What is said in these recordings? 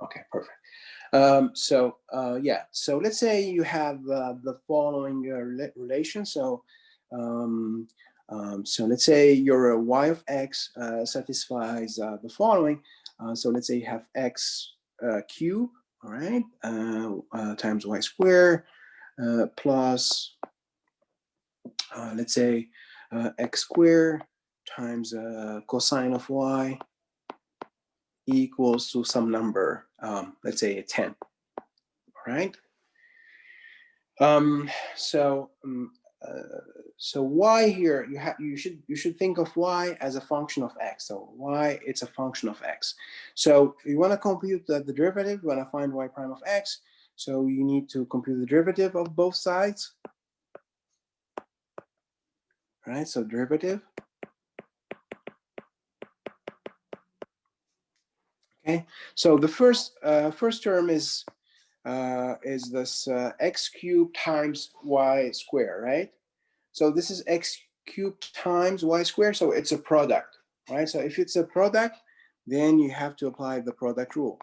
Okay, perfect. Yeah, so let's say you have the following relation. So let's say your y of x satisfies the following. So let's say you have x cube, all right, times y squared plus, let's say, x squared times cosine of y equals to some number, let's say 10, all right? So y here, you should think of y as a function of x. So y, it's a function of x. So if you want to compute the derivative, you want to find y prime of x. So you need to compute the derivative of both sides. All right, so derivative. Okay, so the first term is this x cubed times y squared, right? So this is x cubed times y squared, so it's a product, right? So if it's a product, then you have to apply the product rule.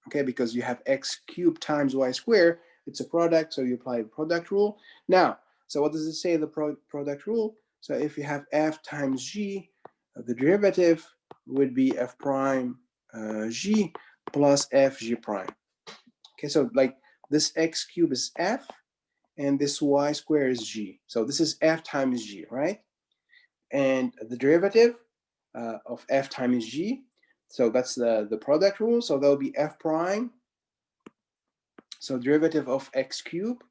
Okay, because you have x cubed times y squared, it's a product, so you apply the product rule. Now, so what does it say, the product rule? So if you have f times g, the derivative would be f prime g plus f g prime. Okay, so like this x cube is f, and this y squared is g. So this is f times g, right? And the derivative of f times g, so that's the product rule. So that'll be f prime. So derivative of x cube,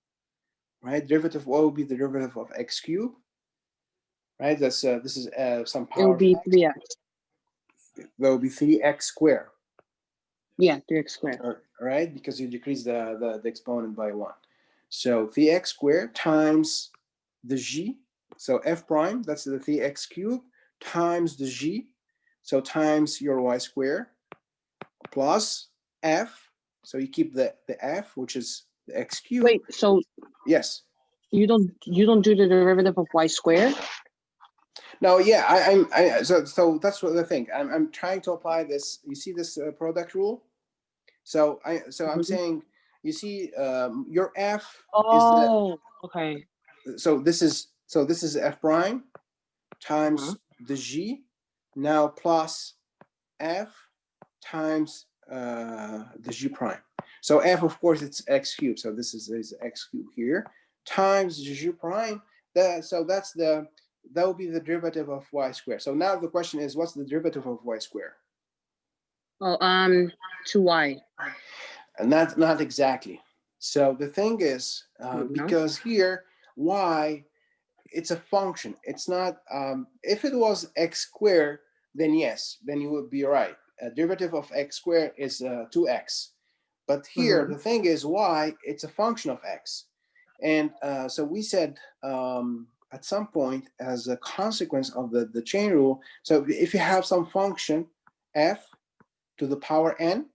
right? Derivative, what will be the derivative of x cube? Right, this is some power. It will be 3x. That will be 3x squared. Yeah, 3x squared. Right, because you decrease the exponent by 1. So 3x squared times the g. So f prime, that's the 3x cube, times the g. So times your y squared plus f. So you keep the f, which is the x cube. Wait, so yes. You don't do the derivative of y squared? No, yeah, so that's what the thing. I'm trying to apply this. You see this product rule? So I'm saying, you see, your f. Oh, okay. So this is f prime times the g, now plus f times the g prime. So f, of course, it's x cubed. So this is x cubed here times the g prime. So that will be the derivative of y squared. So now the question is, what's the derivative of y squared? Oh, 2y. And not exactly. So the thing is, because here y, it's a function. It's not. If it was x squared, then yes, then you would be right. A derivative of x squared is 2x. But here the thing is, y, it's a function of x, and so we said at some point, as a consequence of the chain rule. So if you have some function f to the power n,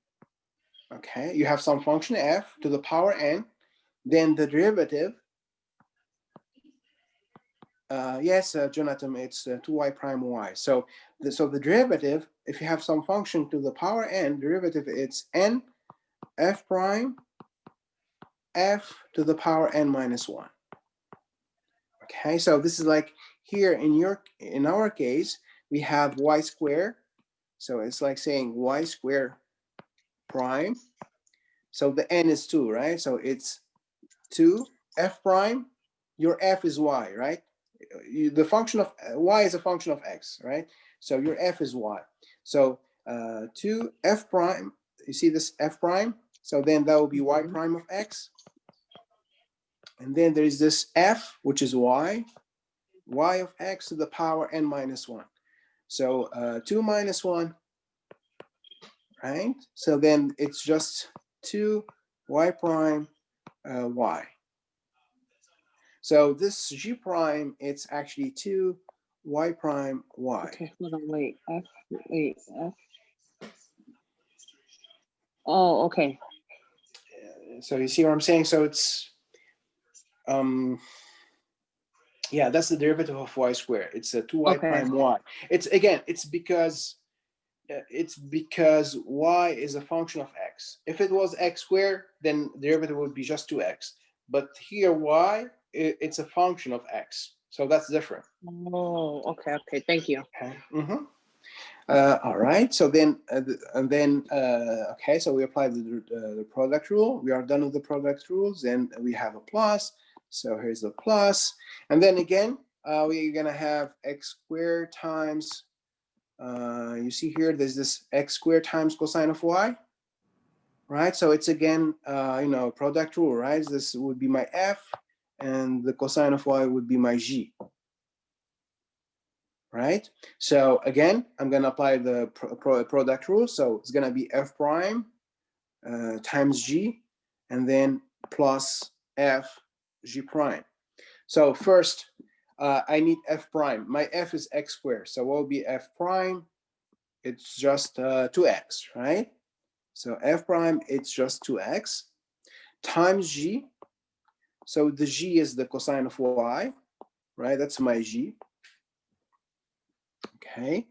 okay, you have some function f to the power n, then the derivative, yes, Jonathan, it's 2y prime y. So the derivative, if you have some function to the power n, derivative, it's n f prime f to the power n minus 1. Okay, so this is like here in our case, we have y squared. So it's like saying y squared prime. So the n is 2, right? So it's 2 f prime. Your f is y, right? The function of y is a function of x, right? So your f is y. So 2 f prime, you see this f prime? So then that will be y prime of x. And then there is this f, which is y of x to the power n minus 1. So 2 minus 1, right? So then it's just 2 y prime y. So this g prime, it's actually 2 y prime y. Okay, hold on, wait, f. Oh, okay. So you see what I'm saying? So it's, yeah, that's the derivative of y squared. It's a 2y prime y. It's, again, it's because It's because y is a function of x. If it was x squared, then the derivative would be just 2x. But here y, it's a function of x. So that's different. Oh, okay, okay. Thank you. Okay. All right. So then, okay. So we apply the product rule. We are done with the product rules. Then we have a plus. So here's the plus. And then again, we're gonna have x squared times. You see here, there's this x squared times cosine of y, right? So it's again, product rule, right? This would be my f, and the cosine of y would be my g, right? So again, I'm gonna apply the product rule. So it's gonna be f prime times g, and then plus f g prime. So first, I need f prime. My f is x squared. So what will be f prime? It's just 2x, right? So f prime, it's just 2x times g. So the g is the cosine of y, right? That's my g. Okay,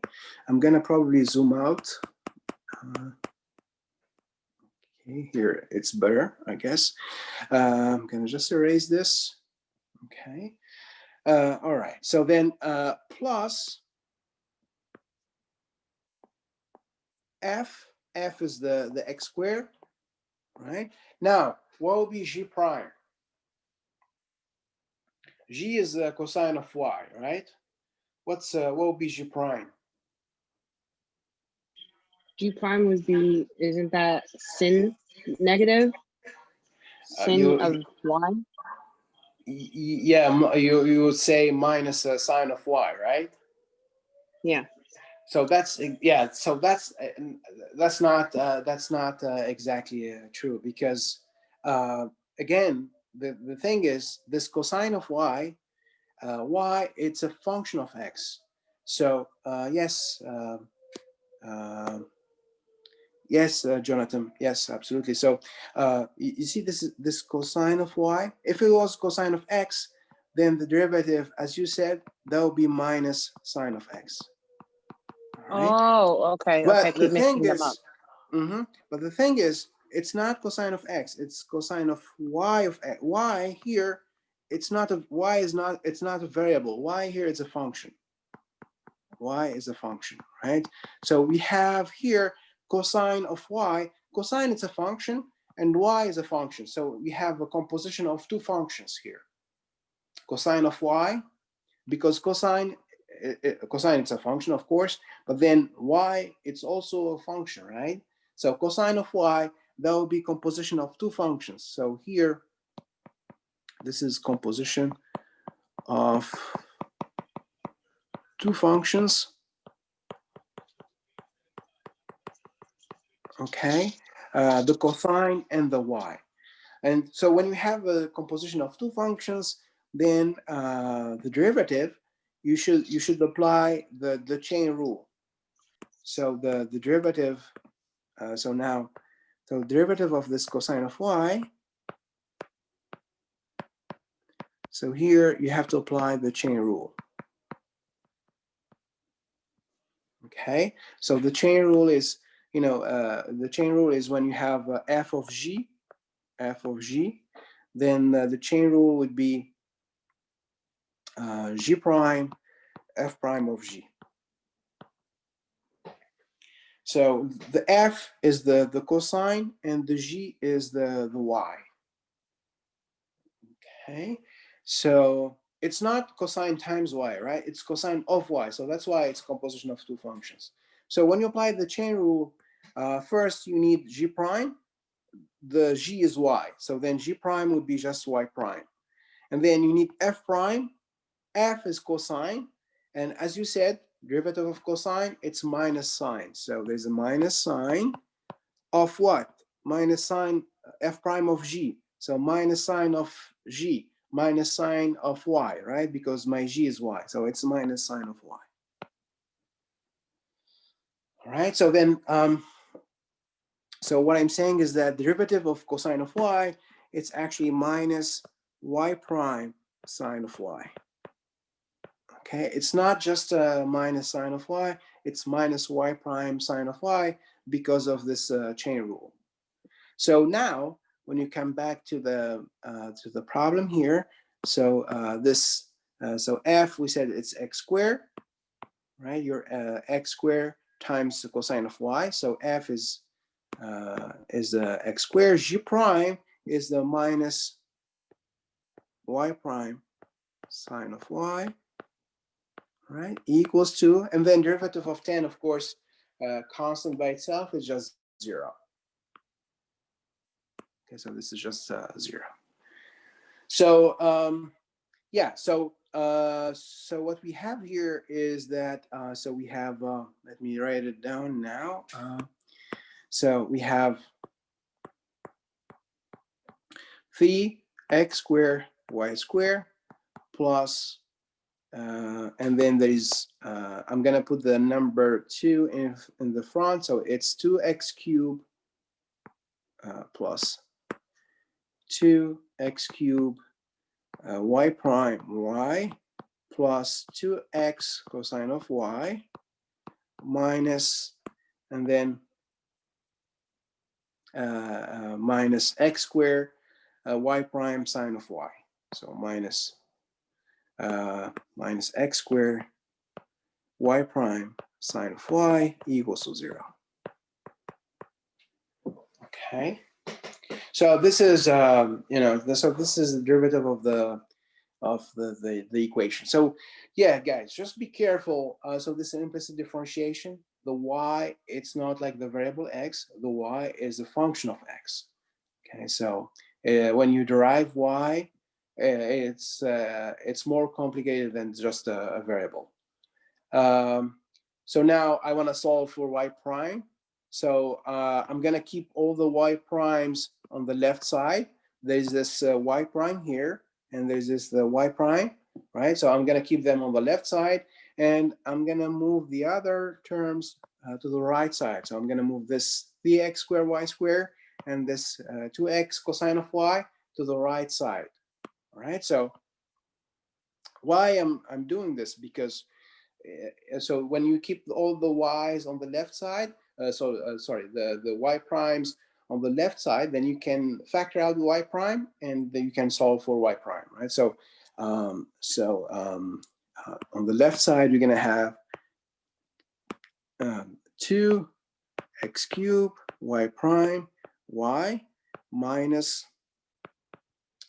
I'm gonna probably zoom out. Okay, here it's better, I guess. I'm gonna just erase this. Okay, all right. So then plus f is the x squared, right? Now, what will be g prime? G is the cosine of y, right? What will be g prime? G prime would be, isn't that sin negative? Sin You of y? yeah, you would say minus a sine of y, right? Yeah. So that's yeah. So that's not exactly true, because again, the thing is, this cosine of y, y, it's a function of x. So yes, yes, Jonathan. Yes, absolutely. So you see this cosine of y. If it was cosine of x, then the derivative, as you said, that would be minus sine of x. All right. Oh, okay, okay. I But the keep thing mixing them up. is, but the thing is, it's not cosine of x. It's cosine of y of x. Y here, it's not a y is not. It's not a variable. Y here is a function. Y is a function, right? So we have here cosine of y. Cosine is a function, and y is a function. So we have a composition of two functions here. Cosine of y, because cosine it's a function, of course, but then y, it's also a function, right? So cosine of y, that will be composition of two functions. So here, this is composition of two functions. Okay, the cosine and the y. And so when we have a composition of two functions, then the derivative, you should apply the chain rule. So the derivative, so the derivative of this cosine of y, so here you have to apply the chain rule. Okay, so the chain rule is, the chain rule is when you have f of g, then the chain rule would be g prime, f prime of g. So the f is the cosine, and the g is the y. Okay, so it's not cosine times y, right? It's cosine of y. So that's why it's composition of two functions. So when you apply the chain rule, first you need g prime. The g is y. So then g prime would be just y prime. And then you need f prime. F is cosine. And as you said, derivative of cosine, it's minus sine. So there's a minus sine of what? Minus sine f prime of g. So minus sine of g, minus sine of y, right? Because my g is y. So it's minus sine of y. All right. So then, so what I'm saying is that derivative of cosine of y, it's actually minus y prime sine of y. Okay, it's not just a minus sine of y, it's minus y prime sine of y because of this chain rule. So now, when you come back to the problem here, so so f, we said it's x squared, right? Your x squared times the cosine of y. So f is x squared. G prime is the minus y prime sine of y, right? Equals to, and then derivative of 10, of course, constant by itself is just 0. Okay, so this is just 0. So yeah, so what we have here is that so we have let me write it down now. So we have 3x squared y squared plus and then there is I'm gonna put the number 2 in the front, so it's 2x cubed plus 2x cubed y prime y plus 2x cosine of y minus, and then minus x squared y prime sine of y. So minus x squared y prime sine of y equals to 0. Okay. So this is so this is the derivative of the equation. So yeah, guys, just be careful. So this is an implicit differentiation. The y, it's not like the variable x. The y is a function of x. Okay, so when you derive y, it's more complicated than just a variable. So now I want to solve for y prime. So I'm gonna keep all the y primes on the left side. There's this y prime here, and there's this the y prime, right? So I'm gonna keep them on the left side, and I'm gonna move the other terms to the right side. So I'm gonna move this 3x squared y squared and this 2x cosine of y to the right side. All right. So why I'm doing this? Because so when you keep all the y's on the left side, sorry, the y primes on the left side, then you can factor out the y prime, and then you can solve for y prime, right? So on the left side, you're gonna have 2x cubed y prime y minus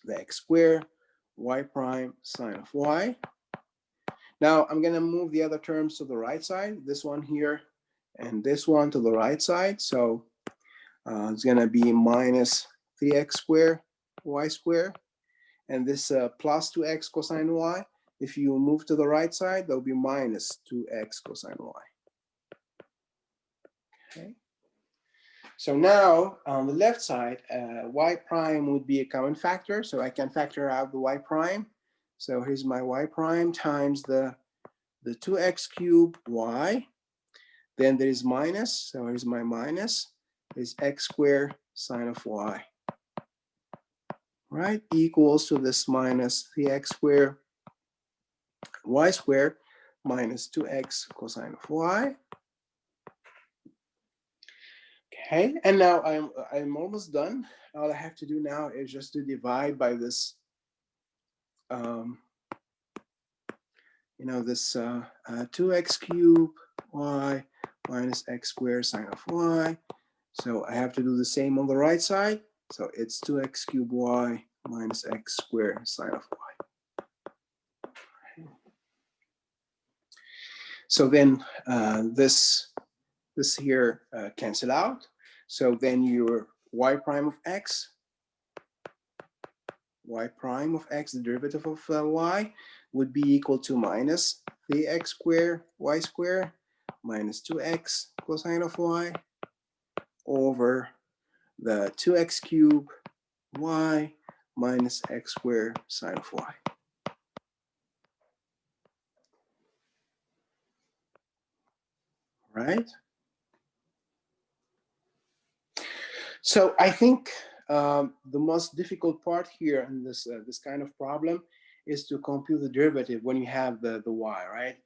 the x squared y prime sine of y. Now I'm gonna move the other terms to the right side, this one here and this one to the right side. So it's gonna be minus 3x squared y squared, and this plus 2x cosine y. If you move to the right side, there'll be minus 2x cosine y. Okay. So now on the left side, y prime would be a common factor, so I can factor out the y prime. So here's my y prime times the 2x cubed y. Then there is minus, so here's my minus, is x squared sine of y, right? Equals to this minus 3x squared y squared minus 2x cosine of y. Okay, and now I'm almost done. All I have to do now is just to divide by this, this 2x cubed y minus x squared sine of y. So I have to do the same on the right side. So it's 2x cubed y minus x squared sine of y. So then this here cancel out. So then your y prime of x, the derivative of y, would be equal to minus 3x squared y squared minus 2x cosine of y over the 2x cubed y minus x squared sine of y. Right? So I think the most difficult part here in this kind of problem is to compute the derivative when you have the y, right?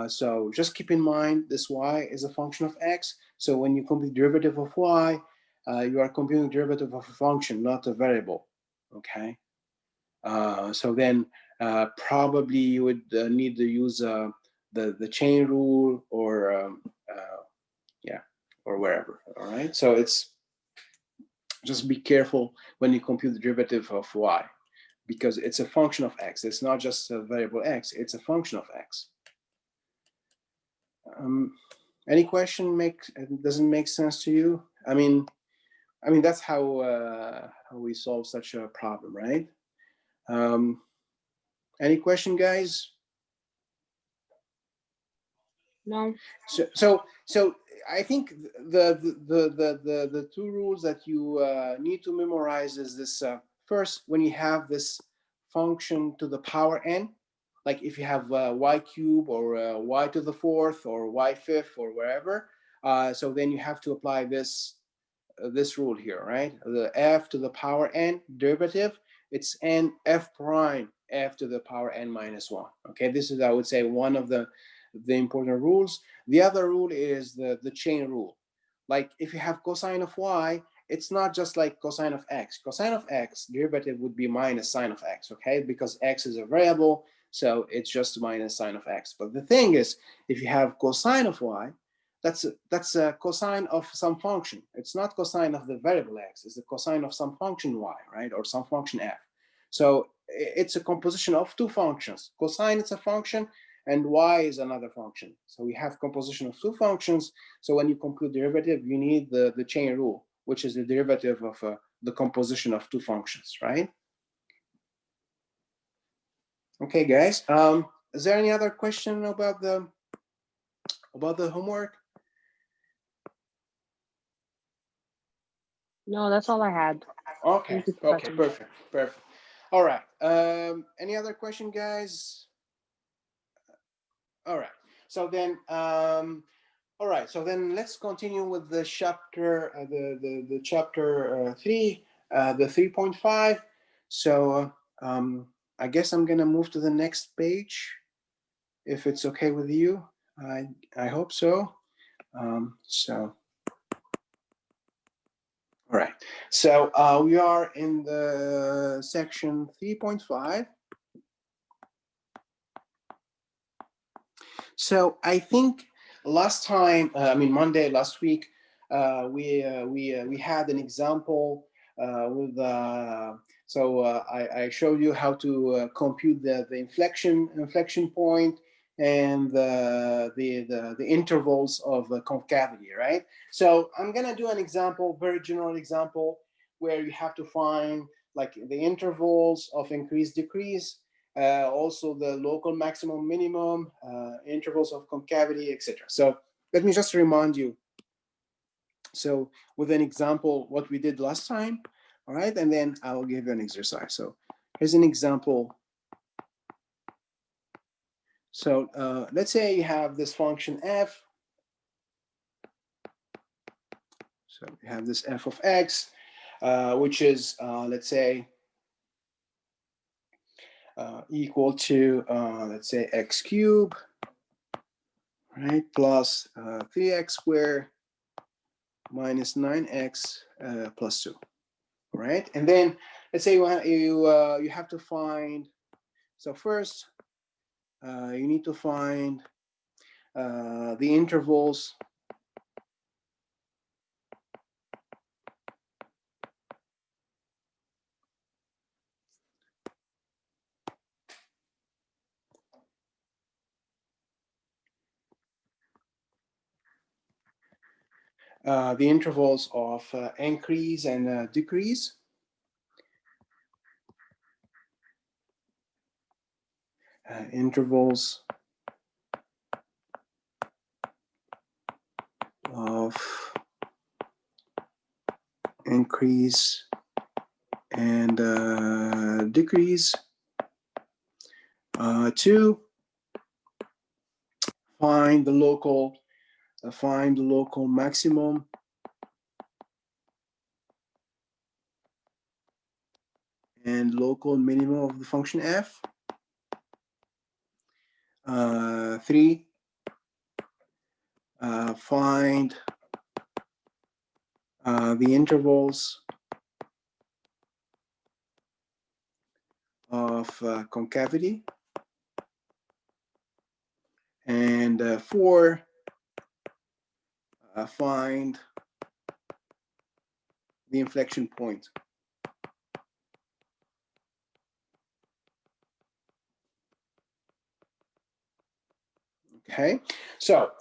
So just keep in mind this y is a function of x. So when you compute derivative of y, you are computing derivative of a function, not a variable. Okay. So then probably you would need to use the chain rule or yeah, or wherever. All right. So it's just be careful when you compute the derivative of y, because it's a function of x. It's not just a variable x, it's a function of x. Any question doesn't make sense to you? I mean that's how we solve such a problem, right? Any question, guys? No. So I think the two rules that you need to memorize is this. First, when you have this function to the power n, like if you have y cube or y to the fourth or y fifth or wherever, so then you have to apply this rule here, right? The f to the power n derivative, it's n f prime f to the power n minus 1. Okay, this is, I would say, one of the important rules. The other rule is the chain rule. Like if you have cosine of y, it's not just like cosine of x. Cosine of x derivative would be minus sine of x, okay? Because x is a variable, so it's just minus sine of x. But the thing is, if you have cosine of y, that's a cosine of some function. It's not cosine of the variable x, it's the cosine of some function y, right? Or some function f. So it's a composition of two functions. Cosine is a function and y is another function. So we have composition of two functions. So when you compute derivative, you need the chain rule, which is the derivative of the composition of two functions, right? Okay, guys. Is there any other question about the homework? No, that's all I had. Okay. Thank you, Okay. Professor. Perfect. All right. Any other question, guys? All right. So then, all right. So then, let's continue with the chapter, the chapter 3, the 3.5. So I guess I'm gonna move to the next page, if it's okay with you. I hope so. So. All right, so we are in the section 3.5. So I think last time, Monday last week, we had an example with. I showed you how to compute the inflection point and the intervals of the concavity, right? So I'm gonna do an example, very general example, where you have to find like the intervals of increase decrease, also the local maximum minimum, intervals of concavity, etc. So let me just remind you. So with an example, what we did last time, all right, and then I'll give you an exercise. So here's an example. So let's say you have this function f. So you have this f of x, which is, let's say, equal to, let's say, x cubed, right, plus 3x squared minus 9x plus 2, right? And then let's say you have to find, so first you need to find the intervals of increase and decrease. Intervals of increase and decrease to find the local maximum and local minimum of the function f. 3 find the intervals of concavity, and 4, find the inflection point. Okay, so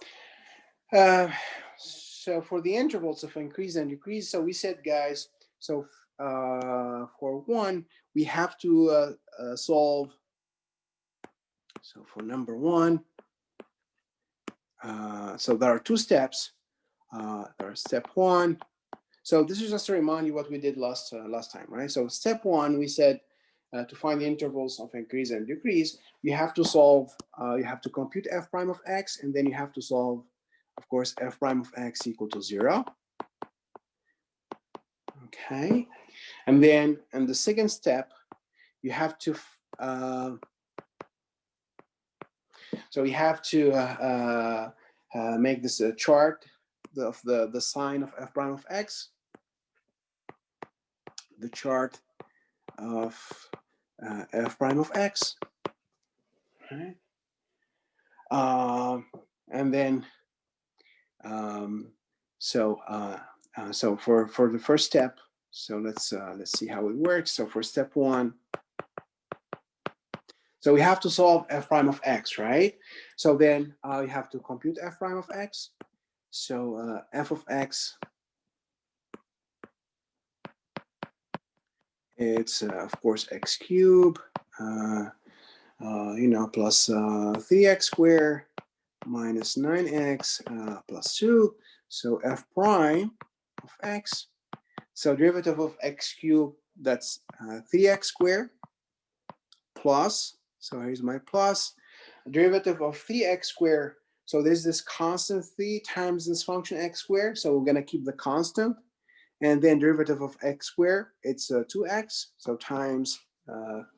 for the intervals of increase and decrease, so we said, guys, so for 1, we have to solve. So for number 1, so there are 2 steps. There are step 1. So this is just to remind you what we did last time, right? So step 1, we said to find the intervals of increase and decrease, you have to solve, you have to compute f prime of x, and then you have to solve, of course, f prime of x equal to 0. Okay, and then in the second step, you have to, so we have to make this a chart of the sign of f prime of x, the chart of f prime of x. Okay. And then so for the first step, so let's see how it works. So for step 1, so we have to solve f prime of x, right? So then you have to compute f prime of x. So f of x, it's of course x cubed, plus 3x squared minus 9x plus 2. So f prime of x, so derivative of x cubed, that's 3x squared plus, so here's my plus, derivative of 3x squared, so there's this constant 3 times this function x squared, so we're going to keep the constant, and then derivative of x squared, it's 2x, so times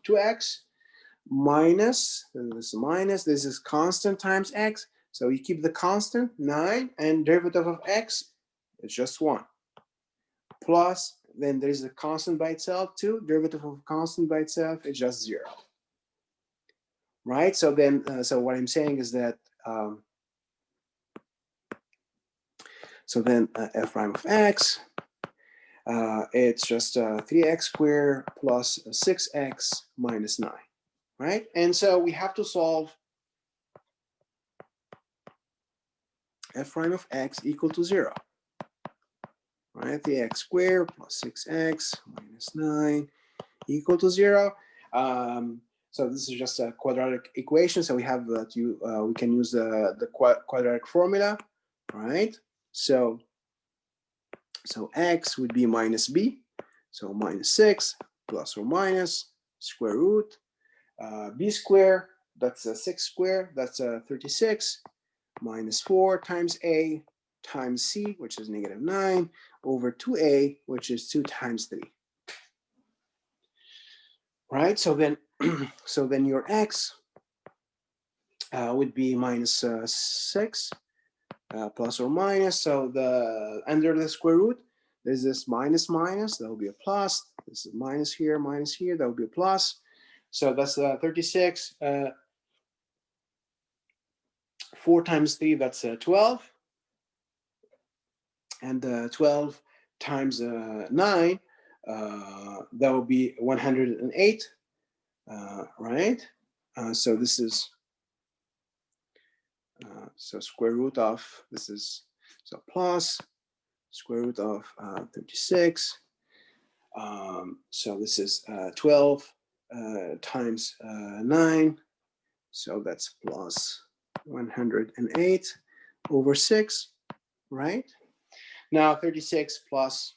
2x, minus, this is constant times x, so you keep the constant, 9, and derivative of x is just 1. Plus, then there's a constant by itself, 2, derivative of a constant by itself is just 0. Right, so then, so what I'm saying is that, so then f prime of x, it's just 3x squared plus 6x minus 9, right? And so we have to solve f prime of x equal to 0, right? 3x squared plus 6x minus 9 equal to 0. So this is just a quadratic equation. So we have we can use the quadratic formula, right? So x would be minus b, so minus 6 plus or minus square root b squared, that's 6 squared, that's 36, minus 4 times a times c, which is negative 9, over 2a, which is 2 times 3. Right, so then so then your x would be minus 6 plus or minus, so the under the square root there's this minus, that will be a plus, this is minus here, that will be a plus, so that's 36, 4 times 3, that's 12, and 12 times 9, that will be 108, right? So this is so square root of, this is, so plus square root of 36. So this is 12 times 9. So that's plus 108 over 6, right? Now 36 plus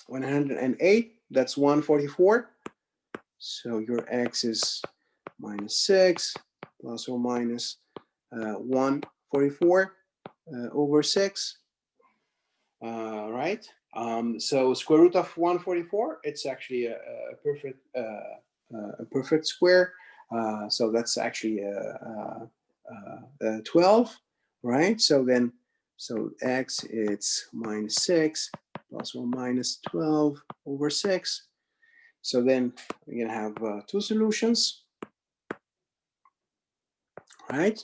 108, that's 144. So your x is minus 6 plus or minus 144 over 6, right? So square root of 144, it's actually a perfect square. So that's actually 12, right? So then, so x, it's minus 6 plus or minus 12 over 6. So then we're going to have two solutions, right?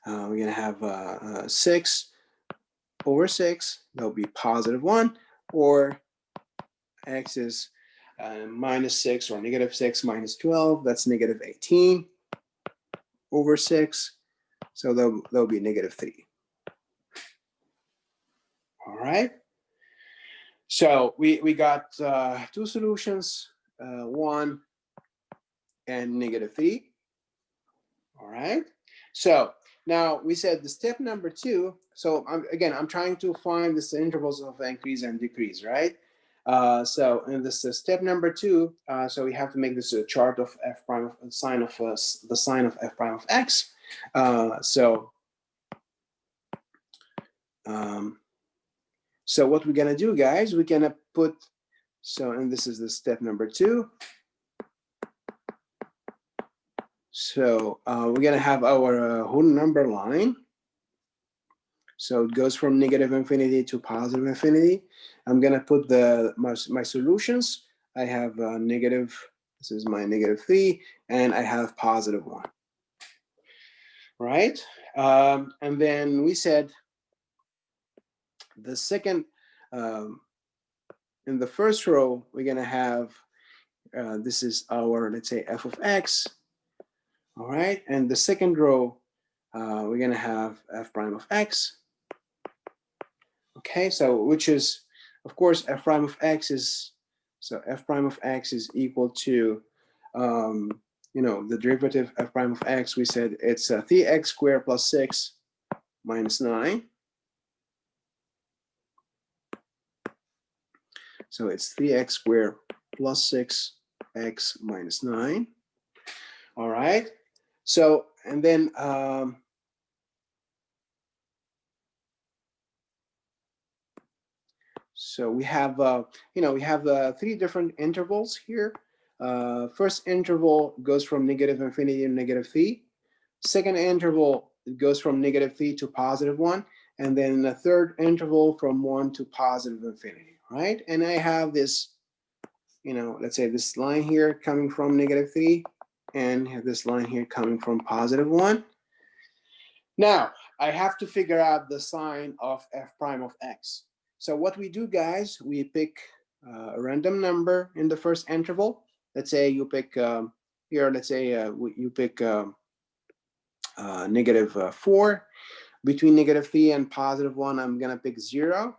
We're going to have 6 over 6. That'll be positive 1, or x is minus 6 or negative 6 minus 12. That's negative 18 over 6. So that'll be negative 3. All right. So we got two solutions, 1 and negative 3. All right. So now we said the step number 2. So I'm trying to find the intervals of increase and decrease, right? So in this step number 2, so we have to make this a chart of f prime of sine of the sine of f prime of x. So what we're gonna do, guys, we're gonna put, so, and this is the step number 2. So we're gonna have our whole number line. So it goes from negative infinity to positive infinity. I'm gonna put my solutions. I have negative, this is my negative 3, and I have positive 1, right? And then we said the second, in the first row, we're gonna have, this is our, let's say, f of x, all right? And the second row, we're gonna have f prime of x. Okay, so which is, of course, f prime of x is, so f prime of x is equal to, the derivative f prime of x, we said it's 3x squared plus 6 minus 9. So it's 3x squared plus 6x minus 9. All right. So, and then, so we have, we have 3 different intervals here. First interval goes from negative infinity to negative 3. Second interval goes from negative 3 to positive 1. And then the third interval from 1 to positive infinity, right? And I have this, let's say this line here coming from negative 3, and this line here coming from positive 1. Now, I have to figure out the sign of f prime of x. So what we do, guys, we pick a random number in the first interval. Let's say you pick, here, let's say you pick negative 4. Between negative 3 and positive 1, I'm going to pick 0.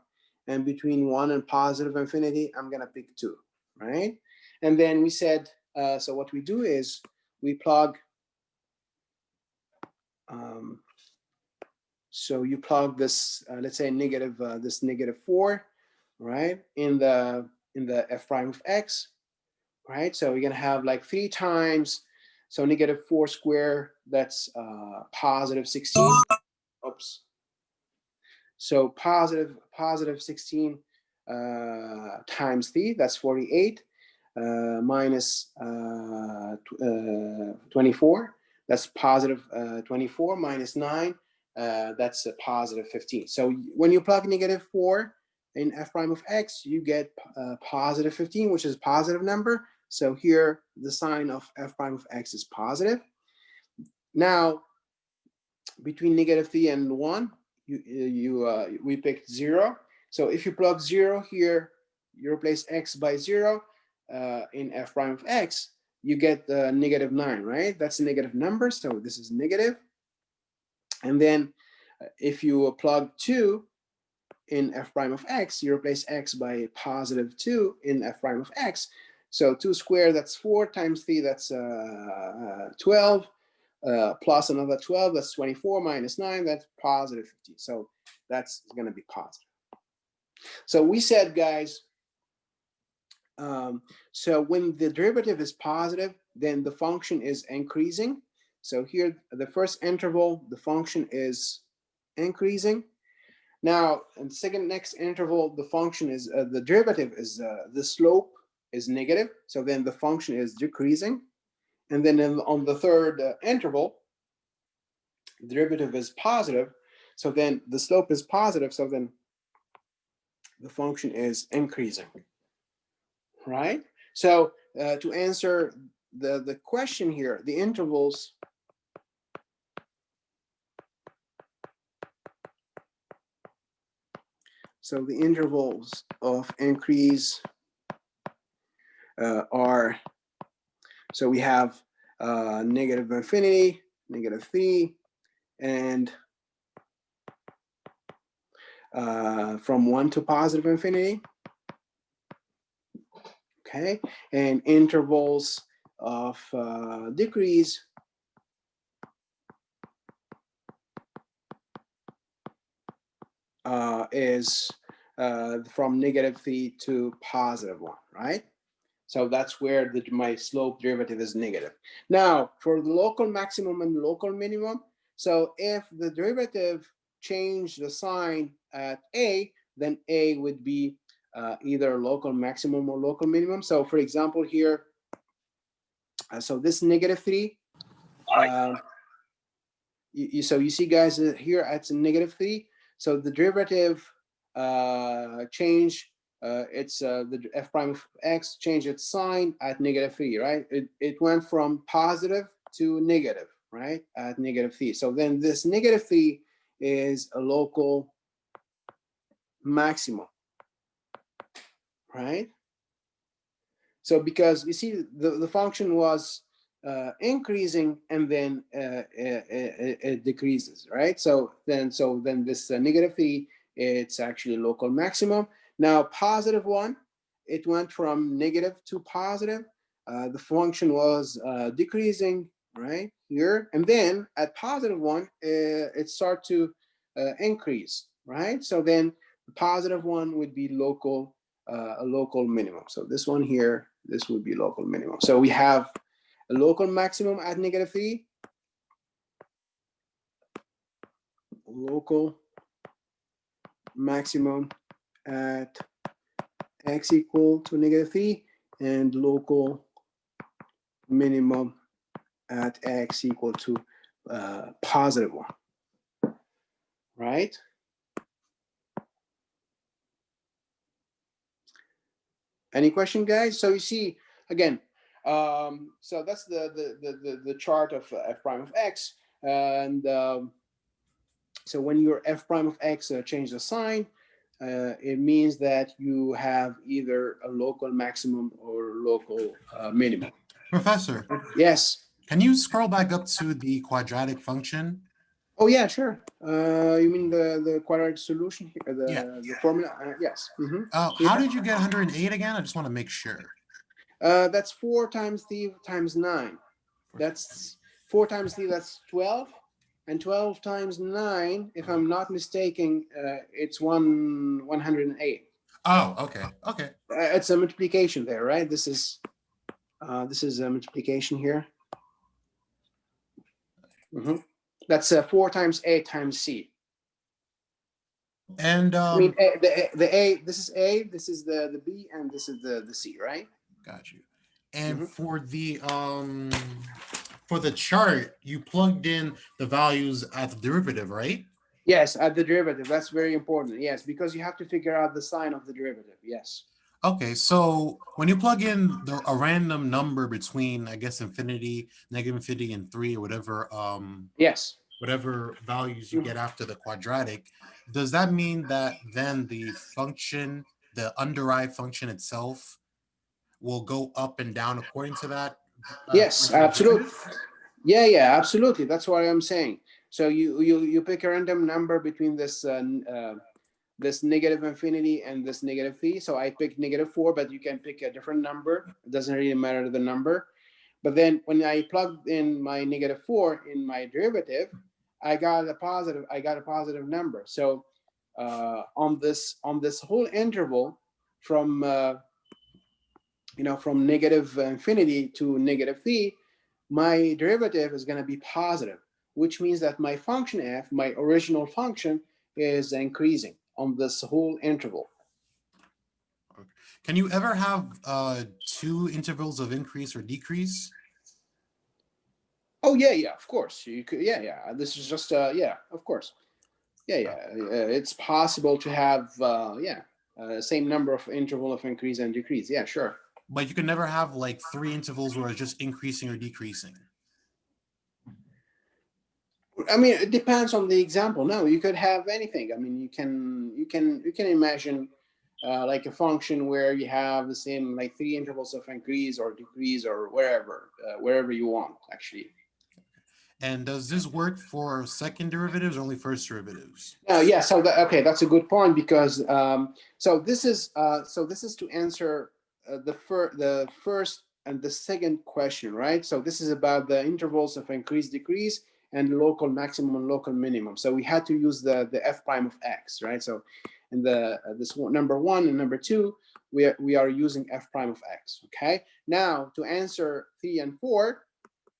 And between 1 and positive infinity, I'm going to pick 2, right? And then we said, so what we do is we plug, so you plug this, let's say this negative 4, right, in the f prime of x, right? So we're going to have like 3 times, so negative 4 squared, that's positive 16. Oops. So positive 16 times 3, that's 48, minus 24, that's positive 24, minus 9, that's a positive 15. So when you plug negative 4 in f prime of x, you get positive 15, which is a positive number. So here, the sign of f prime of x is positive. Now, between negative 3 and 1, we picked 0. So if you plug 0 here, you replace x by 0 in f prime of x, you get negative 9, right? That's a negative number, so this is negative. And then if you plug 2 in f prime of x, you replace x by positive 2 in f prime of x. So 2 squared, that's 4, times 3, that's 12. Plus another 12, that's 24, minus 9, that's positive 15. So that's going to be positive. So we said, guys, so when the derivative is positive, then the function is increasing. So here, the first interval, the function is increasing. Now, in the next interval, the function is, the derivative is, the slope is negative. So then the function is decreasing. And then on the third interval, derivative is positive, so then the slope is positive, so then the function is increasing, right? So to answer the question here, the intervals of increase are, so we have negative infinity, -3, and from 1 to positive infinity. Okay, and intervals of decrease is from -3 to +1, right? So that's where my slope derivative is negative. Now, for the local maximum and local minimum, so if the derivative changed the sign at a, then a would be either local maximum or local minimum. So for example here, so this -3, so you see guys here it's -3. So the derivative change, it's the f prime of x changed its sign at -3, right? It went from positive to negative, right? At -3. So then this -3 is a local maximum, right? So because you see the function was increasing and then it decreases, right? So then this -3, it's actually local maximum. Now +1, it went from negative to positive. The function was decreasing right here, and then at +1, it started to increase, right? So then the +1 would be local, a local minimum. So this one here, this would be local minimum. So we have a local maximum at -3, local maximum at x equal to -3, and local minimum at x equal to +1, right? Any question, guys? So you see, again, so that's the chart of f prime of x, and so when your f prime of x changes the sign, it means that you have either a local maximum or local minimum. Professor. Yes. Can you scroll back up to the quadratic function? Oh yeah, sure. You mean the quadratic solution here, the formula? Yes. How did you get 108 again? I just want to make sure. That's 4 times 3 times 9. That's 4 times 3, that's 12. And 12 times 9, if I'm not mistaken, it's 108. Oh, okay. Okay. It's a multiplication there, right? This is a multiplication here. That's 4 times A times C. And I mean, the A, this is A, this is the B, and this is the C, right? Got you. And for the chart, you plugged in the values at the derivative, right? Yes, at the derivative. That's very important. Yes, because you have to figure out the sign of the derivative. Yes. Okay, so when you plug in a random number between, I guess, infinity, -infinity, and 3, or whatever, yes, whatever values you get after the quadratic, does that mean that then the function, the underived function itself, will go up and down according to that? Yes, absolutely. Yeah, absolutely. That's what I'm saying. So you pick a random number between this this negative infinity and this -3. So I picked -4, but you can pick a different number. It doesn't really matter the number. But then when I plugged in my -4 in my derivative, I got a positive number. So on this whole interval from from negative infinity to -3, my derivative is going to be positive, which means that my function f, my original function, is increasing on this whole interval. Can you ever have 2 intervals of increase or decrease? Oh yeah, of course. You could, yeah. This is just, yeah, of course. Yeah. It's possible to have, same number of interval of increase and decrease. Yeah, sure. But you can never have like 3 intervals where it's just increasing or decreasing. I mean, it depends on the example. No, you could have anything. I mean, you can imagine like a function where you have the same like 3 intervals of increase or decrease or wherever you want actually. And does this work for second derivatives or only first derivatives? Yeah. So okay, that's a good point because so this is to answer the first and the second question, right? So this is about the intervals of increase decrease and local maximum and local minimum. So we had to use the f prime of x, right? So in the this one, number 1 and number 2, we are using f prime of x. Okay. Now to answer 3 and 4,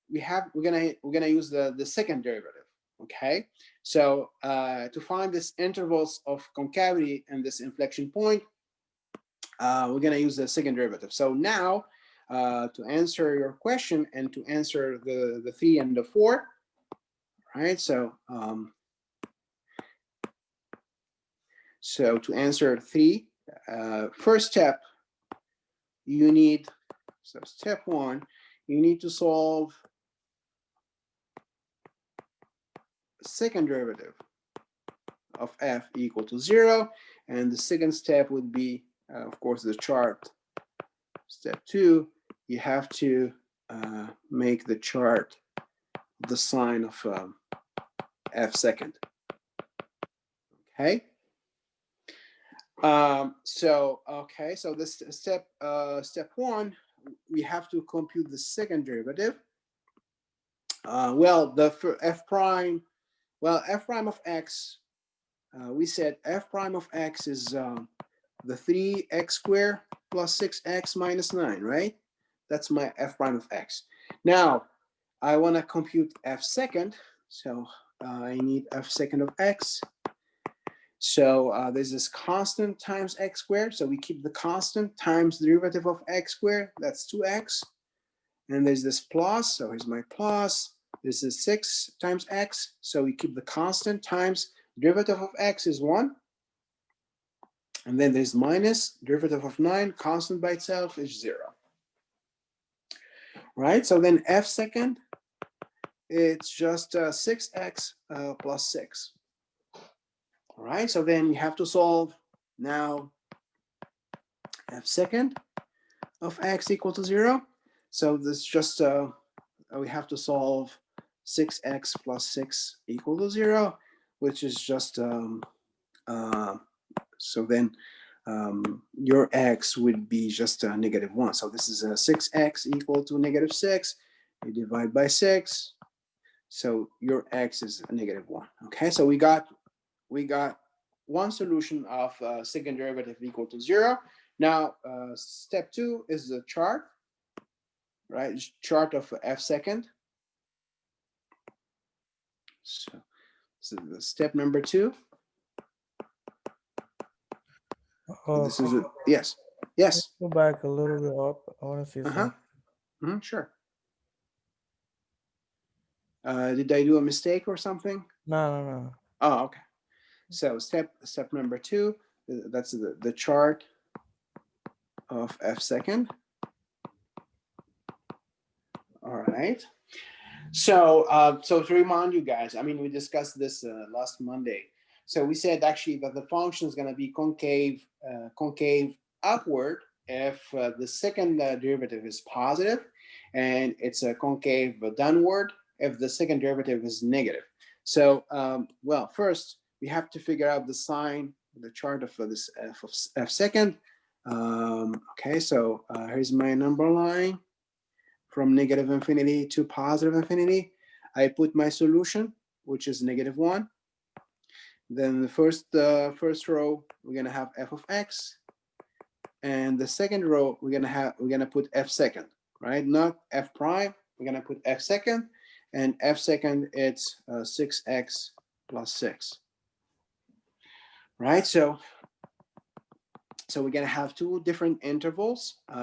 we're gonna use the second derivative. Okay. So to find this intervals of concavity and this inflection point, we're gonna use the second derivative. So now to answer your question and to answer the 3 and the 4, right? So so to answer 3, first step, you need, so step 1, you need to solve second derivative of f equal to 0, and the second step would be, of course, the chart. Step 2, you have to make the chart the sine of f second. Okay. So this step 1, we have to compute the second derivative. Well, the f prime of x, we said f prime of x is the 3x squared plus 6x minus 9, right? That's my f prime of x. Now, I want to compute f second, so I need f second of x. So there's this constant times x squared, so we keep the constant times the derivative of x squared, that's 2x. And there's this plus, so here's my plus. This is 6 times x, so we keep the constant times derivative of x is 1. And then there's minus derivative of 9, constant by itself is 0. Right, so then f second, it's just 6x plus 6. All right, so then you have to solve now f second of x equal to 0. So this just, we have to solve 6x plus 6 equal to 0, which is just, so then your x would be just -1. So this is 6x equal to -6. You divide by 6. So your x is -1. Okay, so we got one solution of second derivative equal to 0. Now, step 2 is the chart, right? Chart of f second. So the step number 2. This is yes. Let's go back a little bit up. I want to see something. Sure. Did I do a mistake or something? No. Oh, okay. So step number 2, that's the chart of f second. All right. So so to remind you guys, I mean, we discussed this last Monday. So we said actually that the function is going to be concave upward if the second derivative is positive, and it's a concave downward if the second derivative is negative. So well, first we have to figure out the sign, the chart of this f second. Okay, so here's my number line from -infinity to +infinity. I put my solution, which is -1. Then the first row, we're gonna have f of x, and the second row we're gonna put f second, right? Not f prime. We're gonna put f second, and f second it's 6x plus 6, right? So we're gonna have 2 different intervals.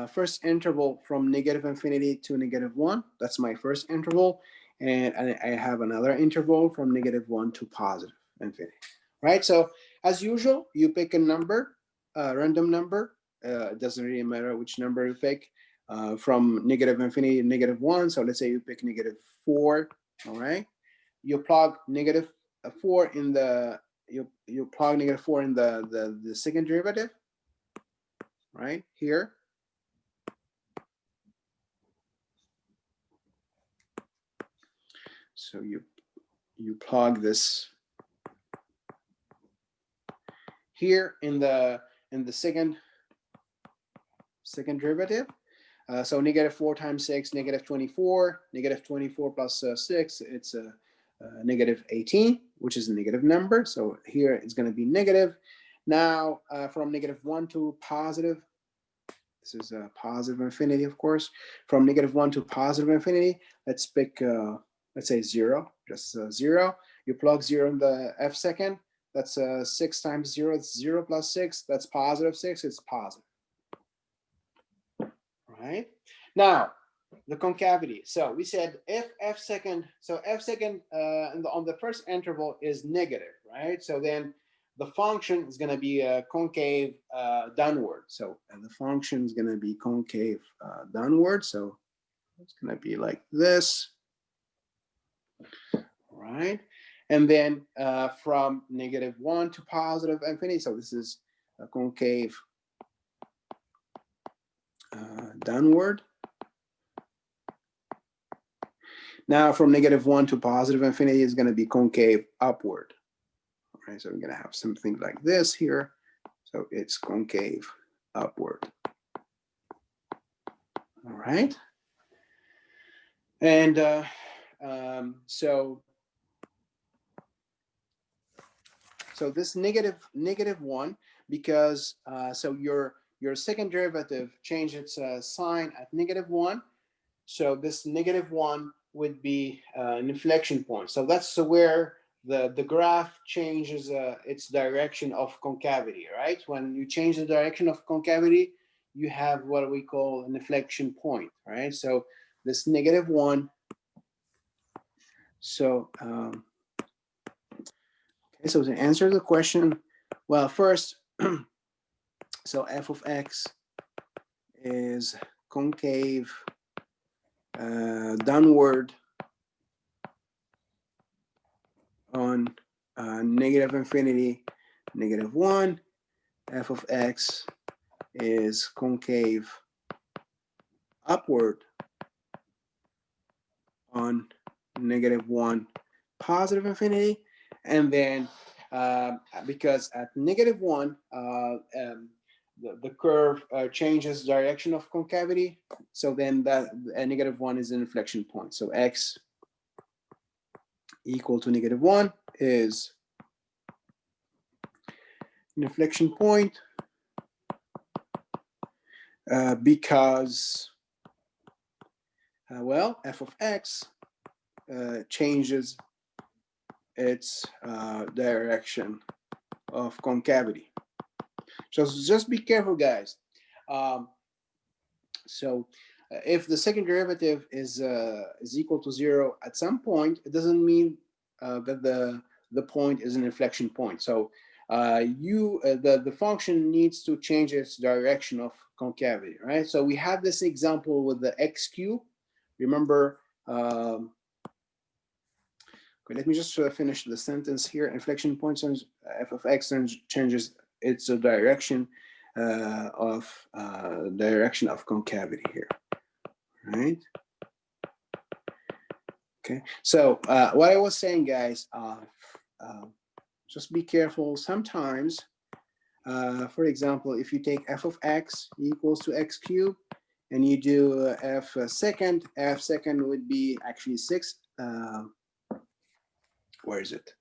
First interval from -infinity to -1. That's my first interval, and I have another interval from -1 to positive infinity, right? So as usual, you pick a number, a random number. It doesn't really matter which number you pick, from -infinity to -1. So let's say you pick -4, all right? You plug -4 in the, you plug -4 in the second derivative, right here. So you plug this here in the second derivative. So -4 times 6, -24. -24 plus 6, it's a -18, which is a negative number. So here it's going to be negative. Now from -1 to positive, this is a positive infinity, of course. From -1 to positive infinity, let's pick, let's say 0, just 0. You plug 0 in the f second. That's 6 times 0. It's 0 plus 6. That's positive 6. It's positive. Right? Now, the concavity. So we said if f second, so f second on the first interval is negative, right? So then the function is going to be concave downward. So the function is going to be concave downward. So it's going to be like this, right? And then from -1 to positive infinity. So this is a concave downward. Now from -1 to positive infinity is going to be concave upward. All right, so we're going to have something like this here. So it's concave upward. All right. And so this -1, because so your second derivative changed its sign at -1. So this -1 would be an inflection point. So that's where the graph changes its direction of concavity, right? When you change the direction of concavity, you have what we call an inflection point, right? So this -1. So okay, so to answer the question, well, first, so f of x is concave downward on -infinity, -1. F of x is concave upward on -1 positive infinity. And then because at -1, the curve changes direction of concavity. So then that -1 is an inflection point. So x equal to -1 is an inflection point because, well, f of x changes its direction of concavity. Just be careful, guys. So if the second derivative is equal to 0 at some point, it doesn't mean that the point is an inflection point. So the function needs to change its direction of concavity, right? So we have this example with the x cube. Remember, okay, let me just finish the sentence here. Inflection point f of x changes its direction of concavity here, right? Okay, so what I was saying, guys, just be careful. Sometimes, for example, if you take f of x equals to x cubed, and you do f second would be actually 6. Where is it?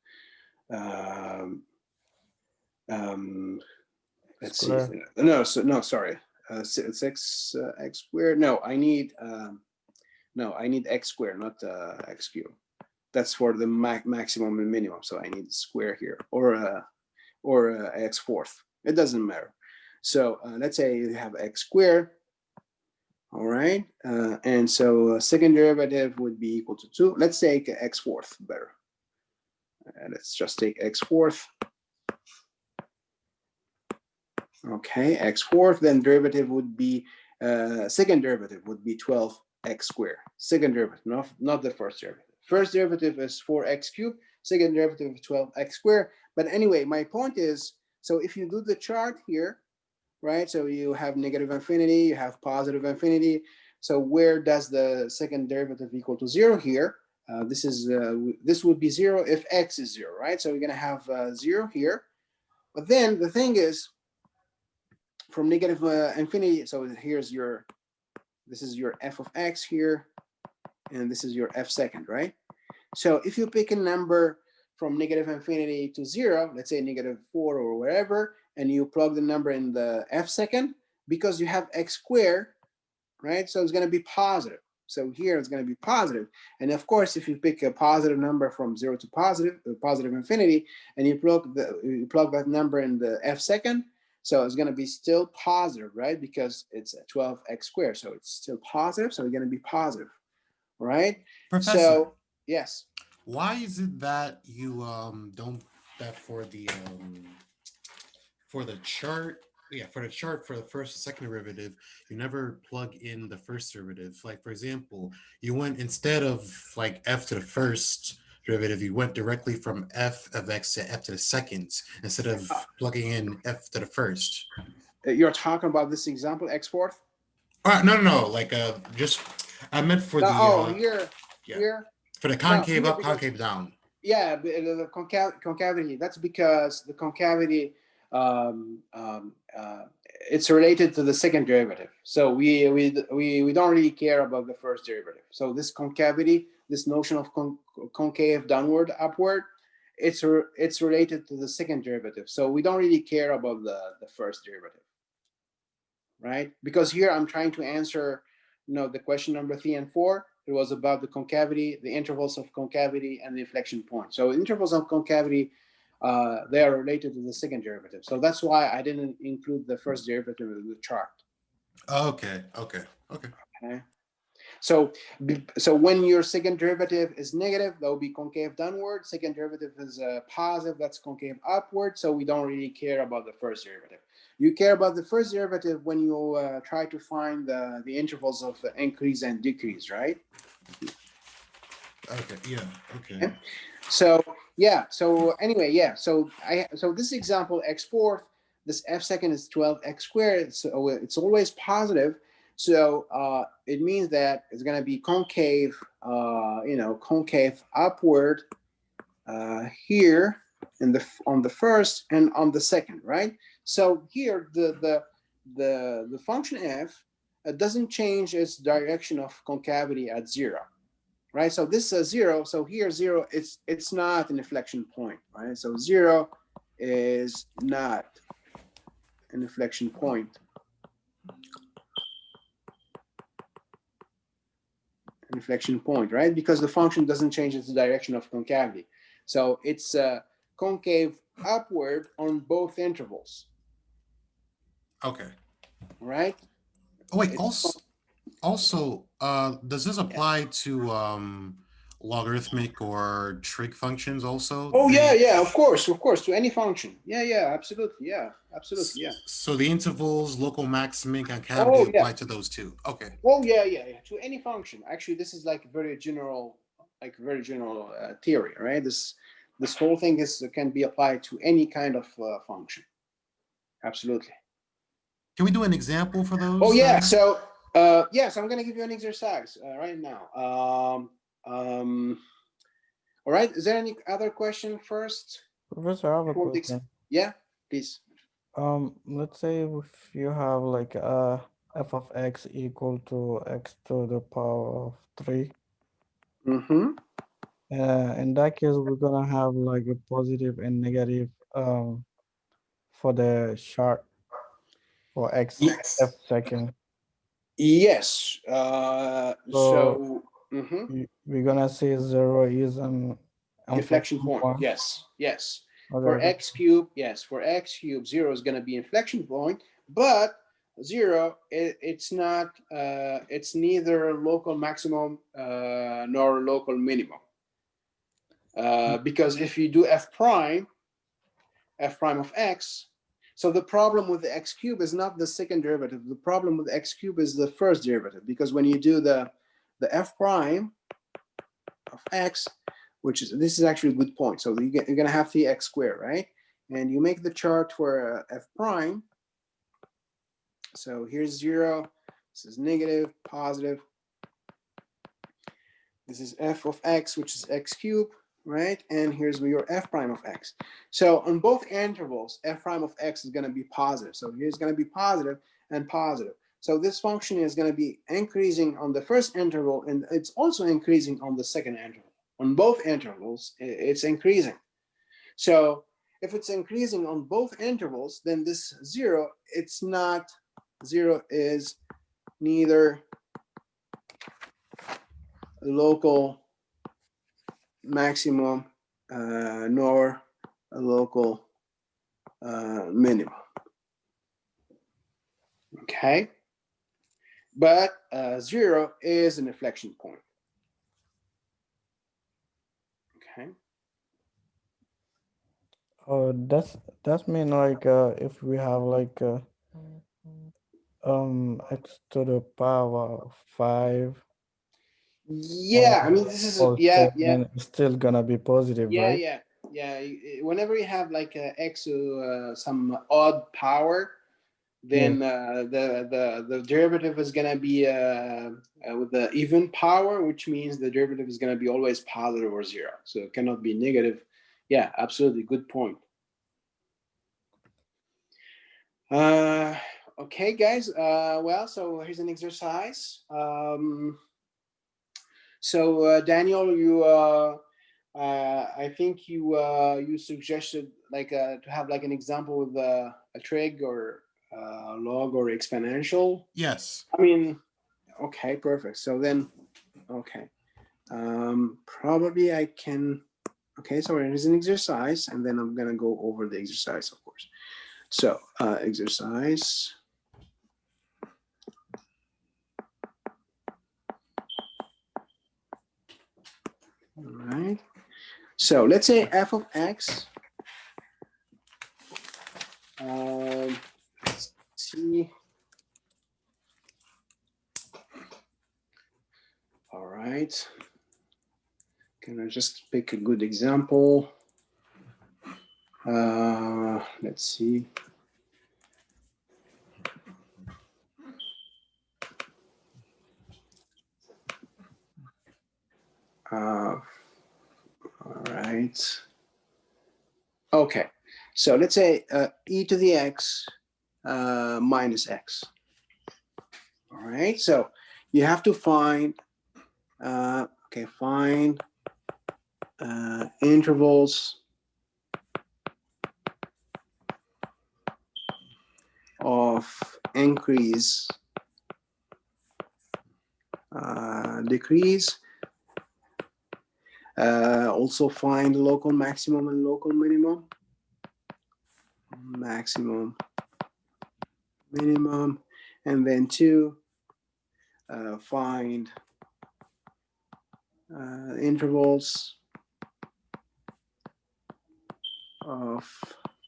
Let's Square. see. No, sorry. 6 x squared. No, I need x squared, not x cubed. That's for the maximum and minimum. So I need square here, or x fourth. It doesn't matter. So let's say you have x squared. All right, and so second derivative would be equal to 2. Let's take x fourth better. Let's just take x fourth. Okay, x fourth, then derivative would be, second derivative would be 12x squared. Second derivative, not the first derivative. First derivative is 4x cubed, second derivative is 12x squared. But anyway, my point is, so if you do the chart here, right, so you have negative infinity, you have positive infinity. So where does the second derivative equal to 0 here? This would be 0 if x is 0, right? So we're going to have 0 here. But then the thing is, from negative infinity, so this is your f of x here, and this is your f second, right? So if you pick a number from negative infinity to 0, let's say negative 4 or wherever, and you plug the number in the f second, because you have x squared, right? So it's going to be positive. So here it's going to be positive. And of course, if you pick a positive number from 0 to positive infinity, and you plug that number in the f second, so it's going to be still positive, right? Because it's 12x squared. So it's still positive. So it's going to be positive, right? Professor, So yes. why is it that you don't that for the chart? Yeah, for the chart for the first and second derivative, you never plug in the first derivative. Like for example, you went instead of like f to the first derivative, you went directly from f of x to f to the second instead of plugging in f to the first. You're talking about this example, x fourth? No. Like just I meant for No, the here, yeah, here. for the No, concave here up, because, concave down. yeah, the concavity. That's because the concavity, um, um, uh, it's related to the second derivative. So we don't really care about the first derivative. So this concavity, this notion of concave downward, upward, it's related to the second derivative. So we don't really care about the first derivative, right? Because here I'm trying to answer, the question number 3 and 4. It was about the concavity, the intervals of concavity, and the inflection point. So intervals of concavity, they are related to the second derivative. So that's why I didn't include the first derivative in the chart. Okay. Okay. So when your second derivative is negative, that will be concave downward. Second derivative is positive, that's concave upward. So we don't really care about the first derivative. You care about the first derivative when you try to find the intervals of increase and decrease, right? Okay. Yeah. Okay. So yeah. So anyway, yeah. So this example x fourth, this f second is 12x squared. So it's always positive. So it means that it's going to be concave, concave upward here on the first and on the second, right? So here the function f doesn't change its direction of concavity at 0, right? So this is 0. So here 0, it's not an inflection point, right? So 0 is not an inflection point. Inflection point, right? Because the function doesn't change its direction of concavity. So it's concave upward on both intervals. Okay. Right? Oh, wait, also, does this apply to logarithmic or trig functions also? Oh, yeah, of course, to any function. Yeah, absolutely, yeah. So the intervals, local max, min, concavity apply to those too. Okay. Oh, yeah, to any function. Actually, this is like very general theory, right? This whole thing can be applied to any kind of function. Absolutely. Can we do an example for those? Oh, yeah. So yes, I'm going to give you an exercise right now. All right. Is there any other question first? Professor, I have a question. Yeah, please. Let's say if you have like f of x equal to x to the power of 3. Mm-hmm. In that case, we're gonna have like a positive and negative for the chart for x f second. Yes. So mm-hmm. we're gonna say 0 is an inflection point. Yes. Okay, For x cubed, 0 is going to be inflection point, but 0, it's not, it's neither local maximum nor local minimum. Because if you do f prime of x, so the problem with the x cube is not the second derivative. The problem with x cube is the first derivative, because when you do the f prime of x, which is, this is actually a good point. So you're going to have 3x squared, right? And you make the chart for f prime. So here's 0. This is negative, positive. This is f of x, which is x cubed, right? And here's your f prime of x. So on both intervals, f prime of x is going to be positive. So here's going to be positive and positive. So this function is going to be increasing on the first interval, and it's also increasing on the second interval. On both intervals, it's increasing. So if it's increasing on both intervals, then this 0, it's not, 0 is neither local maximum nor a local minimum. Okay, but 0 is an inflection point. Okay. Oh, that's mean like if we have like x to the power of 5 Yeah, I mean, this is, or yeah, 7, it's still gonna be positive, right? yeah. Whenever you have like x to some odd power, then the derivative is going to be with the even power, which means the derivative is going to be always positive or 0. So it cannot be negative. Yeah, absolutely. Good point. Okay, guys. Well, so here's an exercise. So Daniel, you I think you suggested like to have like an example with a trig or log or exponential. Yes. I mean, okay, perfect. So then, okay, probably I can. Okay, so it is an exercise, and then I'm gonna go over the exercise, of course. So exercise. All right. So let's say f of x. Let's see. All right. Can I just pick a good example? Let's see. All right. Okay. So let's say e to the x minus x. All right. So you have to find, find intervals of increase, decrease. Also find local maximum and local minimum. Maximum, minimum, and then 2, find intervals of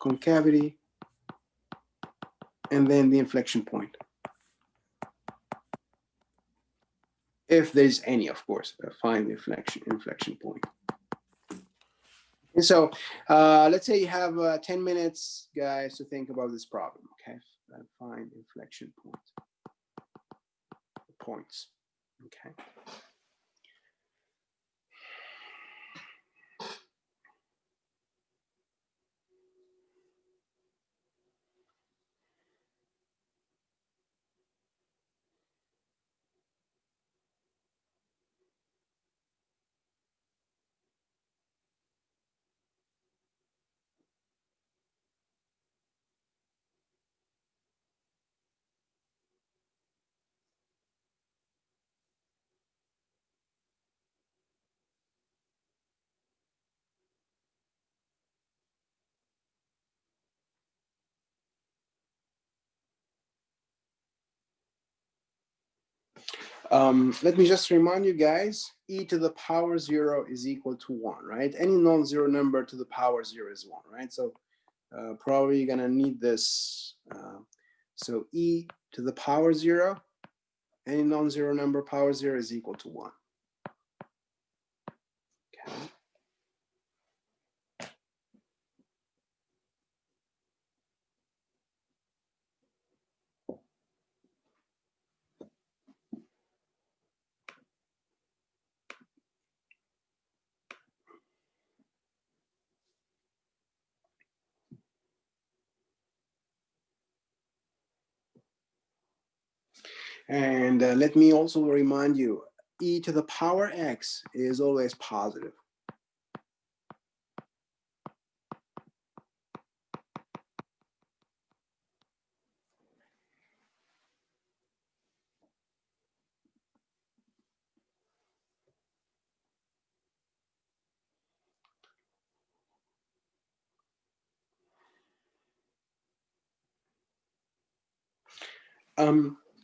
concavity, and then the inflection point. If there's any, of course, find the inflection point. And so let's say you have 10 minutes, guys, to think about this problem, okay? Find inflection points, okay? Let me just remind you guys, e to the power 0 is equal to 1, right? Any non-zero number to the power 0 is 1, right? So probably you're gonna need this. So e to the power 0, any non-zero number power 0 is equal to 1. Okay. And let me also remind you, e to the power x is always positive.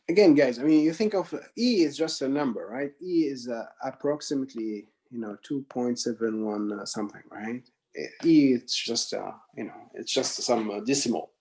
Again, guys, I mean, you think of e is just a number, right? E is approximately, 2.71 something, right? E, it's just, it's just some decimal.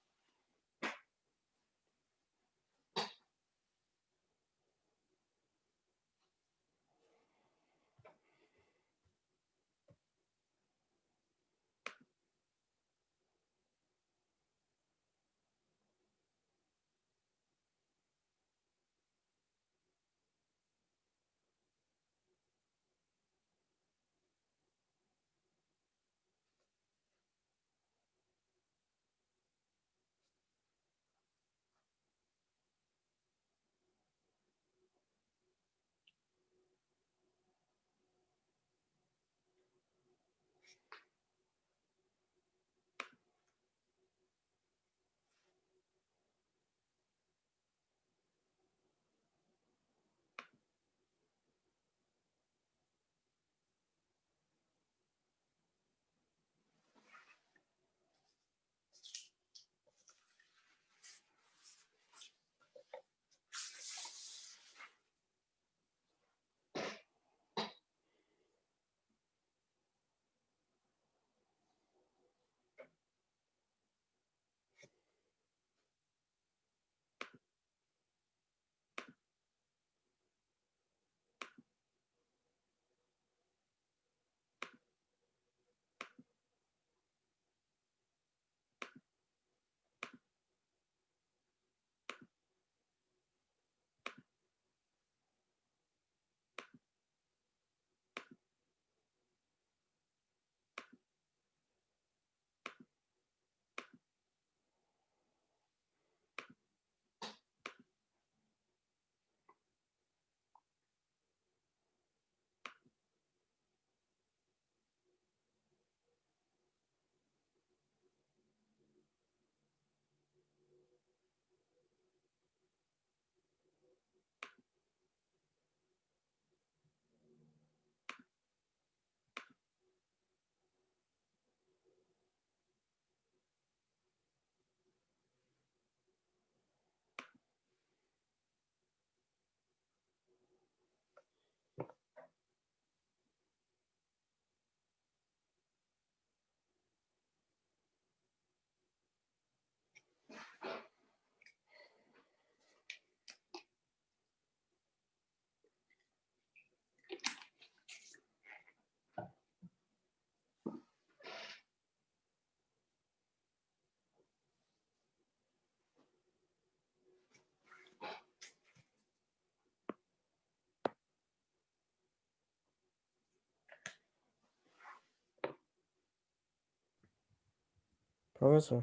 Professor,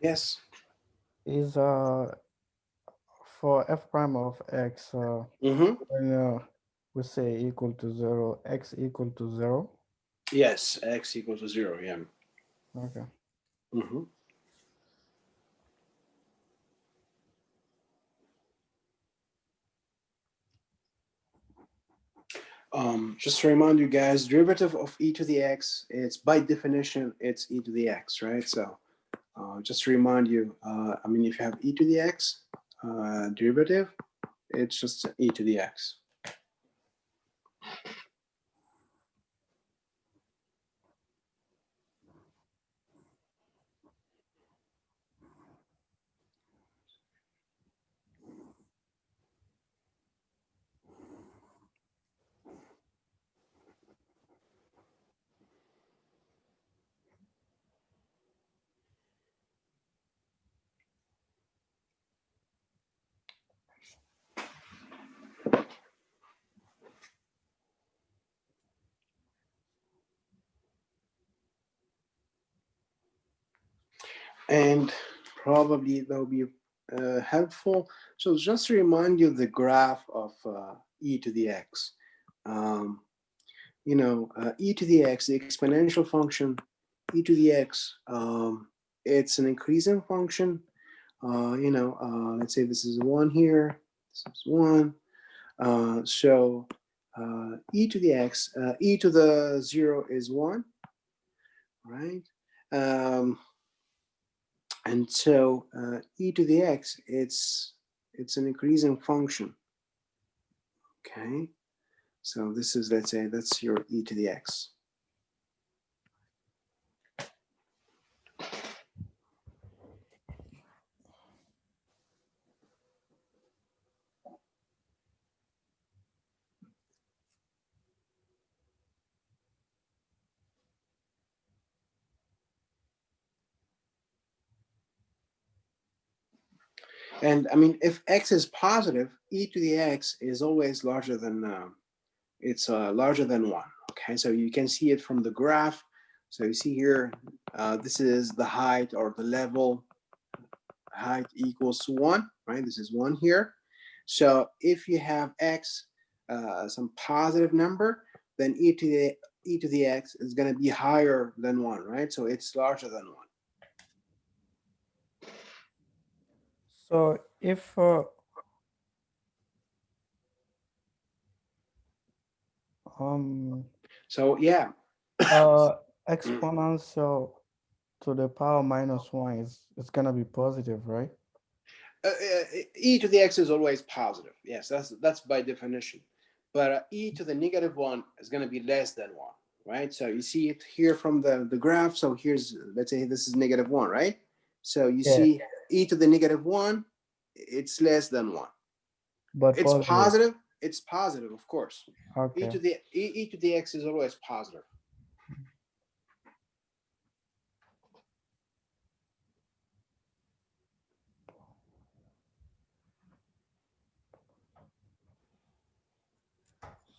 Yes. is for f prime of x, Mm-hmm. when we say equal to 0, x equal to 0. Yes, x equals to 0, yeah. Okay. Mm-hmm. Just to remind you guys, derivative of e to the x, it's by definition, it's e to the x, right? So just to remind you, if you have e to the x derivative, it's just e to the x. and probably that'll be helpful. So just to remind you the graph of e to the x. E to the x, the exponential function, e to the x, it's an increasing function. Let's say this is 1 here, this is 1. So e to the x, e to the 0 is 1, right? And so e to the x, it's an increasing function. Okay, so this is, let's say, that's your e to the x. And I mean, if x is positive, e to the x is always larger than, larger than 1. Okay, so you can see it from the graph. So you see here, this is the height or the level. Height equals to 1, right? This is 1 here. So if you have x, some positive number, then e to the x is going to be higher than 1, right? So it's larger than 1. So if So yeah, exponential to the power -1 is gonna be positive, right? e to the x is always positive. Yes, that's by definition. But e to the -1 is going to be less than 1, right? So you see it here from the graph. So here's, let's say this is -1, right? So you Yeah. see e to the -1, it's less than 1. But It's positive. positive. It's positive, of course. Okay. E to the x is always positive.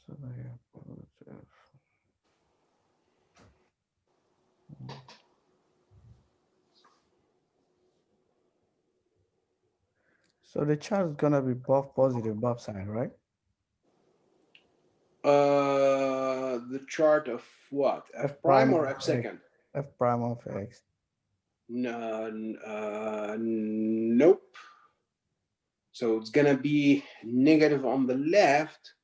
So I have positive. So the chart is gonna be both positive, both side, right? The chart of what? F prime or F second? F prime of x. No, nope. So it's gonna be negative on the left,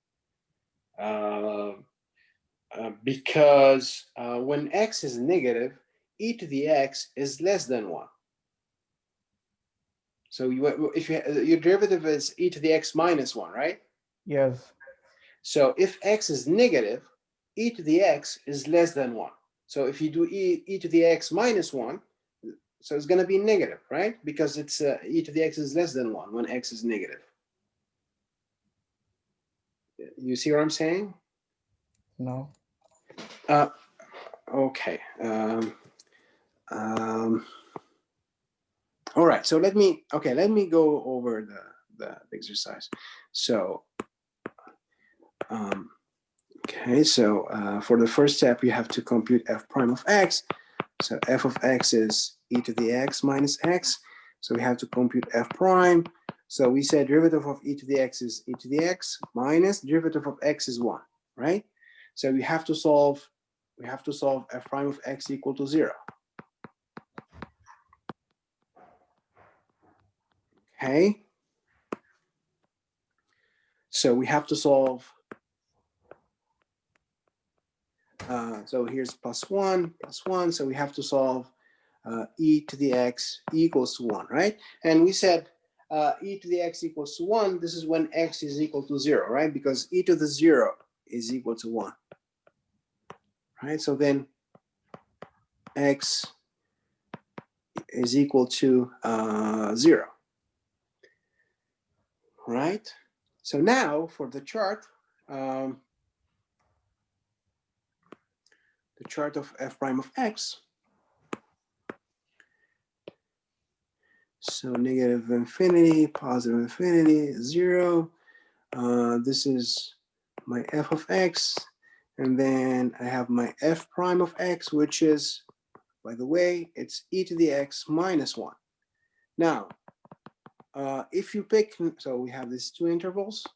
because when x is negative, e to the x is less than 1. So if your derivative is e to the x minus 1, right? Yes. So if x is negative, e to the x is less than 1. So if you do e to the x minus 1, so it's going to be negative, right? Because it's e to the x is less than 1 when x is negative. You see what I'm saying? No. Okay. All right. So let me go over the exercise. So, okay. So for the first step, you have to compute f prime of x. So f of x is e to the x minus x. So we have to compute f prime. So we said derivative of e to the x is e to the x minus derivative of x is 1, right? So we have to solve f prime of x equal to 0. Okay. So we have to solve. So here's plus 1. So we have to solve e to the x equals to 1, right? And we said e to the x equals to 1. This is when x is equal to 0, right? Because e to the 0 is equal to 1, right? So then x is equal to 0, right? So now for the chart, the chart of f prime of x. So negative infinity, positive infinity, 0. This is my f of x. And then I have my f prime of x, which is by the way, it's e to the x minus 1. Now, if you pick, so we have these two intervals,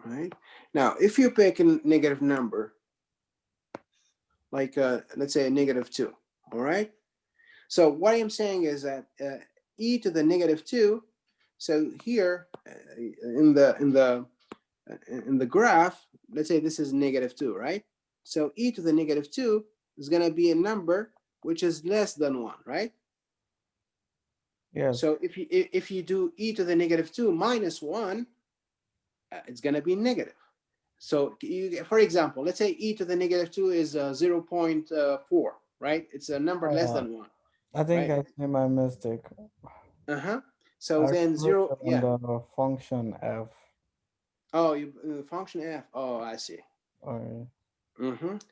right? Now, if you pick a negative number, like let's say a -2, all right? So what I'm saying is that e to the -2, so here in the graph, let's say this is -2, right? So e to the -2 is going to be a number which is less than 1, right? Yes. So if you do e to the -2 minus 1, it's going to be negative. So for example, let's say e to the -2 is 0.4, right? It's a number less than 1. I think right? I see my mistake. So I then clicked 0, on yeah. the function f. Oh, you function f. Oh, I see. Okay.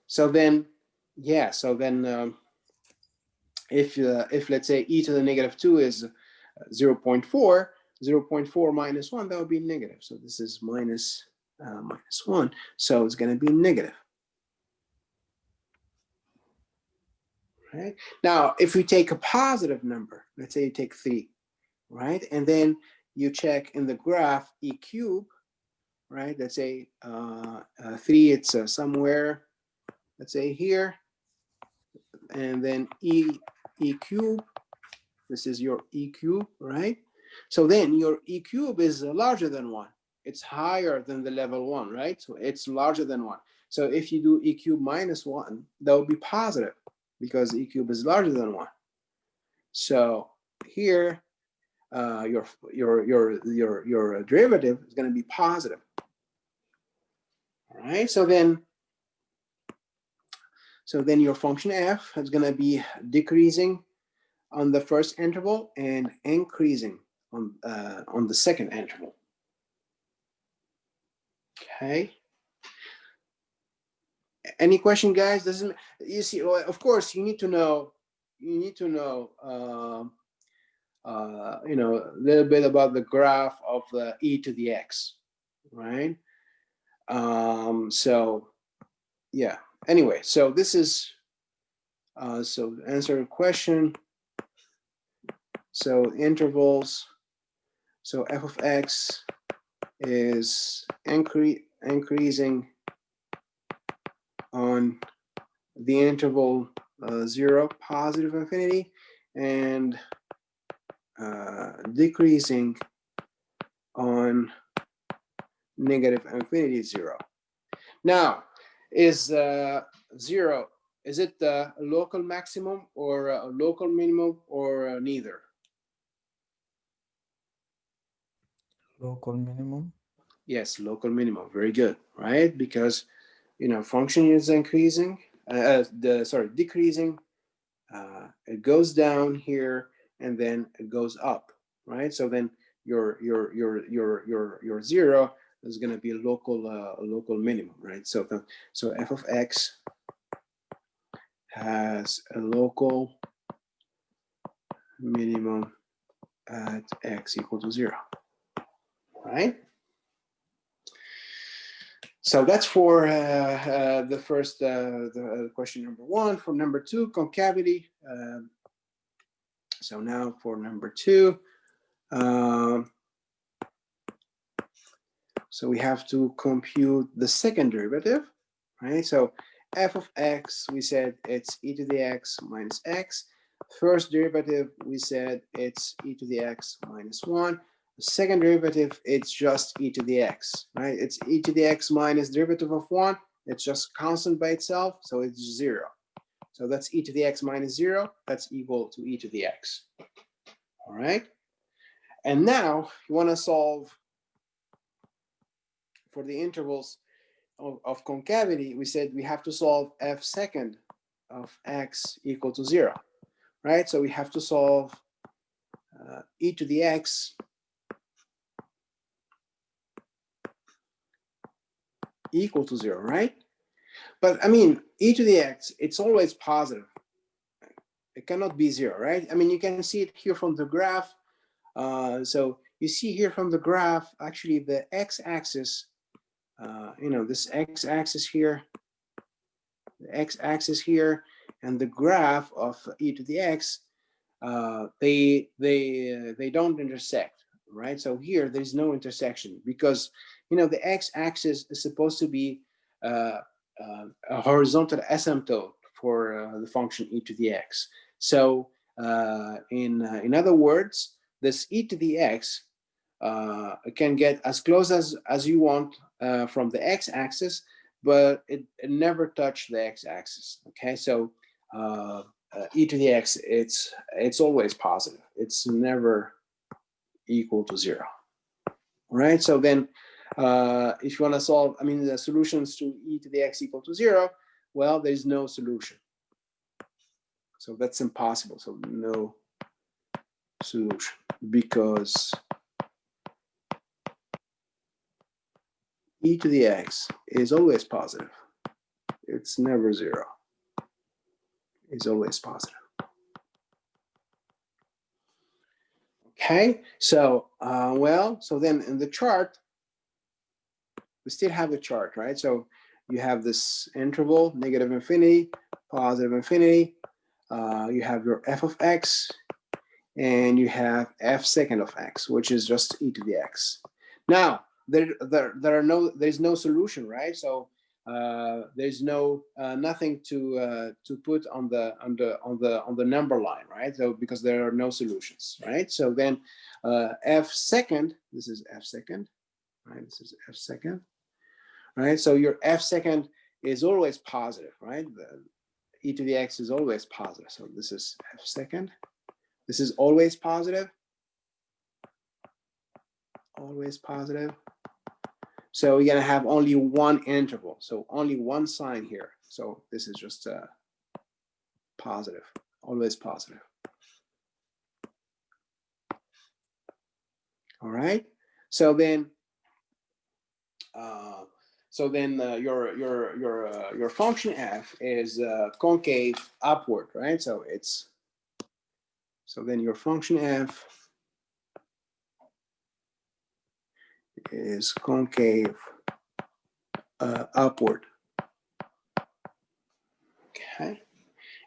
So then, yeah. So then, if let's say e to the -2 is 0.4, 0.4 minus 1, that would be negative. So this is minus 1. So it's going to be negative. Right? Now, if we take a positive number, let's say you take 3, right? And then you check in the graph e cube, right? Let's say 3, it's somewhere, let's say here, and then e cube, this is your e cube, right? So then your e cube is larger than 1. It's higher than the level 1, right? So it's larger than 1. So if you do e cube minus 1, that would be positive because e cube is larger than 1. So here, your derivative is going to be positive. All right. So then your function f is going to be decreasing on the first interval and increasing on the second interval. Okay. Any question, guys? Doesn't you see? Well, of course, you need to know. You need to know. You know, a little bit about the graph of the e to the x, right? So, yeah. Anyway, so this is so answer your question. So intervals. So f of x is increasing on the interval 0, positive infinity, and decreasing on negative infinity 0. Now, is 0, is it a local maximum or a local minimum or neither? Local minimum. Yes, local minimum. Very good, right? Because you know function is increasing, decreasing. It goes down here and then it goes up, right? So then your 0 is going to be a local minimum, right? So f of x has a local minimum at x equal to 0, right? So that's for the first the question number 1. For number 2, concavity. So now for number 2, so we have to compute the second derivative, right? So f of x, we said it's e to the x minus x. First derivative, we said it's e to the x minus 1. The second derivative, it's just e to the x, right? It's e to the x minus derivative of 1. It's just constant by itself, so it's 0. So that's e to the x minus 0. That's equal to e to the x. All right. And now you want to solve for the intervals of concavity. We said we have to solve f second of x equal to 0, right? So we have to solve e to the x equal to 0, right? But I mean, e to the x, it's always positive. It cannot be 0, right? I mean, you can see it here from the graph. So you see here from the graph, actually the x-axis, you know, this x-axis here, the x-axis here, and the graph of e to the x, they don't intersect, right? So here there's no intersection because the x-axis is supposed to be a horizontal asymptote for the function e to the x. So in other words, this e to the x can get as close as you want from the x-axis, but it never touched the x-axis. Okay, so e to the x, it's always positive. It's never equal to 0. Right. So then, if you want to solve, the solutions to e to the x equal to 0, well, there's no solution. So that's impossible. So no solution because e to the x is always positive. It's never 0. It's always positive. Okay, so so then in the chart, we still have the chart, right? So you have this interval, negative infinity, positive infinity. You have your f of x, and you have f second of x, which is just e to the x. Now there's no solution, right? So there's nothing to put on the number line, right? So because there are no solutions, right? So then f second, this is f second, right? This is f second, right? So your f second is always positive, right? The e to the x is always positive. So this is f second. This is always positive. Always positive. So we're gonna have only one interval. So only one sign here. So this is just positive, always positive. All right. So then, your function f is concave upward, right? So then your function f is concave upward. Okay,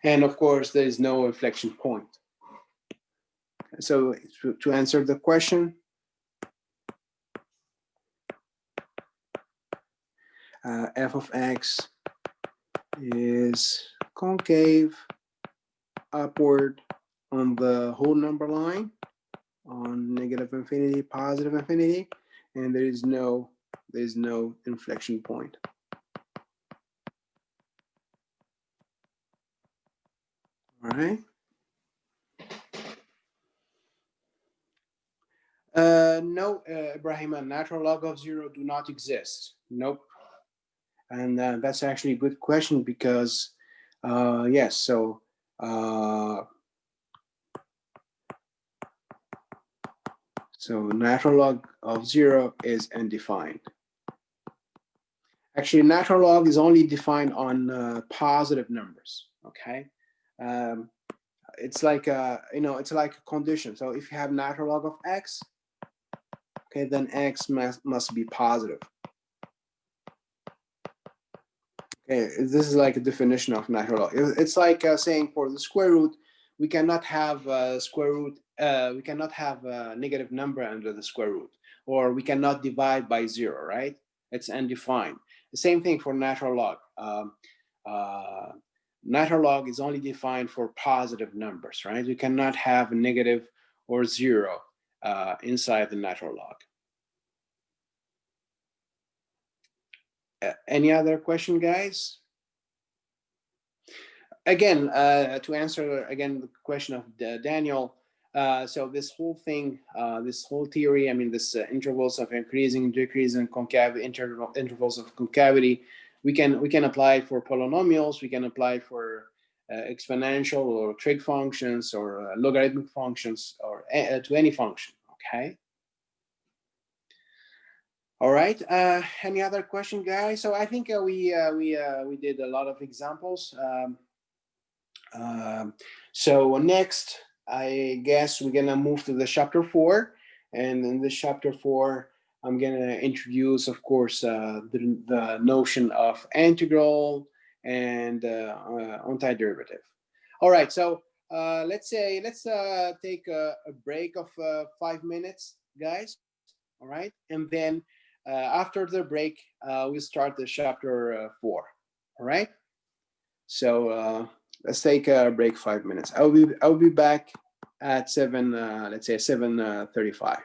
and of course there is no inflection point. So to answer the question, f of x is concave upward on the whole number line, on negative infinity, positive infinity, and there's no inflection point. All right. No, Ibrahim, a natural log of 0 do not exist. Nope. And that's actually a good question because, yes, so natural log of 0 is undefined. Actually, natural log is only defined on positive numbers. Okay, it's like it's like a condition. So if you have natural log of x, okay, then x must be positive. Okay, this is like a definition of natural log. It's like saying for the square root, we cannot have square root. We cannot have a negative number under the square root, or we cannot divide by 0, right? It's undefined. The same thing for natural log. Natural log is only defined for positive numbers, right? You cannot have a negative or 0 inside the natural log. Any other question, guys? Again, to answer again the question of Daniel, so this whole thing, this whole theory, this intervals of increasing, decreasing, concavity, intervals of concavity, we can apply it for polynomials, we can apply it for exponential or trig functions or logarithmic functions or to any function. Okay. All right. Any other question, guys? So I think we did a lot of examples. So next, I guess we're gonna move to the chapter 4, and in this chapter 4, I'm gonna introduce, of course, the notion of integral and antiderivative. All right, so let's take a break of 5 minutes, guys. All right, and then after the break, we'll start the chapter 4. All right, so let's take a break 5 minutes. I'll be back at 7. Let's say 7:35.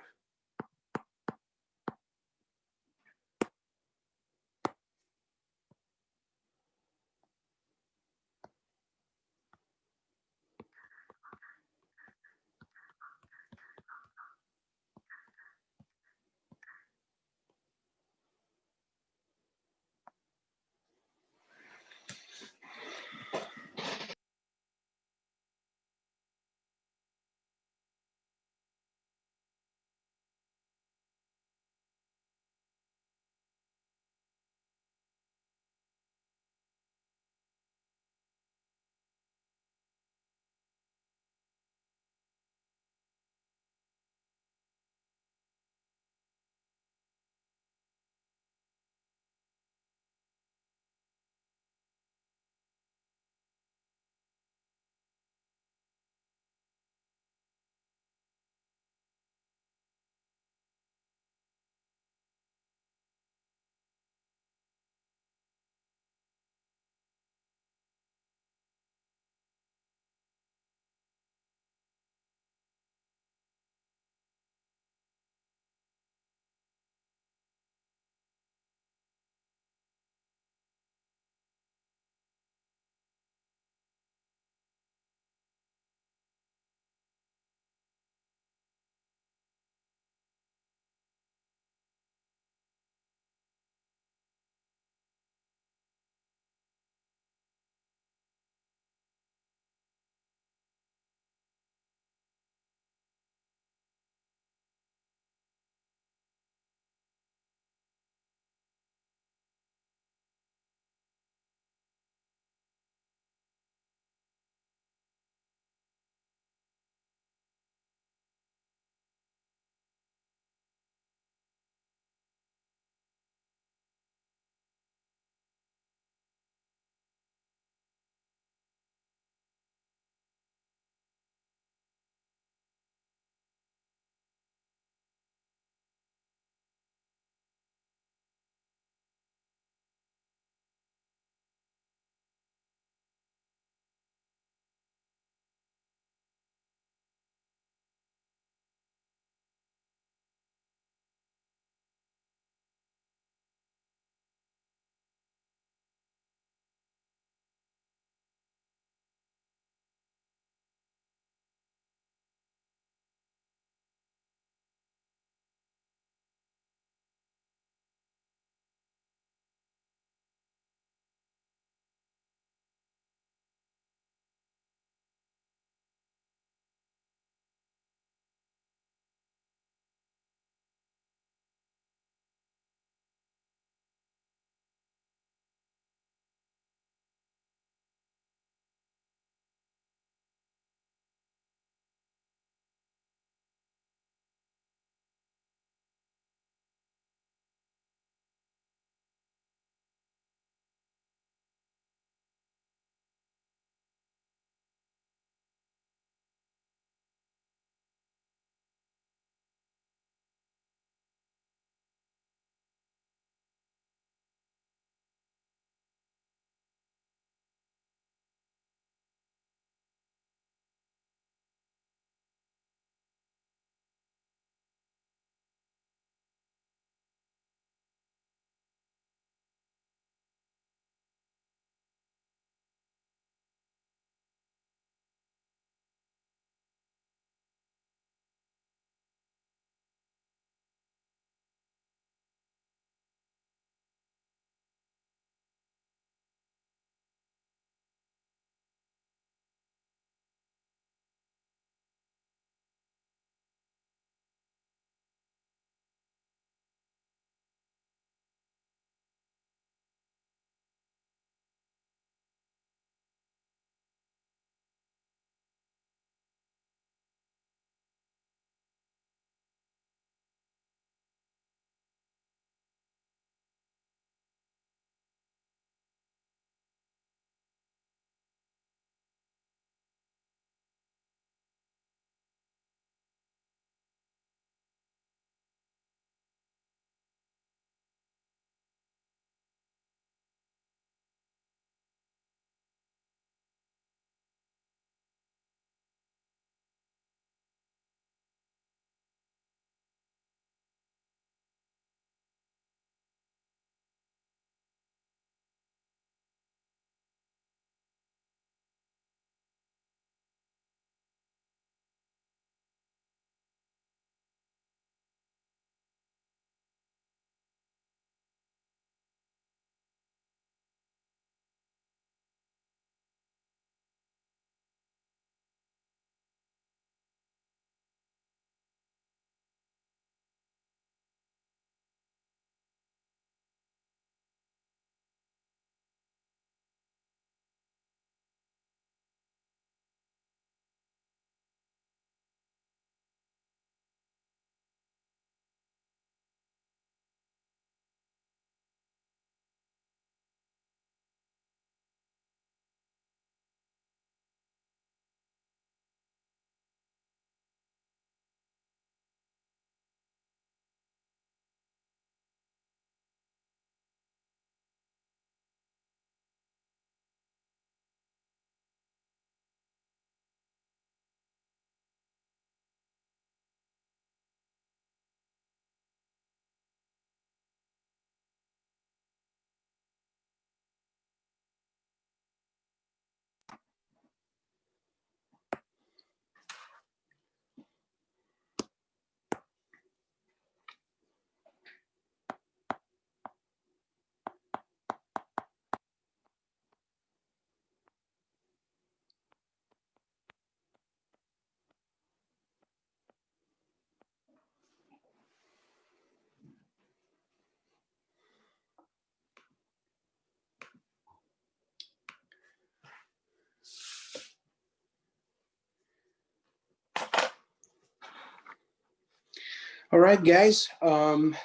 All right, guys. Let's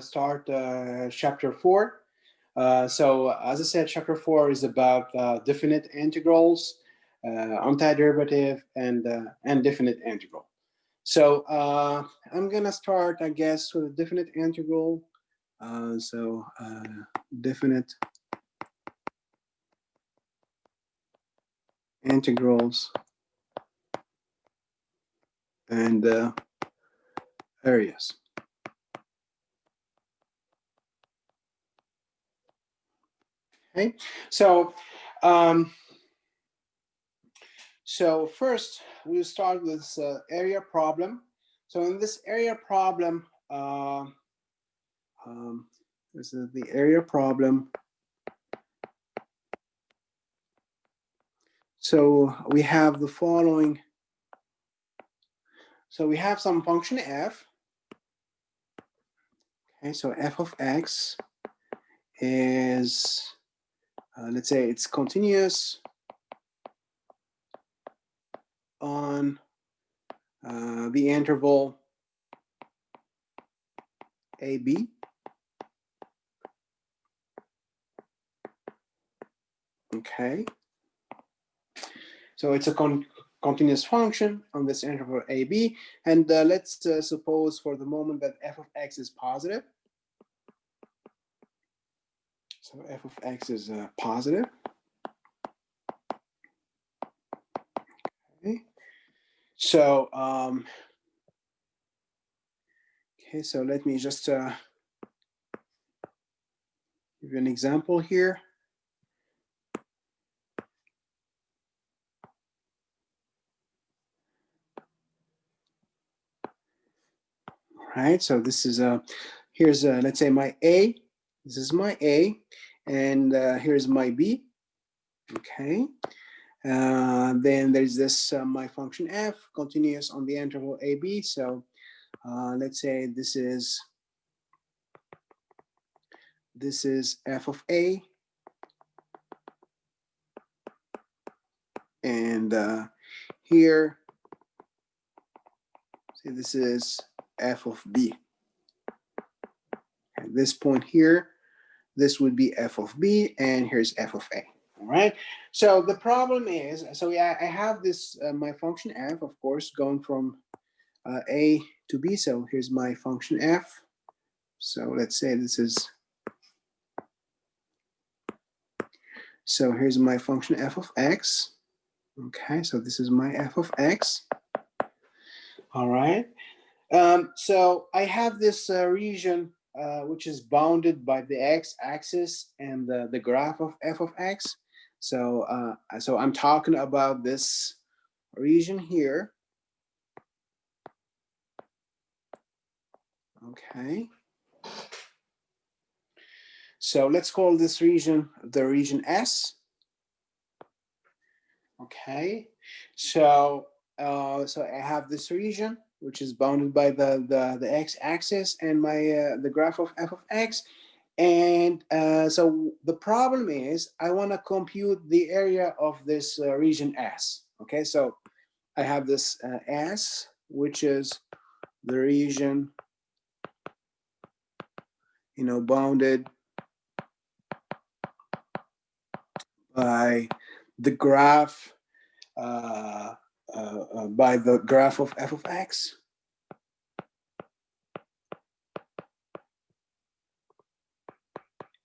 start chapter 4. So as I said, chapter 4 is about definite integrals, antiderivative, and definite integral. So I'm gonna start, I guess, with a definite integral. Definite integrals and areas. Okay, so first we'll start with this area problem. So in this area problem, this is the area problem. So we have the following. So we have some function f. Okay, so f of x is, let's say it's continuous on the interval AB. Okay. So it's a continuous function on this interval AB. And let's suppose for the moment that f of x is positive. So f of x is positive. Okay. So, okay, so let me just give you an example here. All right, so this is here's let's say my A. This is my A, and here's my B. Okay. Then there's this my function f continuous on the interval AB. So let's say this is f of A, and here, say this is f of B. At this point here, this would be f of B, and here's f of A. All right. So the problem is, so yeah, I have this my function f, of course, going from A to B. So here's my function f. So let's say this is. So here's my function f of x. Okay, so this is my f of x. All right. So I have this region which is bounded by the x-axis and the graph of f of x. So so I'm talking about this region here. Okay. So let's call this region the region S. Okay. So so I have this region which is bounded by the x-axis and my the graph of f of x. And so the problem is I want to compute the area of this region S. Okay, so I have this S, which is the region, bounded by the graph, by the graph of f of x.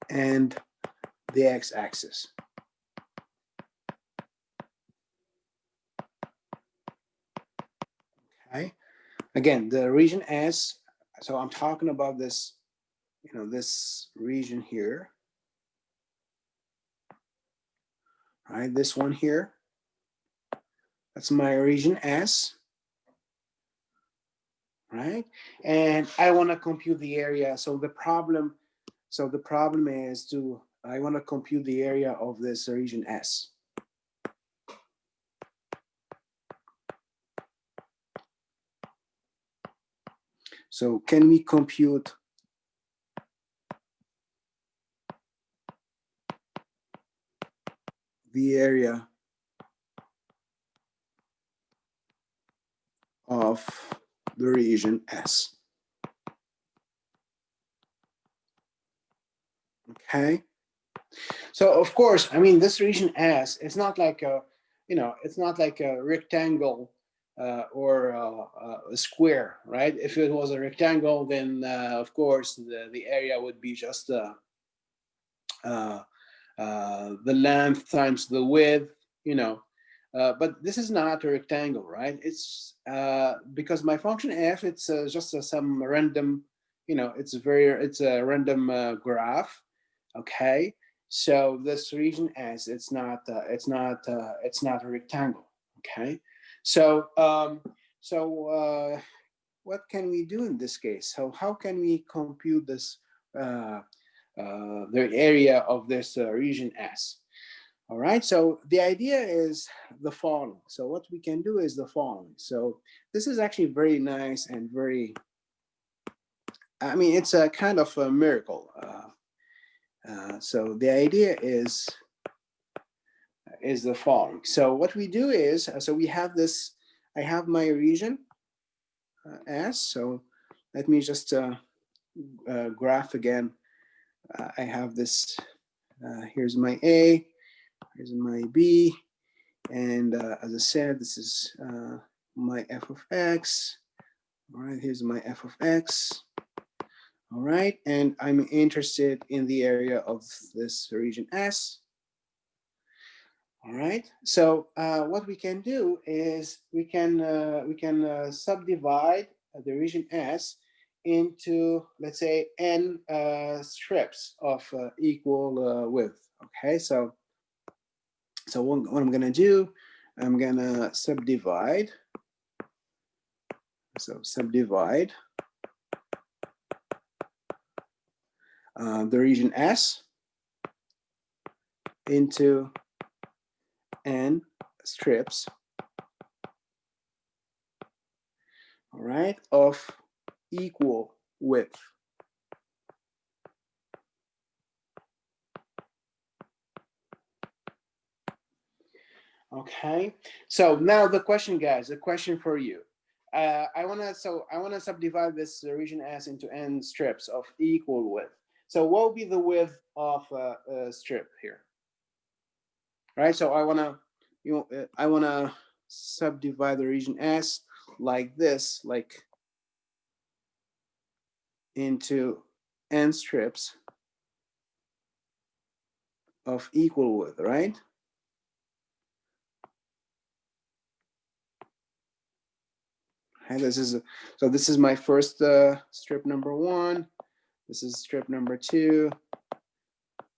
And the x-axis. Okay. Again, the region S. So I'm talking about this, this region here. Right, this one here. That's my region S. Right, and I want to compute the area. So the problem is I want to compute the area of this region S. So can we compute the area of the region S. Okay. So of course, I mean, this region S, it's not like a, it's not like a rectangle or a square, right? If it was a rectangle, then of course the area would be just the length times the width, but this is not a rectangle, right? It's because my function f, it's just some random, it's a random graph, okay? So this region S, it's not a rectangle, okay? So what can we do in this case? So how can we compute this the area of this region S? All right, so the idea is the following. So what we can do is the following. So this is actually very nice and very, I mean, it's a kind of a miracle. So the idea is the following. So what we do is, so we have this, I have my region S. So let me just graph again. I have this, here's my A, here's my B, and as I said, this is my f of x. All right, here's my f of x. All right, and I'm interested in the area of this region S. All right, so what we can do is we can subdivide the region S into, let's say, n strips of equal width. Okay, so what I'm gonna do, I'm gonna subdivide. So subdivide the region S into n strips, all right, of equal width. Okay, so now the question, guys, the question for you. I wanna subdivide this region S into n strips of equal width. So what will be the width of a strip here? Right. So I wanna subdivide the region S like this, like into n strips of equal width, right? Okay, this is my first strip number 1. This is strip number 2,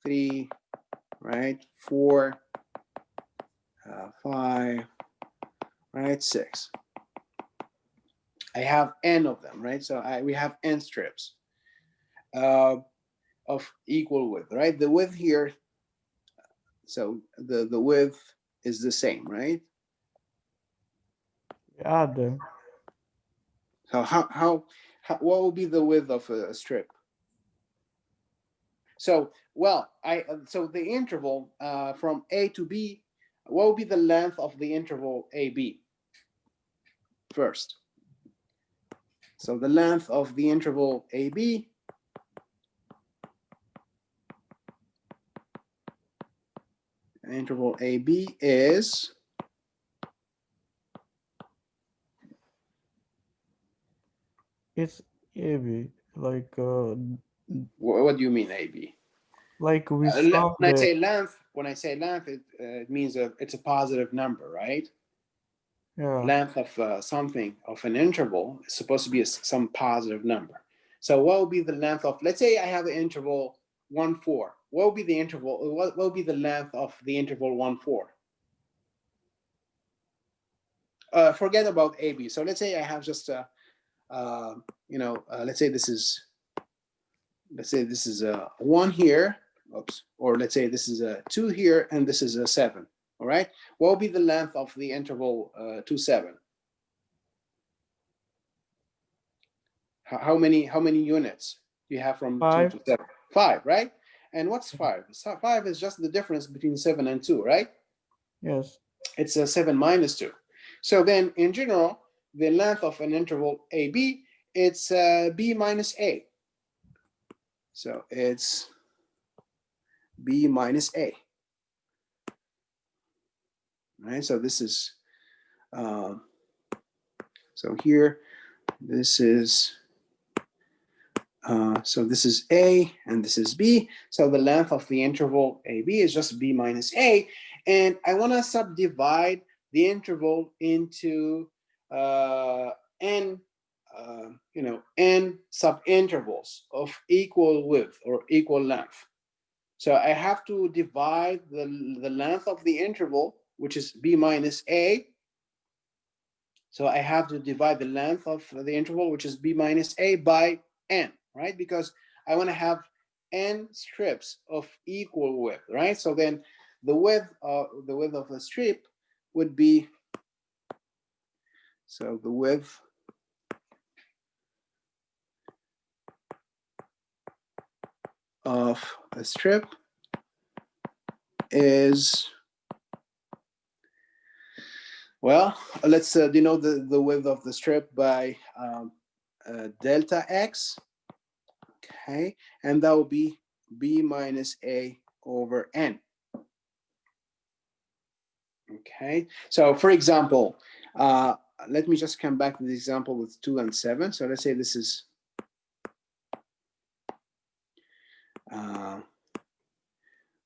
3, right? 4, 5, right? 6. I have n of them, right? So we have n strips of equal width, right? The width here, so the width is the same, right? Add them. So how what will be the width of a strip? So so the interval from A to B, what will be the length of the interval AB first? So the length of the interval AB is It's AB. Like what do you mean AB? like we solve When I the say length, it means it's a positive number, right? yeah. Length of something of an interval is supposed to be some positive number. So what will be the length of, let's say I have an interval 1, 4. What will be the interval? What will be the length of the interval 1, 4? Forget about AB. So let's say I have just a, let's say this is a 1 here. Oops. Or let's say this is a 2 here, and this is a 7. All right. What will be the length of the interval 2, 7? How many units do you have from 5. 2 to 7? 5, right? And what's 5? So 5 is just the difference between 7 and 2, right? Yes. It's a 7 minus 2. So then in general, the length of an interval AB, it's B minus A. So it's B minus A. Right, so this is, so here, this is, so this is A and this is B. So the length of the interval AB is just B minus A. And I want to subdivide the interval into n, n subintervals of equal width or equal length. So I have to divide the length of the interval, which is B minus A. So I have to divide the length of the interval, which is B minus A, by n, right? Because I want to have n strips of equal width, right? So then the width of the strip would be, so the width of a strip is, well, let's denote the width of the strip by delta x, okay? And that will be B minus A over n. Okay, so for example, let me just come back to the example with 2 and 7. So let's say this is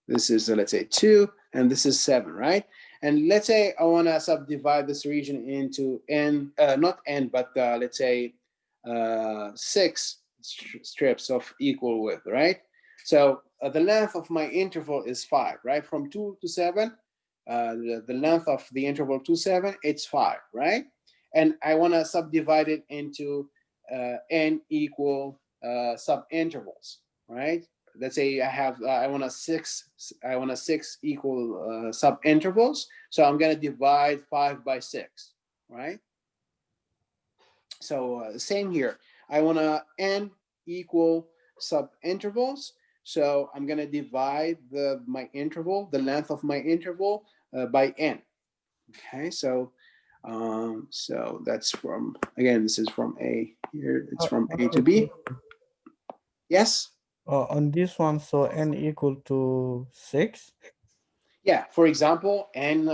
let's say 2 and this is 7, right? And let's say I want to subdivide this region into n, not n, but let's say 6 strips of equal width, right? So the length of my interval is 5, right? From 2 to 7, the length of the interval 2, 7, it's 5, right? And I want to subdivide it into n equal subintervals, right? Let's say I want a 6 equal subintervals. So I'm going to divide 5 by 6, right? So same here. I want a n equal subintervals. So I'm going to divide my interval, the length of my interval, by n. Okay, so so that's from, again, this is from A here. It's from A to B. Yes. On this one, so n equal to 6. Yeah. For example, and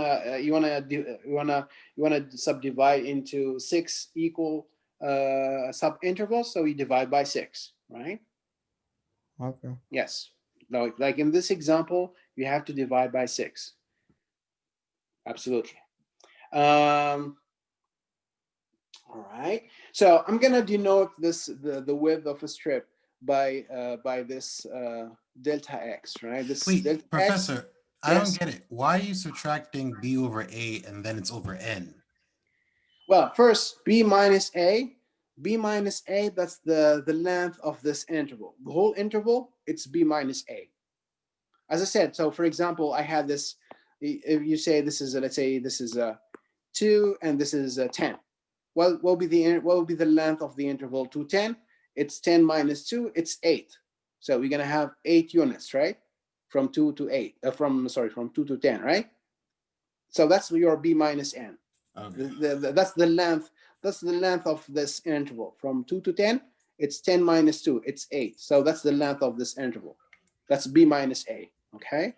you wanna subdivide into 6 equal subintervals. So you divide by 6, right? Okay. Yes. Like in this example, you have to divide by 6. Absolutely. All right. So I'm gonna denote the width of a strip by this delta x, right? This Wait, delta Professor, x. I don't Yes. get it. Why are you subtracting B over A and then it's over N? Well, first b minus a. B minus a, that's the length of this interval. The whole interval, it's b minus a. As I said, so for example, I had this. If you say this is let's say this is a 2 and this is a 10. What will be the length of the interval to 10? It's 10 minus 2, it's 8. So we're gonna have 8 units, right? From 2 to 8, from 2 to 10, right? So that's your b minus n. Okay. That's the length. That's the length of this interval from 2 to 10. It's 10 minus 2, it's 8. So that's the length of this interval. That's b minus a. Okay,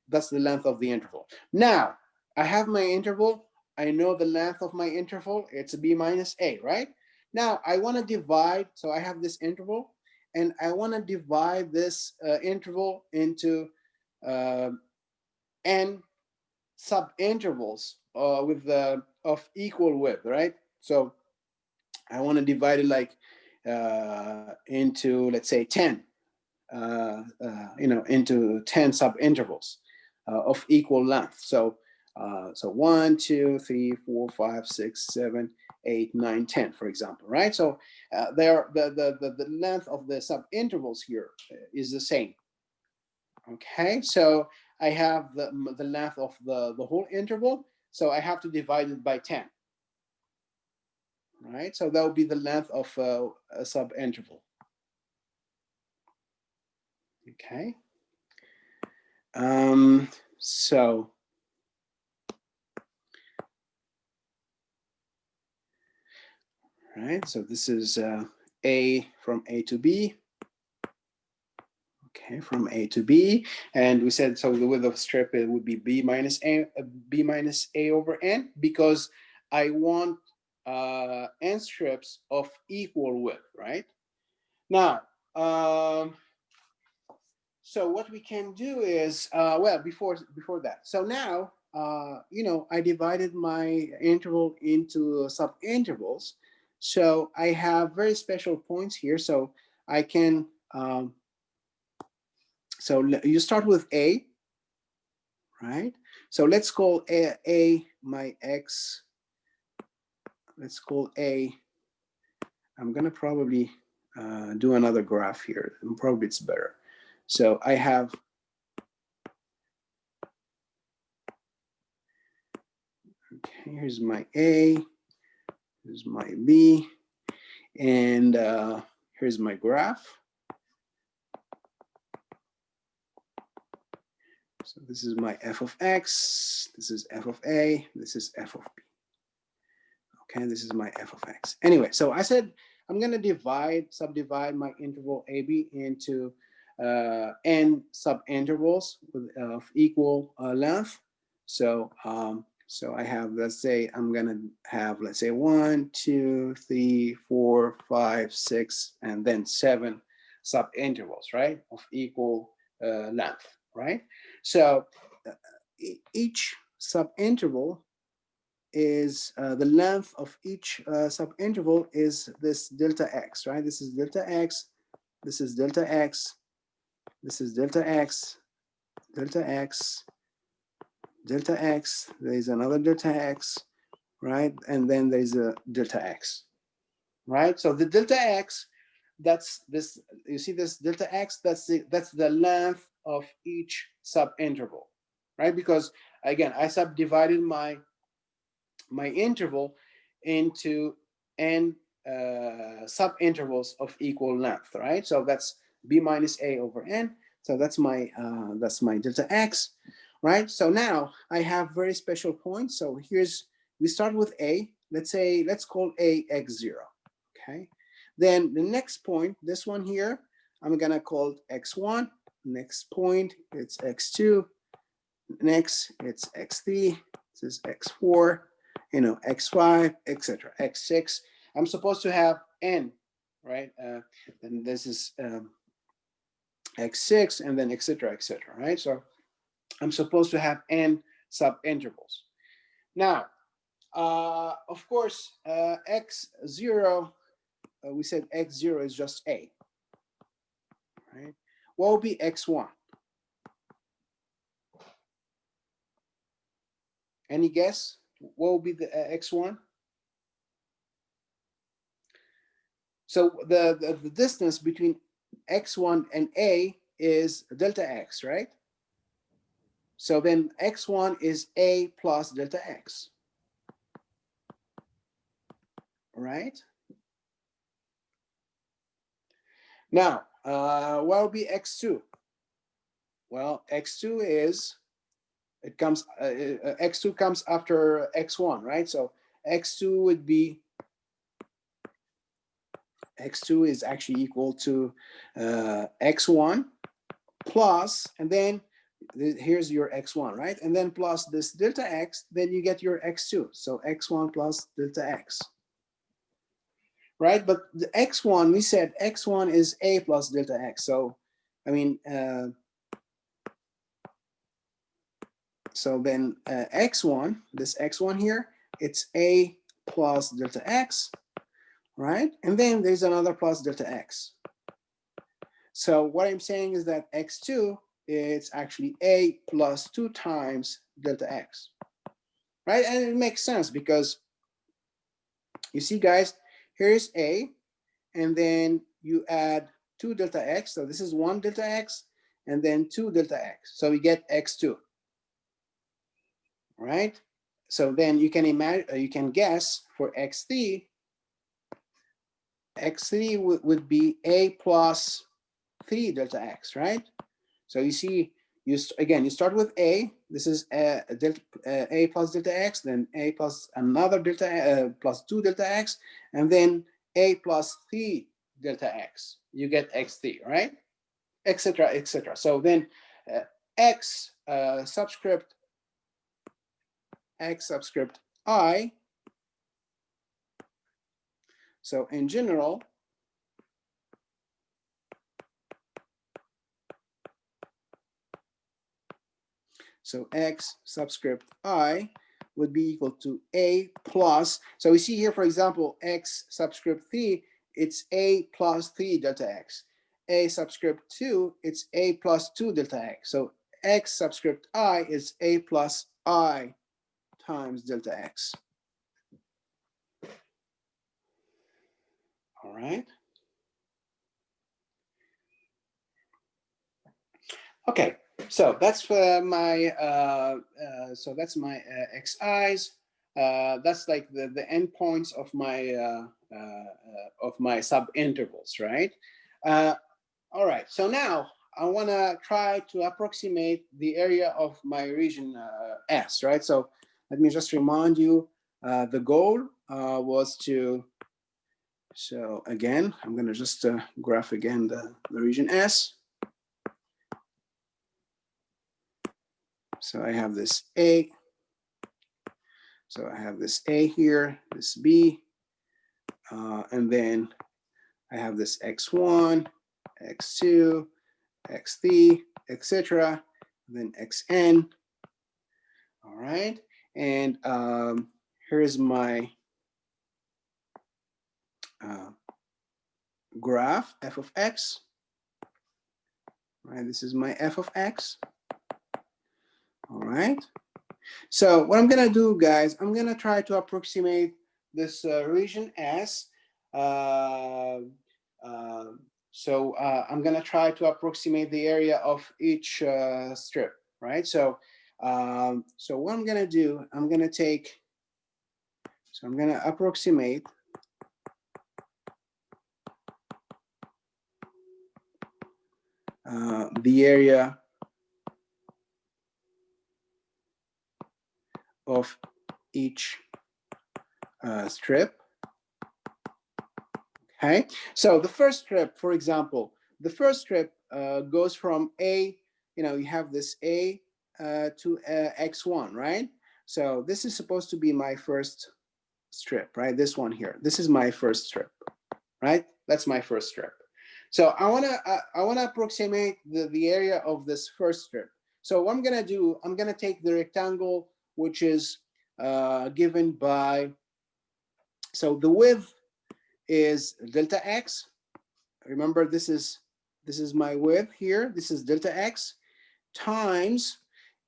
that's the length of the interval. Now I have my interval. I know the length of my interval. It's b minus a, right? Now I want to divide. So I have this interval, and I want to divide this interval into n subintervals with of equal width, right? So I want to divide it like into, let's say, 10, into 10 subintervals of equal length. So so 1, 2, 3, 4, 5, 6, 7, 8, 9, 10, for example, right? So the length of the subintervals here is the same. Okay, so I have the length of the whole interval, so I have to divide it by 10. Right, so that would be the length of a subinterval. Okay. So, right? So this is A from A to B. Okay, from A to B, and we said so the width of strip it would be B minus A over N, because I want N strips of equal width, right? Now, so what we can do is, well, before that. So now, you know, I divided my interval into subintervals. So I have very special points here. So I can, so you start with A, right? So let's call A my X. Let's call A. I'm gonna probably do another graph here, and probably it's better. So I have, okay, here's my A, here's my B, and here's my graph. So this is my f of x, this is f of A, this is f of B. Okay, this is my f of x. Anyway, so I said I'm going to subdivide my interval AB into n subintervals of equal length. So, so I have, let's say, I'm going to have, let's say, 1, 2, 3, 4, 5, 6, and then 7 subintervals, right, of equal length, right? So each subinterval is the length of each subinterval is this delta x, right? This is delta x, this is delta x, this is delta x, delta x, delta x, there's another delta x, right? And then there's a delta x, right? So the delta x, that's this, you see this delta x, that's the length of each subinterval, right? Because again, I subdivided my interval into n subintervals of equal length, right? So that's b minus a over n. So that's my delta x, right? So now I have very special points. So here's, we start with a. Let's call a x0, okay? Then the next point, this one here, I'm gonna call x1. Next point, it's x2. Next, it's x3. This is x4. You know, x5, etc., x6. I'm supposed to have n, right? And this is x6, and then etc., etc., right? So I'm supposed to have n subintervals. Now, of course, x0, we said x0 is just a, right? What will be x1? Any guess? What will be the x1? So the distance between x1 and a is delta x, right? So then x1 is a plus delta x, right? Now, what will be x2? Well, x2 is, it comes, x2 comes after x1, right? So x2 would be, x2 is actually equal to x1 plus, and then here's your x1, right? And then plus this delta x, then you get your x2. So x1 plus delta x, right? But the x1, we said x1 is a plus delta x. So, I mean, so then x1, this x1 here, it's a plus delta x, right? And then there's another plus delta x. So what I'm saying is that x2, it's actually a plus 2 times delta x, right? And it makes sense because you see, guys, here's a, and then you add 2 delta x. So this is 1 delta x, and then 2 delta x. So we get x2, right? So then you can imagine, you can guess for x3, x3 would be a plus 3 delta x, right? So you see again, you start with A. This is A plus delta x, then A plus another delta plus 2 delta x, and then A plus 3 delta x. You get x3, right? Etc. etc. So then x subscript I. So in general, so x subscript I would be equal to A plus, so we see here, for example, x subscript 3, it's A plus 3 delta x. A subscript 2, it's A plus 2 delta x. So x subscript I is A plus I times delta x. All right. Okay, so that's my xi's. That's like the endpoints of my subintervals, right? All right. So now I want to try to approximate the area of my region S, right? So let me just remind you, the goal was to. So again, I'm going to just graph again the region S. So I have this A. So I have this A here, this B, and then I have this X1, X2, X3, etc. Then Xn. All right, and here's my graph f of x. Right, this is my f of x. All right. So what I'm gonna do, guys, I'm gonna try to approximate this region S. I'm gonna try to approximate the area of each strip, right? So, what I'm gonna do, I'm gonna take. So I'm gonna approximate. The area of each strip. Okay, so the first strip, for example, the first strip goes from A, you have this A to X1, right? So this is supposed to be my first strip, right? This one here, this is my first strip, right? That's my first strip. So I wanna approximate the area of this first strip. So what I'm gonna do, I'm gonna take the rectangle which is given by, so the width is delta x. Remember, this is my width here. This is delta x times,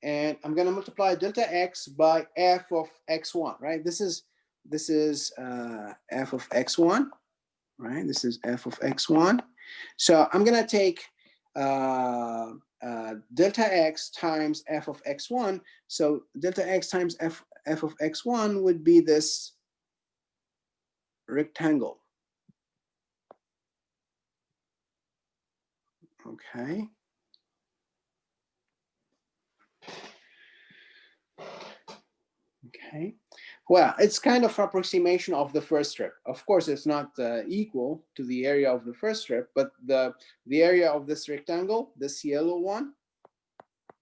and I'm gonna multiply delta x by f of x1, right? This is f of x1, right? This is f of x1. So I'm gonna take delta x times f of x1. So delta x times f of x1 would be this rectangle. Okay. Okay. Well, it's kind of approximation of the first strip. Of course, it's not equal to the area of the first strip, but the area of this rectangle, this yellow one,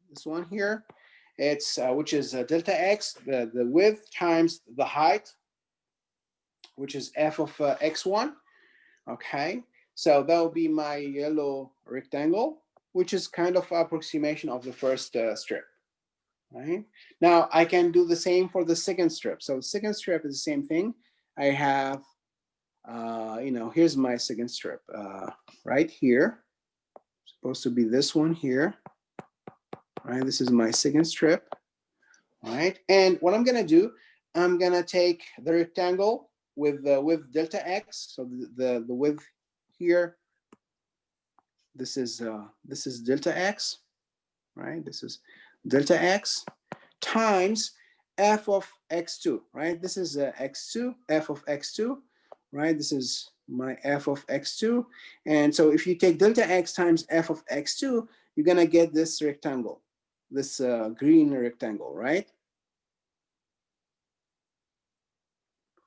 this one here, it's which is delta x, the width times the height, which is f of x1. Okay, so that will be my yellow rectangle, which is kind of approximation of the first strip. Right, now I can do the same for the second strip. So the second strip is the same thing. I have, here's my second strip right here. Supposed to be this one here. Right, this is my second strip. Right, and what I'm gonna do, I'm gonna take the rectangle with delta x. So the width here. This is delta x. Right, this is delta x times f of x2, right? This is x2, f of x2, right? This is my f of x2. And so if you take delta x times f of x2, you're gonna get this rectangle, this green rectangle, right?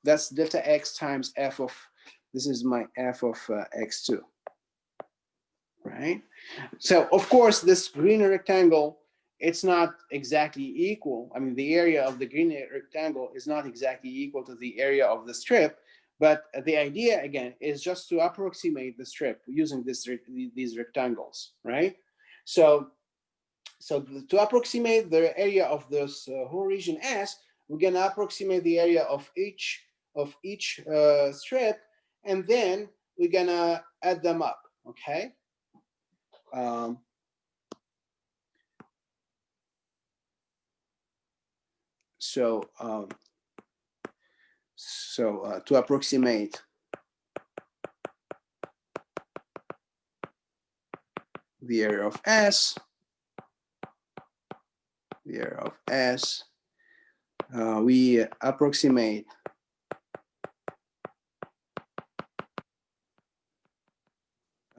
That's delta x times f of, this is my f of x2, right? So of course, this green rectangle, it's not exactly equal. I mean, the area of the green rectangle is not exactly equal to the area of the strip, but the idea again is just to approximate the strip using these rectangles, right? So to approximate the area of this whole region S, we're gonna approximate the area of each strip, and then we're gonna add them up, okay? So to approximate the area of S, we approximate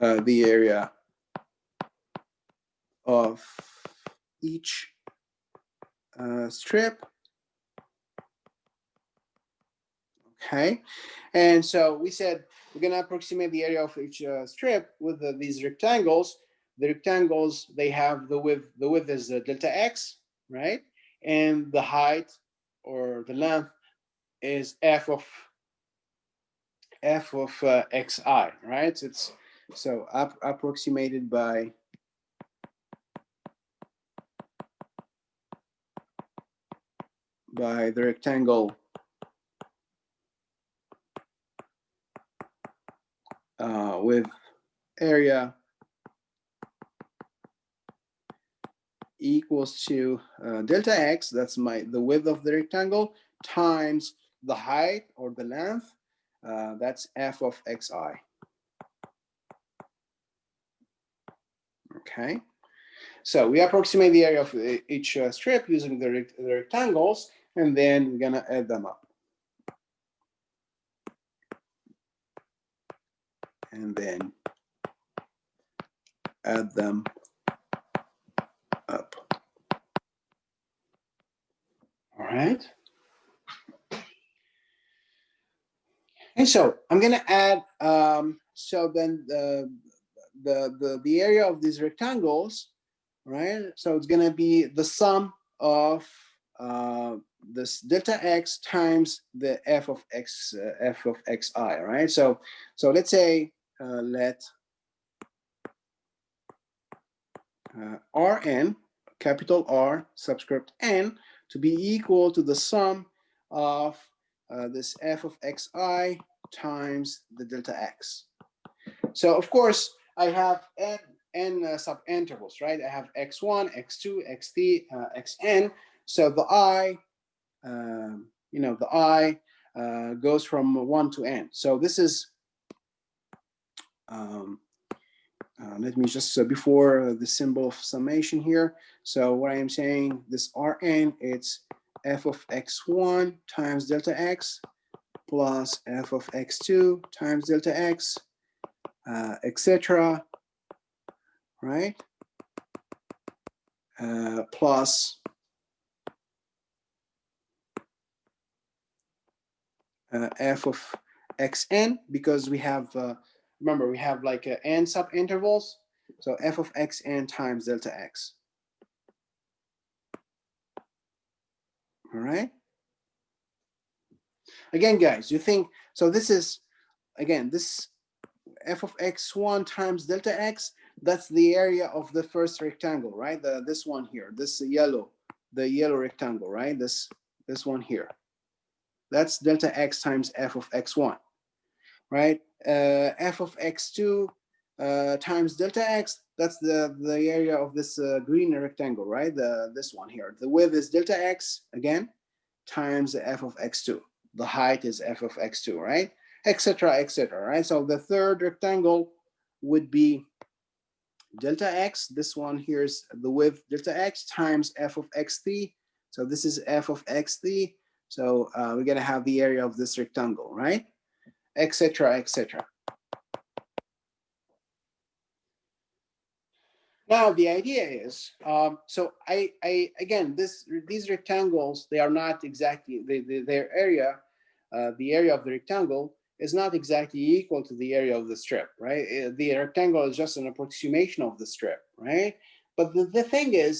the area of each strip. Okay, and so we said we're going to approximate the area of each strip with these rectangles. The rectangles, they have the width. The width is delta x, right? And the height or the length is f of xi, right? It's so approximated by the rectangle with area equals to delta x, that's the width of the rectangle, times the height or the length, that's f of xi. Okay, so we approximate the area of each strip using the rectangles, and then we're gonna add them up. And then add them up. All right. And so I'm gonna add. So then the area of these rectangles, right? So it's gonna be the sum of this delta x times the f of xi, right? So let's say let Rn, capital R subscript n, to be equal to the sum of this f of xi times the delta x. So of course, I have n subintervals, right? I have x1, x2, xt, xn. So the I, the I goes from 1 to n. So this is, let me just, before the symbol of summation here. So what I am saying, this Rn, it's f of x1 times delta x plus f of x2 times delta x, etc., right? Plus f of xn, because we have, remember, we have like n subintervals. So f of xn times delta x. All right. Again, guys, you think, so this is, again, this f of x1 times delta x, that's the area of the first rectangle, right? This one here, this yellow, the yellow rectangle, right? This one here. That's delta x times f of x1, right? F of x2 times delta x, that's the area of this green rectangle, right? This one here. The width is delta x, again, times the f of x2. The height is f of x2, right? Etc., etc., right? So the third rectangle would be delta x. This one here is the width delta x times f of xt. So this is f of xt. So we're gonna have the area of this rectangle, right? Etc., etc. Now the idea is, so again, these rectangles, they are not exactly, their area, the area of the rectangle is not exactly equal to the area of the strip, right? The rectangle is just an approximation of the strip, right? But the thing is,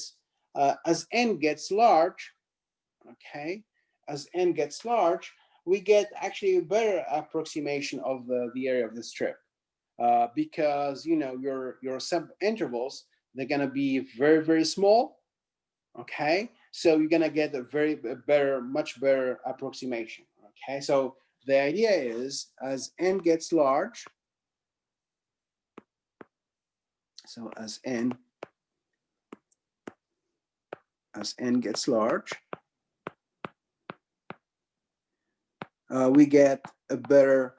as n gets large, okay, as n gets large, we get actually a better approximation of the area of the strip. Because your sub intervals, they're gonna be very, very small. Okay, so you're gonna get a much better approximation. Okay, so the idea is as n gets large, so as n gets large, we get a better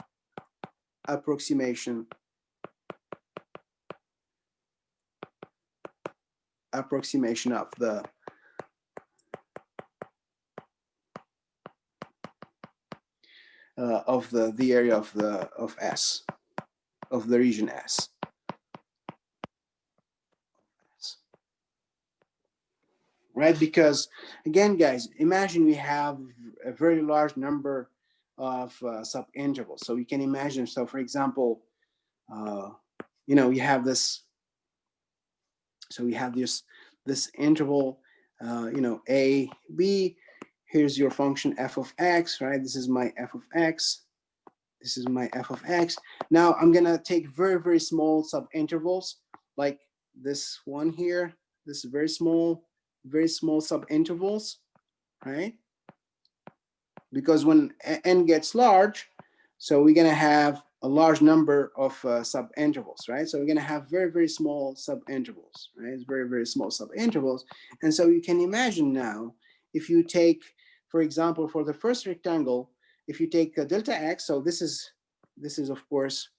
approximation of the area of S, of the region S. Right, because again, guys, imagine we have a very large number of subintervals. So you can imagine, so for example, you have this, so we have this interval, a, b. Here's your function f of x, right? This is my f of x. This is my f of x. Now I'm gonna take very, very small subintervals, like this one here. This is very small subintervals, right? Because when n gets large, so we're gonna have a large number of subintervals, right? So we're gonna have very, very small subintervals, right? It's very, very small subintervals. And so you can imagine now, if you take, for example, for the first rectangle, if you take delta x, so this is of course,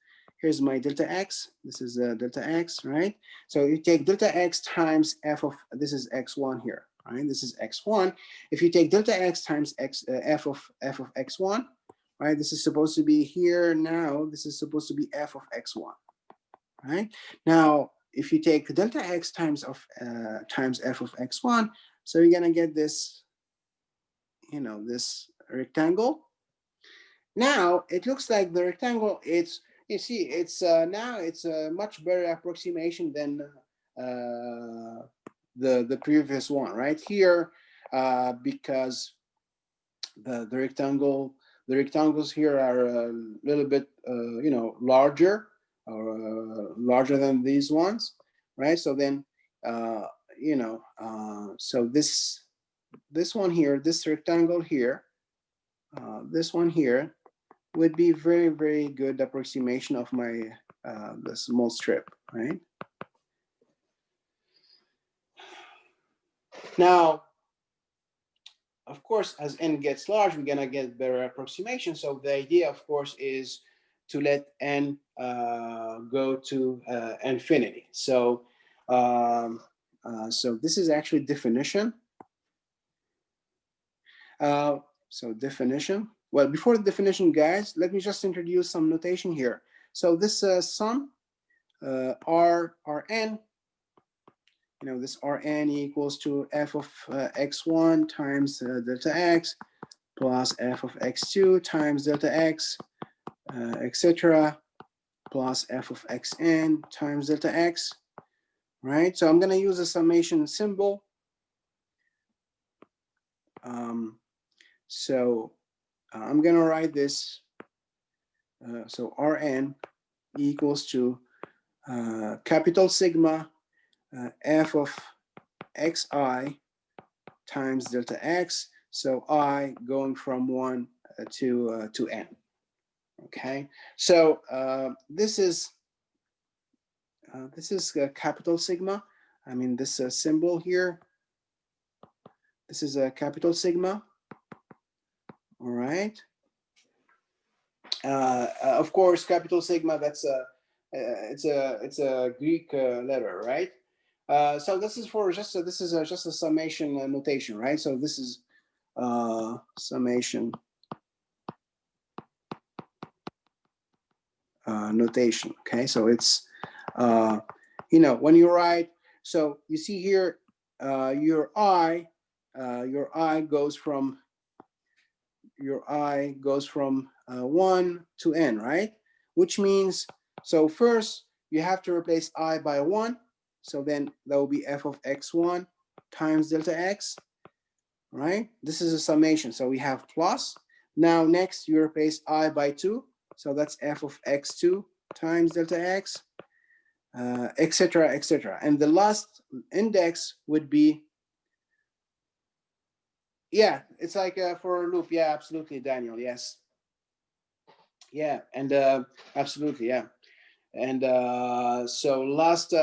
here's my delta x, this is delta x, right? So you take delta x times f of, this is x1 here, right? This is x1. If you take delta x times x, f of x1, right? This is supposed to be here now, this is supposed to be f of x1, right? Now, if you take delta x times f of x1, so you're gonna get this, this rectangle. Now it looks like the rectangle, it's, you see, it's now it's a much better approximation than the previous one, right? Here, because the rectangles here are a little bit larger, or larger than these ones, right? So then so this one here, this rectangle here, this one here would be very, very good approximation of my the small strip, right? Now, of course, as n gets large, we're gonna get better approximation. So the idea, of course, is to let n go to infinity. So so this is actually definition. So definition. Well, before the definition, guys, let me just introduce some notation here. So this sum, Rn, this Rn equals to f of x1 times delta x plus f of x2 times delta x, etc., plus f of xn times delta x, right? So I'm going to use a summation symbol. So I'm going to write this. So Rn equals to capital sigma f of xi times delta x. So I going from 1 to n. Okay. So this is capital sigma. I mean, this symbol here. This is a capital sigma. All right. Of course, capital sigma. That's it's a Greek letter, right? So this is for just a summation notation, right? So this is summation notation. Okay, so it's when you write, So you see here, your I goes from 1 to n, right? Which means, so first you have to replace I by 1. So then that will be f of x1 times delta x, right? This is a summation. So we have plus. Now next you replace I by 2. So that's f of x2 times delta x, etc., etc. And the last index would be, yeah, it's like for a loop. Yeah, absolutely, Daniel. Yes. Yeah, and absolutely, yeah. And so last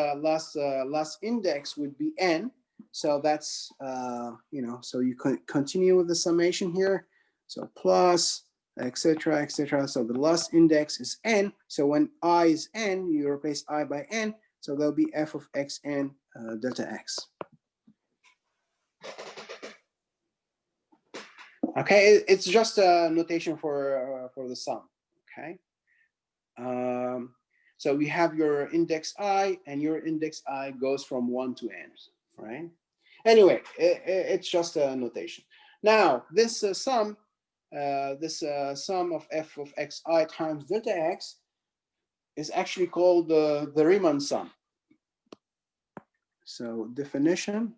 index would be n. So that's so you can continue with the summation here. So plus, etc., etc. So the last index is n. So when I is n, you replace I by n. So there'll be f of xn delta x. Okay, it's just a notation for the sum. Okay. So we have your index I, and your index I goes from 1 to n, right? Anyway, it's just a notation. Now, this sum of f of xi times delta x is actually called the Riemann sum. So definition.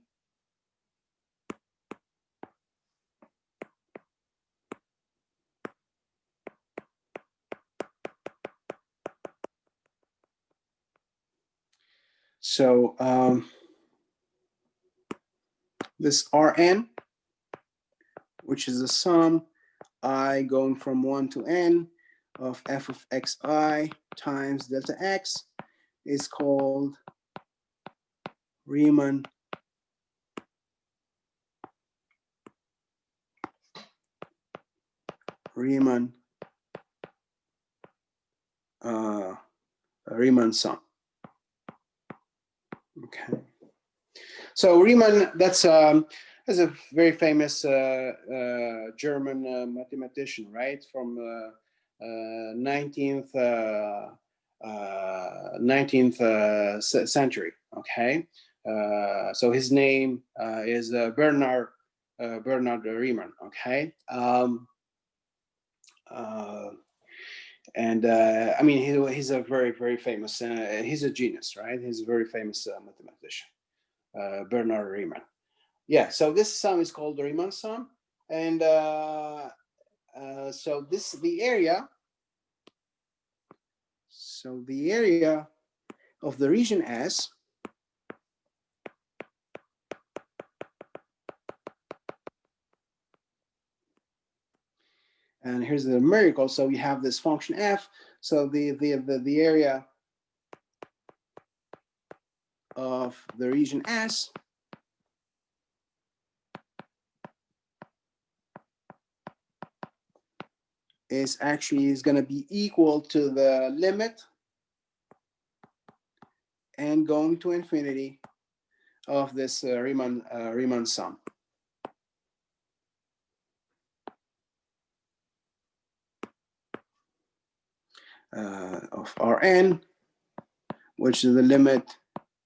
So this Rn, which is the sum I going from 1 to n of f of xi times delta x, is called Riemann sum. Okay. So Riemann, that's a very famous German mathematician, right? From 19th century. Okay. So his name is Bernard Riemann. Okay. And I mean, he's a very, very famous, he's a genius, right? He's a very famous mathematician, Bernard Riemann. Yeah, so this sum is called the Riemann sum. And so the area of the region S and here's the numerical. So we have this function f. So the area of the region S is going to be equal to the limit and going to infinity of this Riemann sum. Of Rn, which is the limit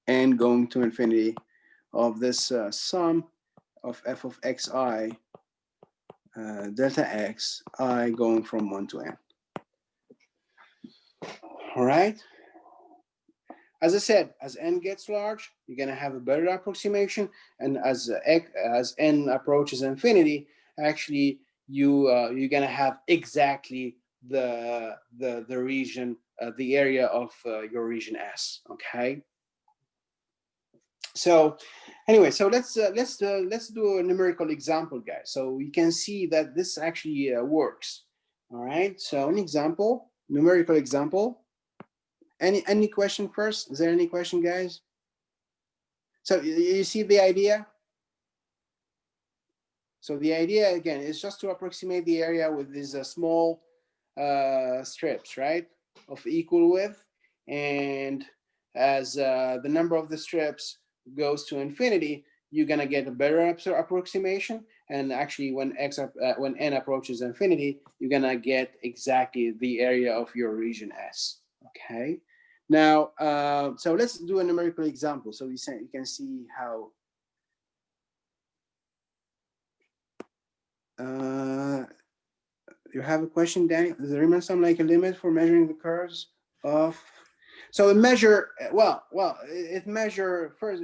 n going to infinity of this sum of f of xi delta x I going from 1 to n. All right. As I said, as n gets large, you're going to have a better approximation, and as n approaches infinity, actually you're going to have exactly the region, the area of your region S. Okay. So anyway, so let's do a numerical example, guys, so we can see that this actually works. All right. So an example, numerical example. Any question first? Is there any question, guys? So you see the idea? So the idea, again, is just to approximate the area with these small strips, right, of equal width. And as the number of the strips goes to infinity, you're going to get a better approximation. And actually, when n approaches infinity, you're going to get exactly the area of your region S. Okay. Now, so let's do a numerical example so you can see how. You have a question, Danny? Does the Riemann sum like a limit for measuring the curves of? So it measure it measure first.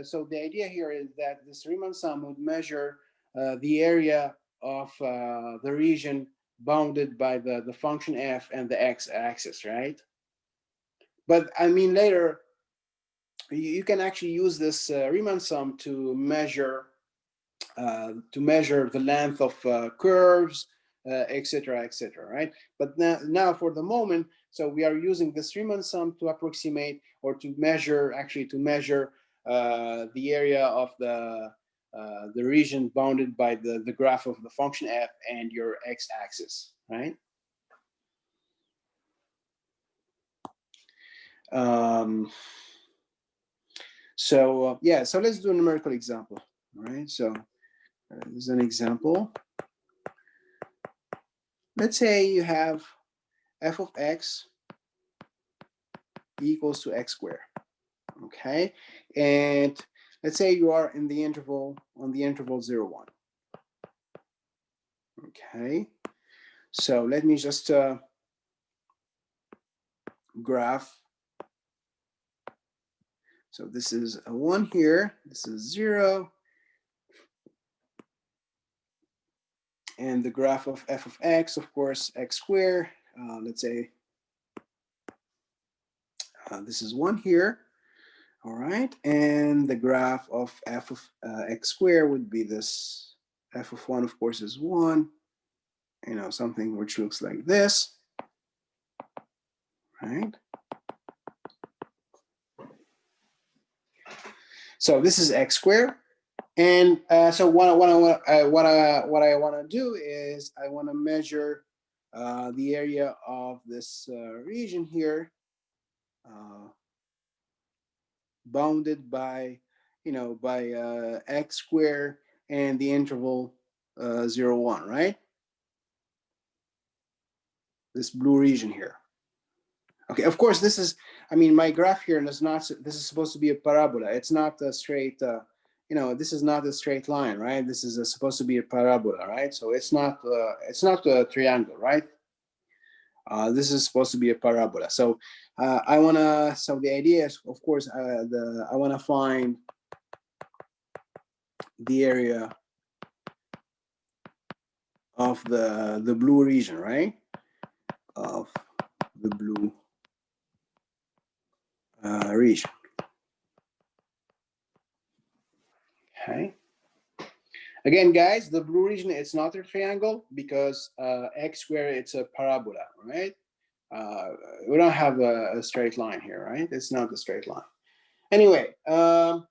So the idea here is that this Riemann sum would measure the area of the region bounded by the function f and the x-axis, right? But I mean later you can actually use this Riemann sum to measure the length of curves, etc., etc., right? But now for the moment, so we are using this Riemann sum to approximate or to measure, actually to measure the area of the region bounded by the graph of the function f and your x-axis, right? Yeah, so let's do a numerical example, all right? So this is an example. Let's say you have f of x equals to x squared, okay? And let's say you are in the interval, on the interval 0, 1. Okay, so let me just graph. So this is a 1 here, this is 0. And the graph of f of x, of course, x squared, let's say this is 1 here. All right, and the graph of f of x squared would be this. F of 1, of course, is 1. You know, something which looks like this, right? So this is x squared, and so what I want to do is I want to measure the area of this region here, bounded by, by x squared and the interval 0, 1, right? This blue region here. Okay, of course, this is, I mean, my graph here is not, this is supposed to be a parabola. It's not a straight, this is not a straight line, right? This is supposed to be a parabola, right? So it's not a triangle, right? This is supposed to be a parabola. So so the idea is, of course, I wanna find the area of the blue region, right? Of the blue region. Okay. Again, guys, the blue region, it's not a triangle because x squared, it's a parabola, right? We don't have a straight line here, right? It's not a straight line. Anyway, so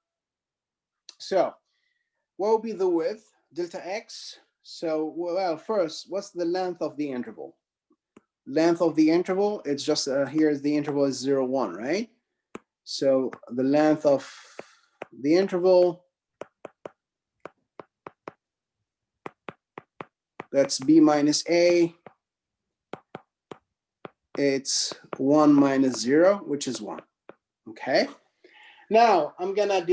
what will be the width? Delta x. So, well, first, what's the length of the interval? Length of the interval, it's just, here's the interval is 0, 1, right? So the length of the interval, that's b minus a. It's 1 minus 0, which is 1. Okay. Now I'm gonna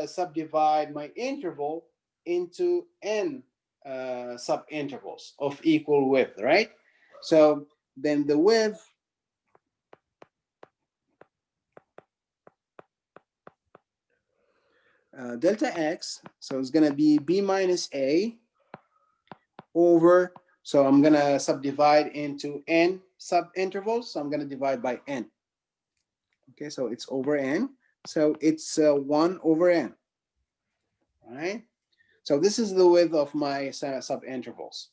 subdivide my interval into n subintervals of equal width, right? So then the width delta x, so it's gonna be b minus a over, so I'm gonna subdivide into n subintervals, so I'm gonna divide by n. Okay, so it's over n, so it's 1 over n, right? So this is the width of my subintervals,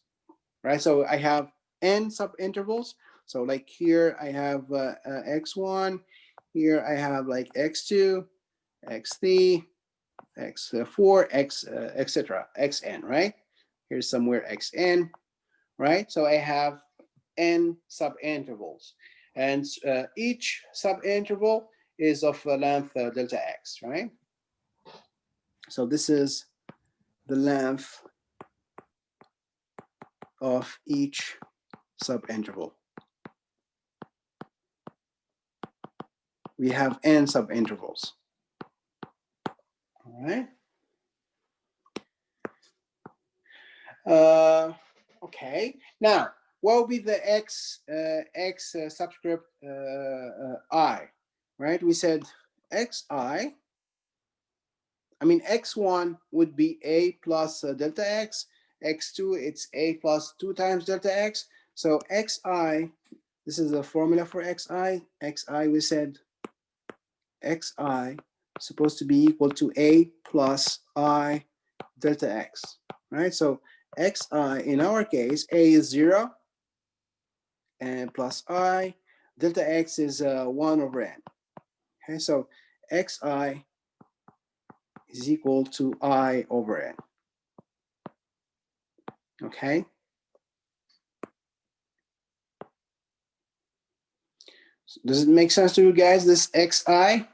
right? So I have n subintervals. So like here I have x1, here I have like x2, x3, x4, etc., xn, right? Here's somewhere xn, right? So I have n subintervals, and each subinterval is of length delta x, right? So this is the length of each subinterval. we have n subintervals. All right. Okay. Now, what will be the x subscript I? Right. We said xi. I mean, x1 would be a plus delta x. X2, it's a plus 2 times delta x. So xi, this is the formula for xi. Xi, we said xi supposed to be equal to a plus I delta x, right? So xi, in our case, a is 0 and plus I, delta x is 1 over n. Okay, so xi is equal to I over n. Okay. Does it make sense to you guys, this xi?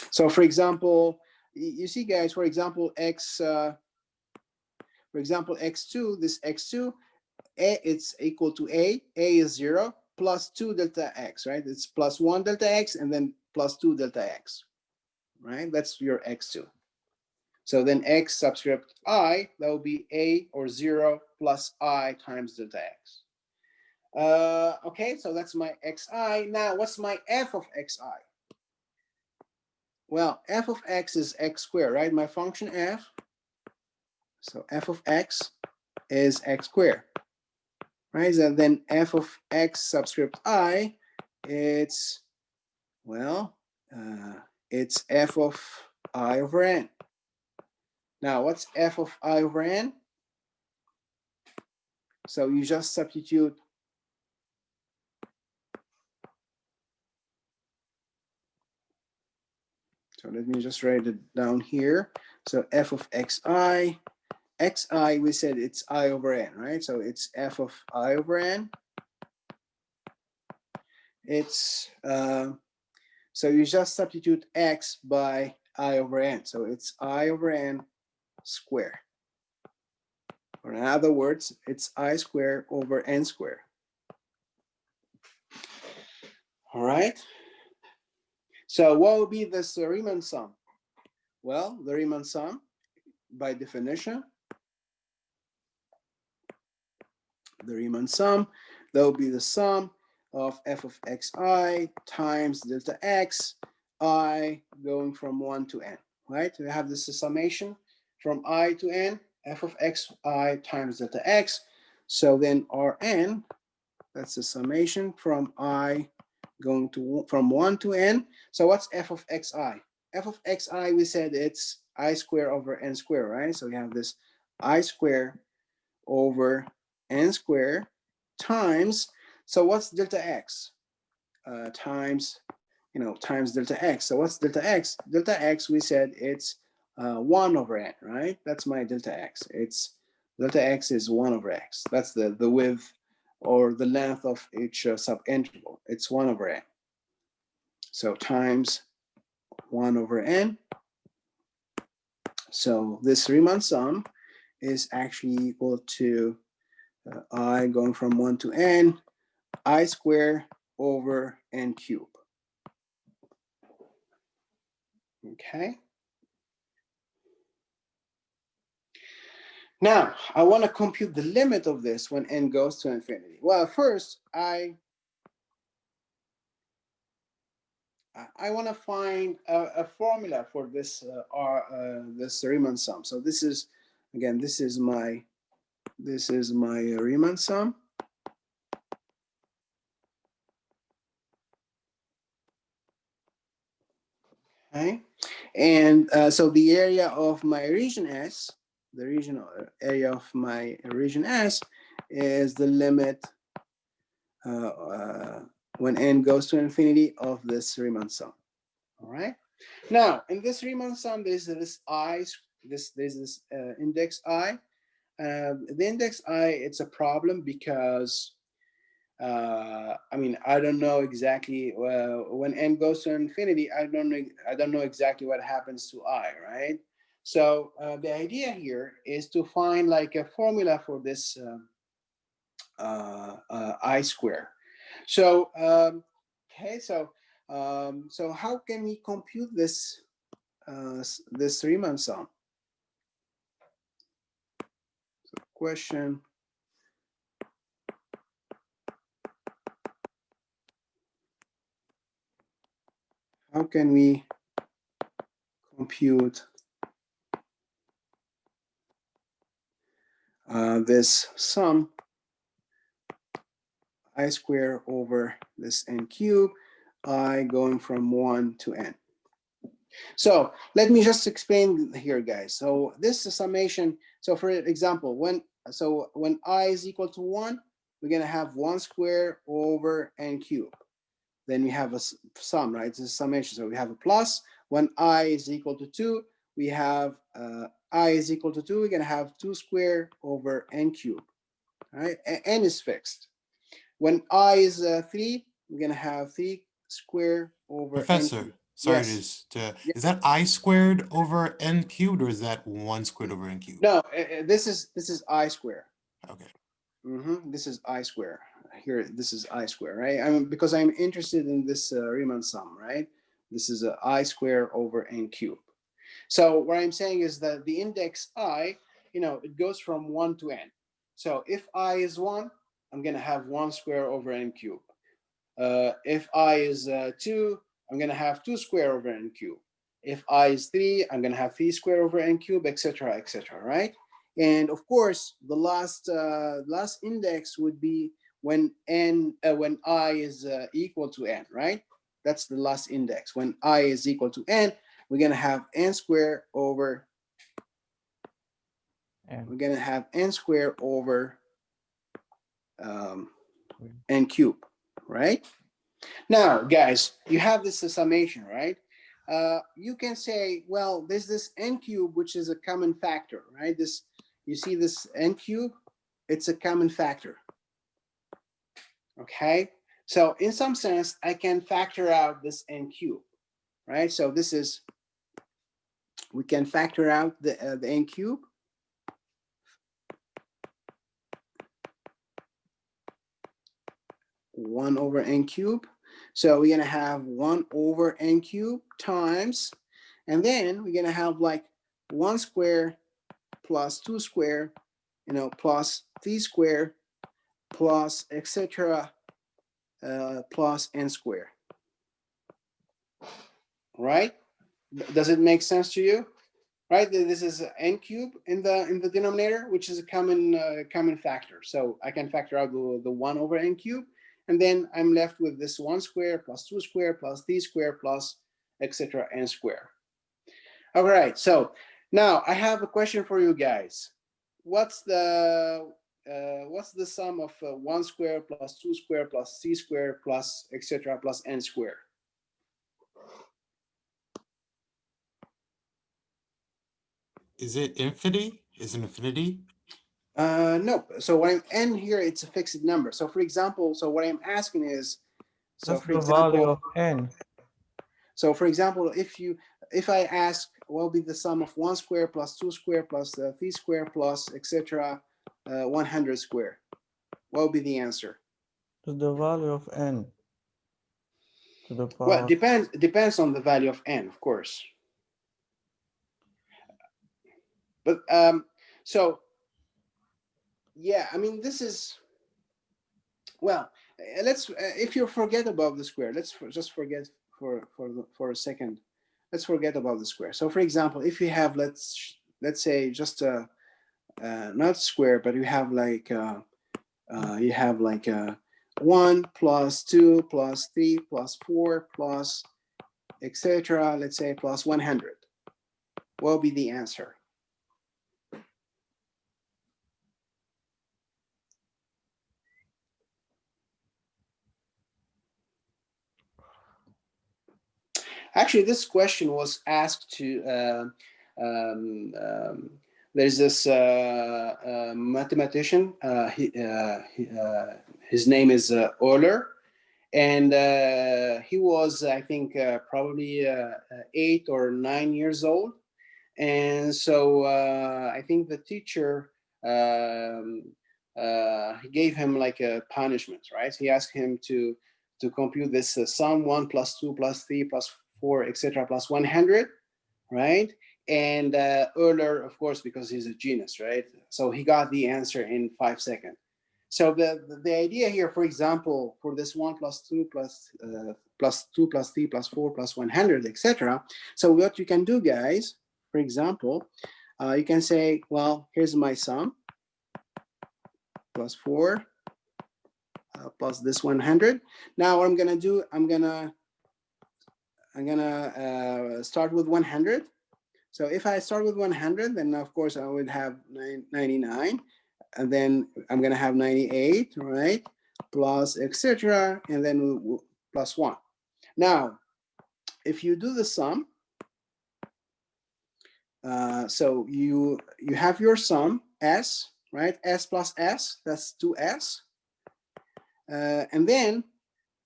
So for example, you see guys, for example, x2, this x2, it's equal to a is 0 plus 2 delta x, right? It's plus 1 delta x and then plus 2 delta x, right? That's your x2. So then x subscript I, that will be a or 0 plus I times delta x. Okay, so that's my xi. Now, what's my f of xi? Well, f of x is x squared, right? My function f. So f of x is x squared, right? And then f of x subscript I, it's, well, it's f of I over n. Now, what's f of I over n? So you just substitute So let me just write it down here. So f of xi, xi, we said it's I over n, right? So it's f of I over n. It's, so you just substitute x by I over n. So it's I over n squared. Or in other words, it's I squared over n squared. All right. So what would be this Riemann sum? Well, the Riemann sum, by definition, the Riemann sum, that will be the sum of f of xi times delta x, I going from 1 to n, right? We have this summation from I to n, f of xi times delta x. So then Rn, that's the summation from I going to from 1 to n. So what's f of xi? F of xi, we said it's I square over n square, right? So we have this I square over n squared times, so what's delta x? Times, times delta x. So what's delta x? Delta x, we said it's 1 over n, right? That's my delta x. It's delta x is 1 over x. That's the width or the length of each subinterval. It's 1 over n. So times 1 over n. So this Riemann sum is actually equal to I going from 1 to n, I square over n cube. Okay. Now, I want to compute the limit of this when n goes to infinity. Well, first, I want to find a formula for this this Riemann sum. So this is, again, this is my Riemann sum. Okay, and so the area of my region S, the regional area of my region S, is the limit when n goes to infinity of this Riemann sum. All right. Now, in this Riemann sum, there's this I, there's this index I. The index I, it's a problem because I mean, I don't know exactly when n goes to infinity. I don't know exactly what happens to I, right? So the idea here is to find like a formula for this I square. So okay, so how can we compute this this Riemann sum? So question. How can we compute this sum I square over this n cube, I going from 1 to n. So let me just explain here, guys. So this is summation. So for example, when I is equal to 1, we're going to have 1 square over n cube. Then we have a sum, right? This is summation. So we have a plus. When I is equal to 2, we have I is equal to 2. We're going to have 2 square over n cube. All right? N is fixed. When I is 3, we're going to have 3 square over Professor, n. sorry Yes. is that I squared over n cubed, or is that 1 squared over n cubed? No, this is I square. Okay. This is I square. Here, this is I square, right? Because I'm interested in this Riemann sum, right? This is I square over n cube. So what I'm saying is that the index I, it goes from 1 to n. So if I is 1, I'm going to have 1 square over n cube. If I is 2, I'm going to have 2 square over n cube. If I is 3, I'm going to have 3 square over n cube, etc., right? And of course, the last index would be when I is equal to n, right? That's the last index. When I is equal to n, we're going to have n square over. We're going to have n square over n cube, right? Now, guys, you have this summation, right? You can say, well, there's this n cube, which is a common factor, right? You see this n cube, it's a common factor. Okay, so in some sense, I can factor out this n cube, right? So we can factor out the n cube. One over n cube. So we're gonna have 1 over n cube times, and then we're gonna have like 1 square plus 2 square, plus 3 square plus etc. Plus n square. Right? Does it make sense to you? Right? This is n cube in the denominator, which is a common factor. So I can factor out the 1 over n cube, and then I'm left with this 1 square plus 2 square plus 3 square plus etc. n square. All right. So now I have a question for you guys. What's the sum of 1 square plus 2 square plus 3 square plus etc. plus n square? Is it infinity? Is it infinity? No. So when I'm n here, it's a fixed number. So for example, so what I'm asking is, That's the value of n. So for example, if I ask what will be the sum of 1 square plus 2 square plus 3 square plus etc. 100 square, what will be the answer? That's the value of n to the power. Well, depends on the value of n, of course. But so yeah, I mean, this is, well, let's if you forget about the square, let's just forget for a second. Let's forget about the square. So for example, if you have let's say just not square, but you have like 1 plus 2 plus 3 plus 4 plus etc. Let's say plus 100. What will be the answer? Actually, this question was asked to, there's this mathematician, his name is Euler, and he was, I think, probably 8 or 9 years old. And so I think the teacher he gave him like a punishment, right? He asked him to compute this sum 1 plus 2 plus 3 plus 4, etc. plus 100, right? And Euler, of course, because he's a genius, right? So he got the answer in 5 seconds. So the idea here, for example, for this 1 plus 2 plus 2 plus 3 plus 4 plus 100, etc. So what you can do, guys, for example, you can say, well, here's my sum, plus 4 plus this 100. Now what I'm gonna do, I'm gonna start with 100. So if I start with 100, then of course I would have 99, and then I'm gonna have 98, right? Plus etc. and then plus 1. Now, if you do the sum, so you have your sum s, right? S plus s, that's 2s. And then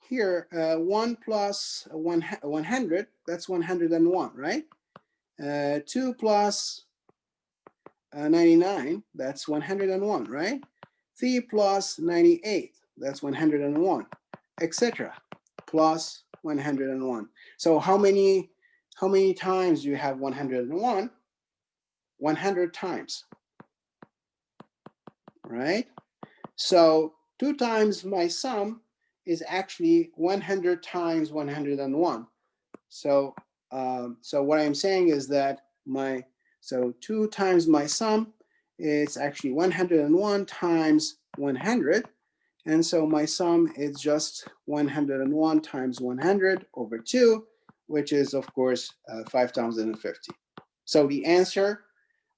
here, 1 plus 100, that's 101, right? 2 plus 99, that's 101, right? 3 plus 98, that's 101, etc. plus 101. So how many times do you have 101? 100 times, right? So 2 times my sum is actually 100 times 101. So so what I'm saying is that 2 times my sum is actually 101 times 100, and so my sum is just 101 times 100 over 2, which is of course 5050. So the answer,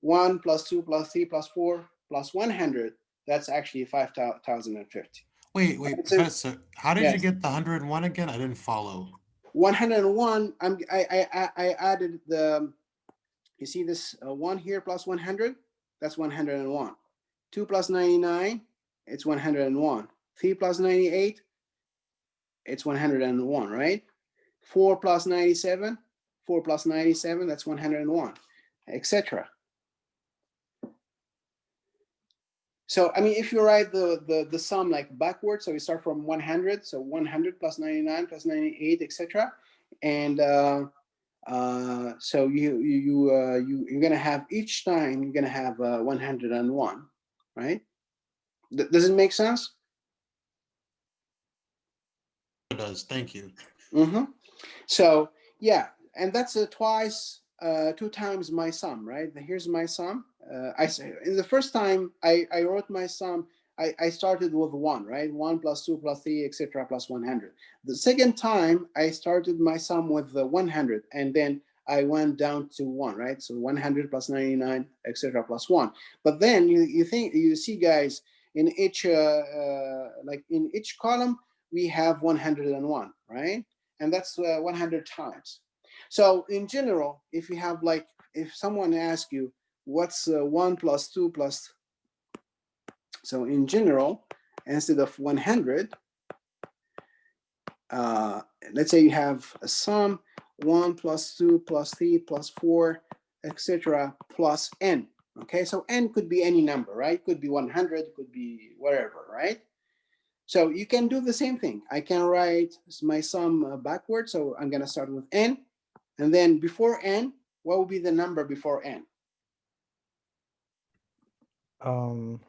1 plus 2 plus 3 plus 4 plus 100, that's actually 5050. Wait, Professor, how did you Yes. get the 101 again? I didn't follow. 101, I added the, you see this 1 here plus 100, that's 101. 2 plus 99, it's 101. 3 plus 98, it's 101, right? 4 plus 97, 4 plus 97, that's 101, etc. So, I mean, if you write the sum like backwards, so you start from 100, so 100 plus 99 plus 98, etc. And so you're gonna have each time you're gonna have 101, right? Does it make sense? It does. Thank you. Mm-hmm. So yeah, and that's twice, 2 times my sum, right? Here's my sum. I say in the first time I wrote my sum, I started with 1, right? 1 plus 2 plus 3, etc. plus 100. The second time I started my sum with 100, and then I went down to 1, right? So 100 plus 99, etc. plus 1. But then you see, guys, in each like in each column we have 101, right? And that's 100 times. So in general, if you have like, if someone asks you what's 1 plus 2 plus, so in general, instead of 100, let's say you have a sum 1 plus 2 plus 3 plus 4, etc. plus n. Okay, so n could be any number, right? Could be 100, could be whatever, right? So you can do the same thing. I can write my sum backwards. So I'm gonna start with n, and then before n, what will be the number before n? Um.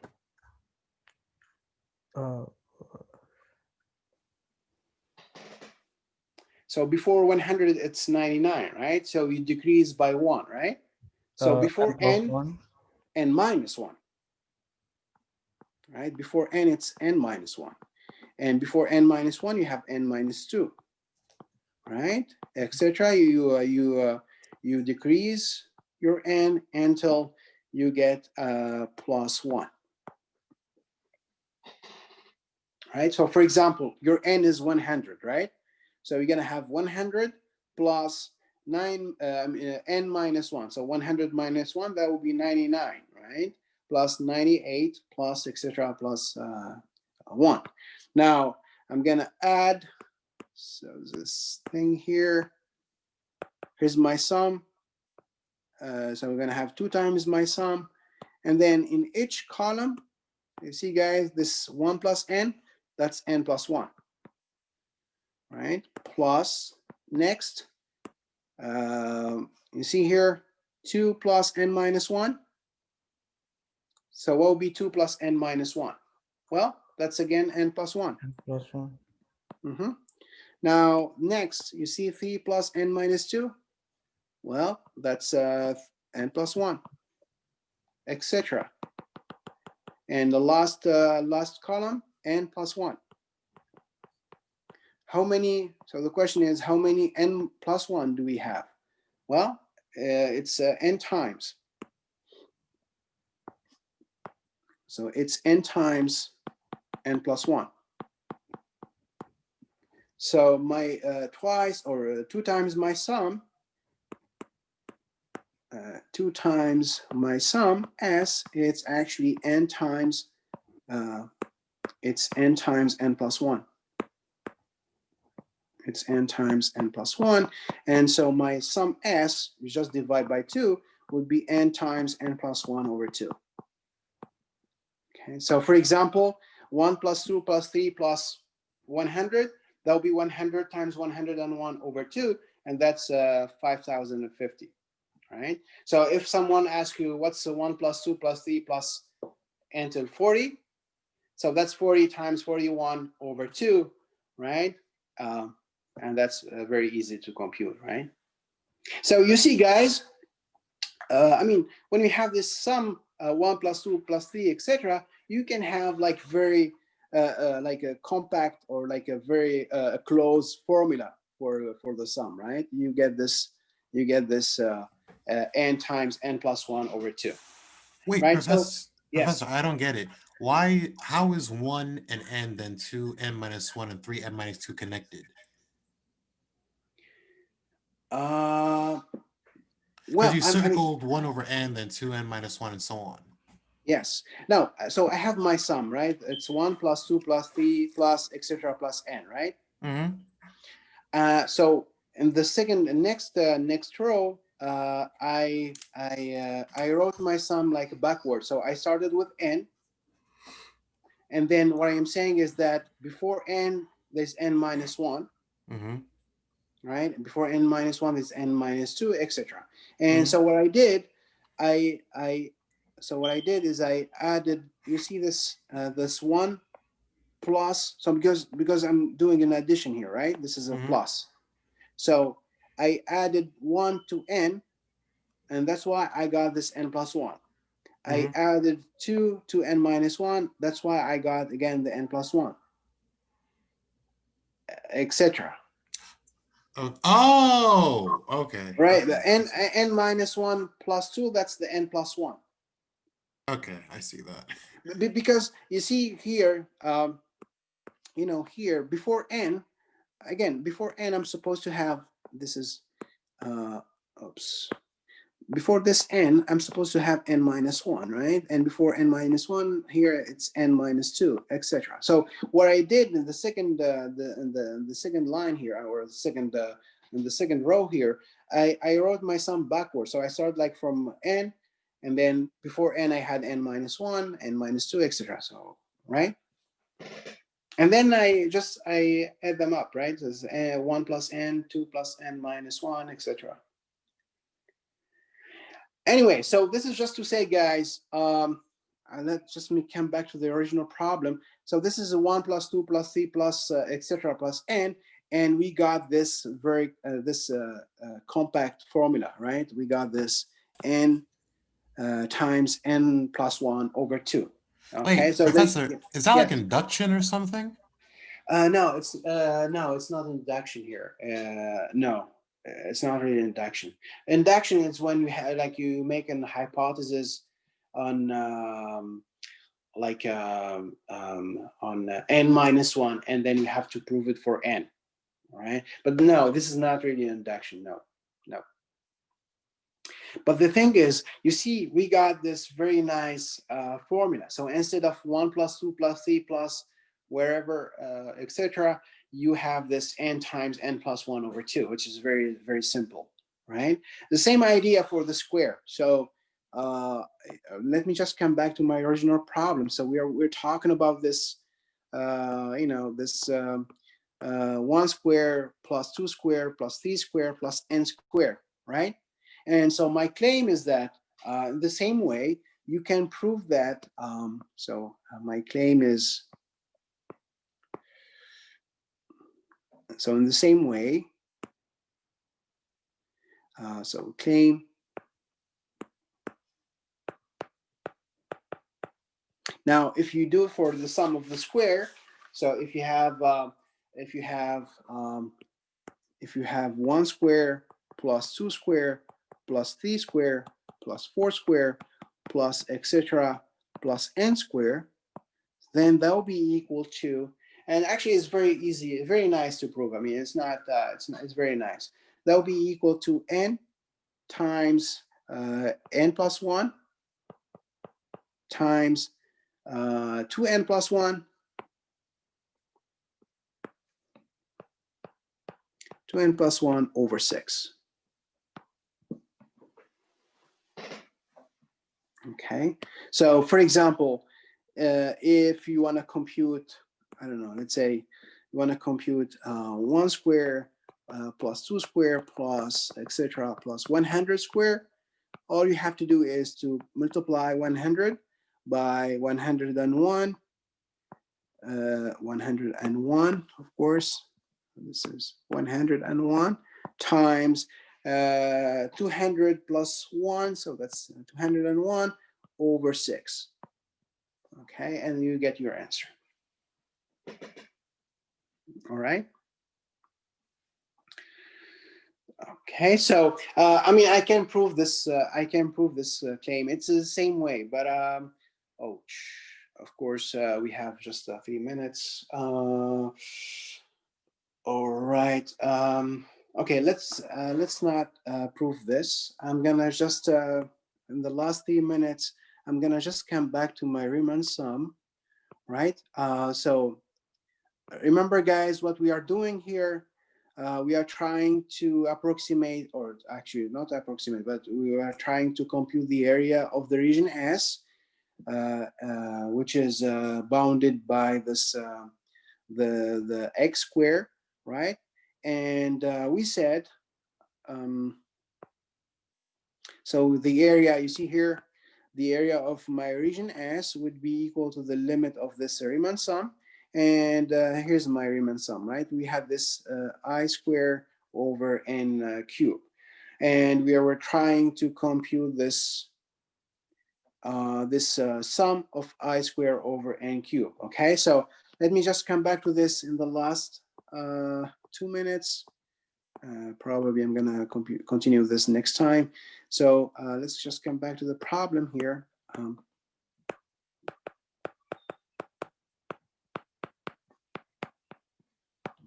So before 100, it's 99, right? So you decrease by 1, right? So before n, 1. n minus 1, right? Before n, it's n minus 1. And before n minus 1, you have n minus 2, right? Etc. You decrease your n until you get plus 1. Right? So for example, your n is 100, right? So you're gonna have 100 plus 9, n minus 1. So 100 minus 1, that will be 99, right? Plus 98 plus etc. plus 1. Now I'm gonna add, so this thing here, here's my sum. So we're gonna have 2 times my sum, and then in each column You see, guys, this 1 plus n, that's n plus 1, right? Plus, next, you see here, 2 plus n minus 1. So what will be 2 plus n minus 1? Well, that's again n plus 1. N plus 1. Now, next, you see 3 plus n minus 2. Well, that's n plus 1, etc. And the last column, n plus 1. How many? So the question is, how many n plus 1 do we have? Well, it's n times. So it's n times n plus 1. So my twice or 2 times my sum, 2 times my sum s, it's actually n times, it's n times n plus 1. It's n times n plus 1. And so my sum s, you just divide by 2, would be n times n plus 1 over 2. Okay, so for example, 1 plus 2 plus 3 plus 100, that'll be 100 times 101 over 2, and that's 5,050, right? So if someone asks you, what's the 1 plus 2 plus 3 plus until 40? So that's 40 times 41 over 2, right? And that's very easy to compute, right? So you see, guys, I mean, when you have this sum, 1 plus 2 plus 3, etc., you can have like very, like a compact or like a very close formula for the sum, right? You get this n times n plus 1 over 2. Wait, right? Professor, So, yes. Professor, I don't get it. Why? How is 1 and n, then 2 n minus 1 and 3 n minus 2 connected? Well, Because you I mean, circled 1 over n, then 2 n minus 1, and so on. yes. Now, so I have my sum, right? It's 1 plus 2 plus 3 plus etc. plus n, right? So in the next row, I wrote my sum like backwards. So I started with n, and then what I am saying is that before n there's n minus 1, right? Before n minus 1 is n minus 2, etc. And so what I did, so what I did is I added, you see this this 1 plus, so because I'm doing an addition here, right? This is a plus. So I added 1 to n, and that's why I got this n plus 1. I added 2 to n minus 1, that's why I got again the n plus 1, etc. Oh, okay. Right, Okay, the n minus 1 plus 2, that's the n plus 1. okay, I see that. Because you see here, you know, here before n, again, before n, I'm supposed to have, this is, oops. Before this n, I'm supposed to have n minus 1, right? And before n minus 1, here it's n minus 2, etc. So what I did in the second, the second line here, or the second, in the second row here, I wrote my sum backwards. So I started like from n, and then before n, I had n minus 1, n minus 2, etc. So, right? And then I add them up, right? So it's 1 plus n, 2 plus n minus 1, etc. Anyway, so this is just to say, guys, let's just come back to the original problem. So this is a 1 plus 2 plus 3 plus etc. plus n, and we got this very compact formula, right? We got this n times n plus 1 over 2. Okay, Wait, so Professor, then, is that yes. like induction or something? No, it's not induction here. No, it's not really induction. Induction is when you have like you make an hypothesis on on n minus 1, and then you have to prove it for n, right? But no, this is not really induction. No, no. But the thing is, you see, we got this very nice formula. So instead of 1 plus 2 plus 3 plus wherever, etc., you have this n times n plus 1 over 2, which is very, very simple, right? The same idea for the square. So let me just come back to my original problem. So we're talking about this, you know, this 1 square plus 2 square plus 3 square plus n square, right? And so my claim is that in the same way, you can prove that. My claim is, so in the same way, so claim, now if you do it for the sum of the square, so if you have 1 square plus 2 square plus 3 square plus 4 square plus etc. plus n square, then that will be equal to, and actually it's very easy, very nice to prove. I mean, it's very nice. That will be equal to n times n plus 1 times 2n plus 1 2n plus 1 over 6. Okay, so for example, if you want to compute, I don't know, let's say you want to compute 1 square plus 2 square plus etc. plus 100 square, all you have to do is to multiply 100 by 101, 101, of course. This is 101 times 200 plus 1, so that's 201 over 6. Okay, and you get your answer. All right. Okay, so I mean, I can prove this. Claim. It's the same way, but oh, of course, we have just 3 minutes. All right. Okay, let's not prove this. I'm gonna just in the last 3 minutes, I'm gonna just come back to my Riemann sum, right? So remember, guys, what we are doing here. We are trying to approximate, or actually not approximate, but we are trying to compute the area of the region S, which is bounded by this the x square, right? And we said, so the area you see here, the area of my region S would be equal to the limit of this Riemann sum. And here's my Riemann sum, right? We have this I square over n cube. And we were trying to compute this sum of I square over n cube. Okay, so let me just come back to this in the last 2 minutes. Probably I'm gonna continue this next time. So let's just come back to the problem here.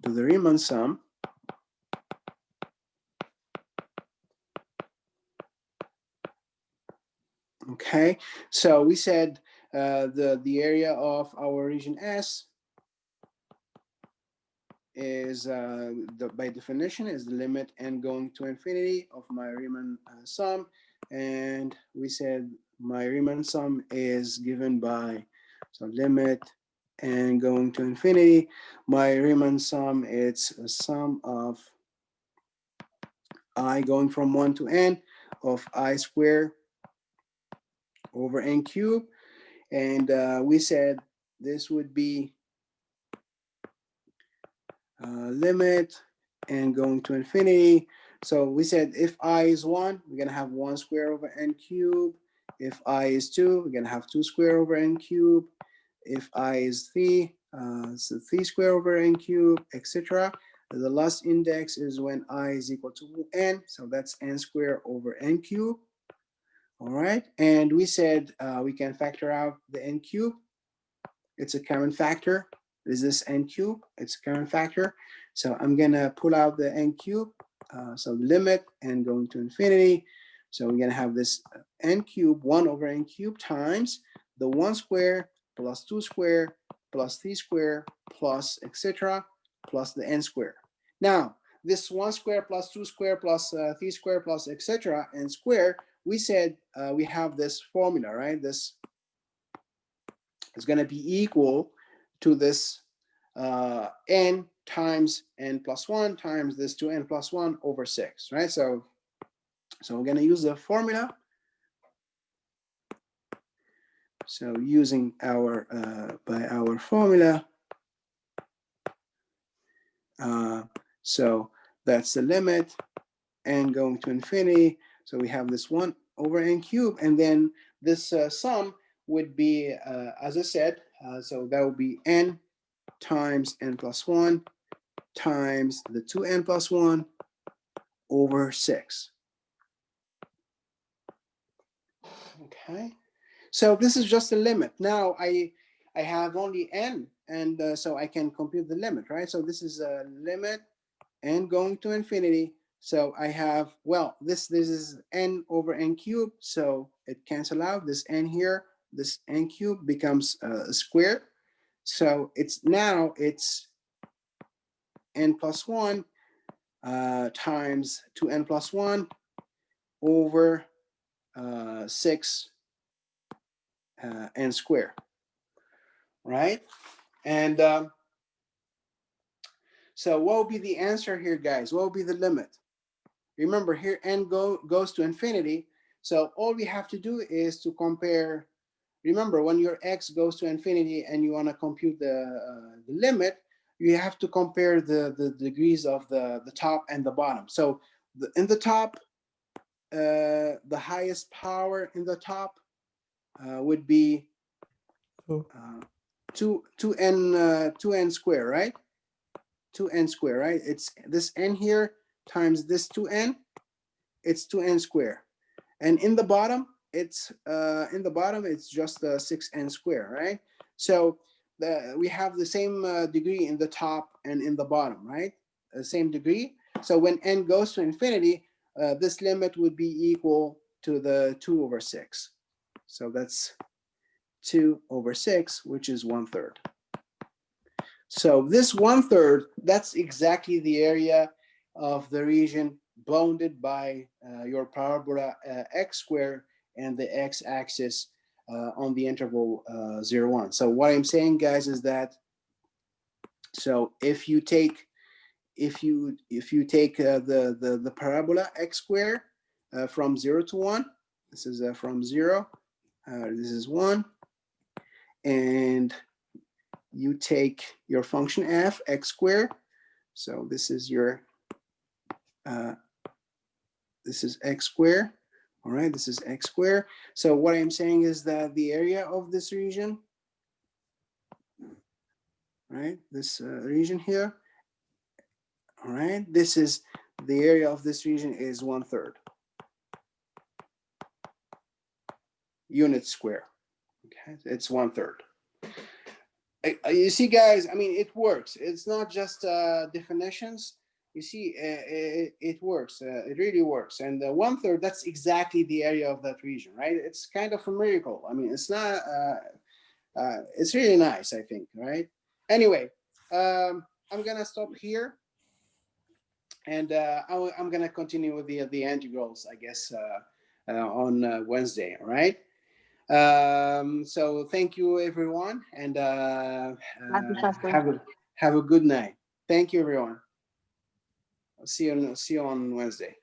To the Riemann sum. Okay, so we said the area of our region S is by definition is the limit n going to infinity of my Riemann sum, and we said my Riemann sum is given by, so limit n going to infinity. My Riemann sum, it's a sum of I going from 1 to n of I square over n cube, and we said this would be limit n going to infinity. So we said if I is 1, we're gonna have 1 square over n cube. If I is 2, we're gonna have 2 square over n cube. If I is 3, so 3 square over n cube, etc. The last index is when I is equal to n, so that's n square over n cube. All right, and we said we can factor out the n cube. It's a common factor. Is this n cube? It's a common factor. So I'm gonna pull out the n cube. So limit n going to infinity. So we're gonna have this n cube, 1 over n cube times the 1 square plus 2 square plus 3 square plus etc. plus the n square. Now, this 1 square plus 2 square plus 3 square plus etc. n square we said we have this formula, right? This is going to be equal to this n times n plus 1 times this 2n plus 1 over 6, right? So we're going to use the formula. So using our by our formula, so that's the limit n going to infinity. So we have this 1 over n cubed, and then this sum would be, as I said, so that would be n times n plus 1 times the 2n plus 1 over 6. Okay, so this is just a limit. Now I have only n, and so I can compute the limit, right? So this is a limit n going to infinity. So I have, well, this is n over n cubed, so it cancels out. This n here, this n cubed becomes a square. So it's now it's n plus 1 times 2n plus 1 over 6 n squared, right? And so what will be the answer here, guys? What will be the limit? Remember, here n goes to infinity. So all we have to do is to compare. Remember, when your x goes to infinity and you want to compute the limit, you have to compare the degrees of the top and the bottom. So in the top, the highest power in the top would be 2n squared, right? 2n squared, right? It's this n here times this 2n, it's 2n squared. And in the bottom, it's just 6n squared, right? So we have the same degree in the top and in the bottom, right? The same degree. So when n goes to infinity, this limit would be equal to the 2 over 6. So that's 2 over 6, which is 1/3. So this 1/3, that's exactly the area of the region bounded by your parabola x squared and the x-axis on the interval 0, 1. So what I'm saying, guys, is that, so if you take the parabola x squared from 0 to 1, this is from 0, this is 1, and you take your function f, x squared. So this is your, this is x squared. All right, this is x squared. So what I'm saying is that the area of this region, right, this region here, all right, this is the area of this region is 1/3 unit square. Okay, it's 1/3. You see, guys, I mean, it works. It's not just definitions. You see, it works. It really works. And 1/3, that's exactly the area of that region, right? It's kind of a miracle. I mean, it's not, it's really nice, I think, right? Anyway, I'm going to stop here. And I'm going to continue with the integrals, I guess, on Wednesday, all right? So thank you, everyone, and have a good night. Thank you, everyone. I'll see you on Wednesday.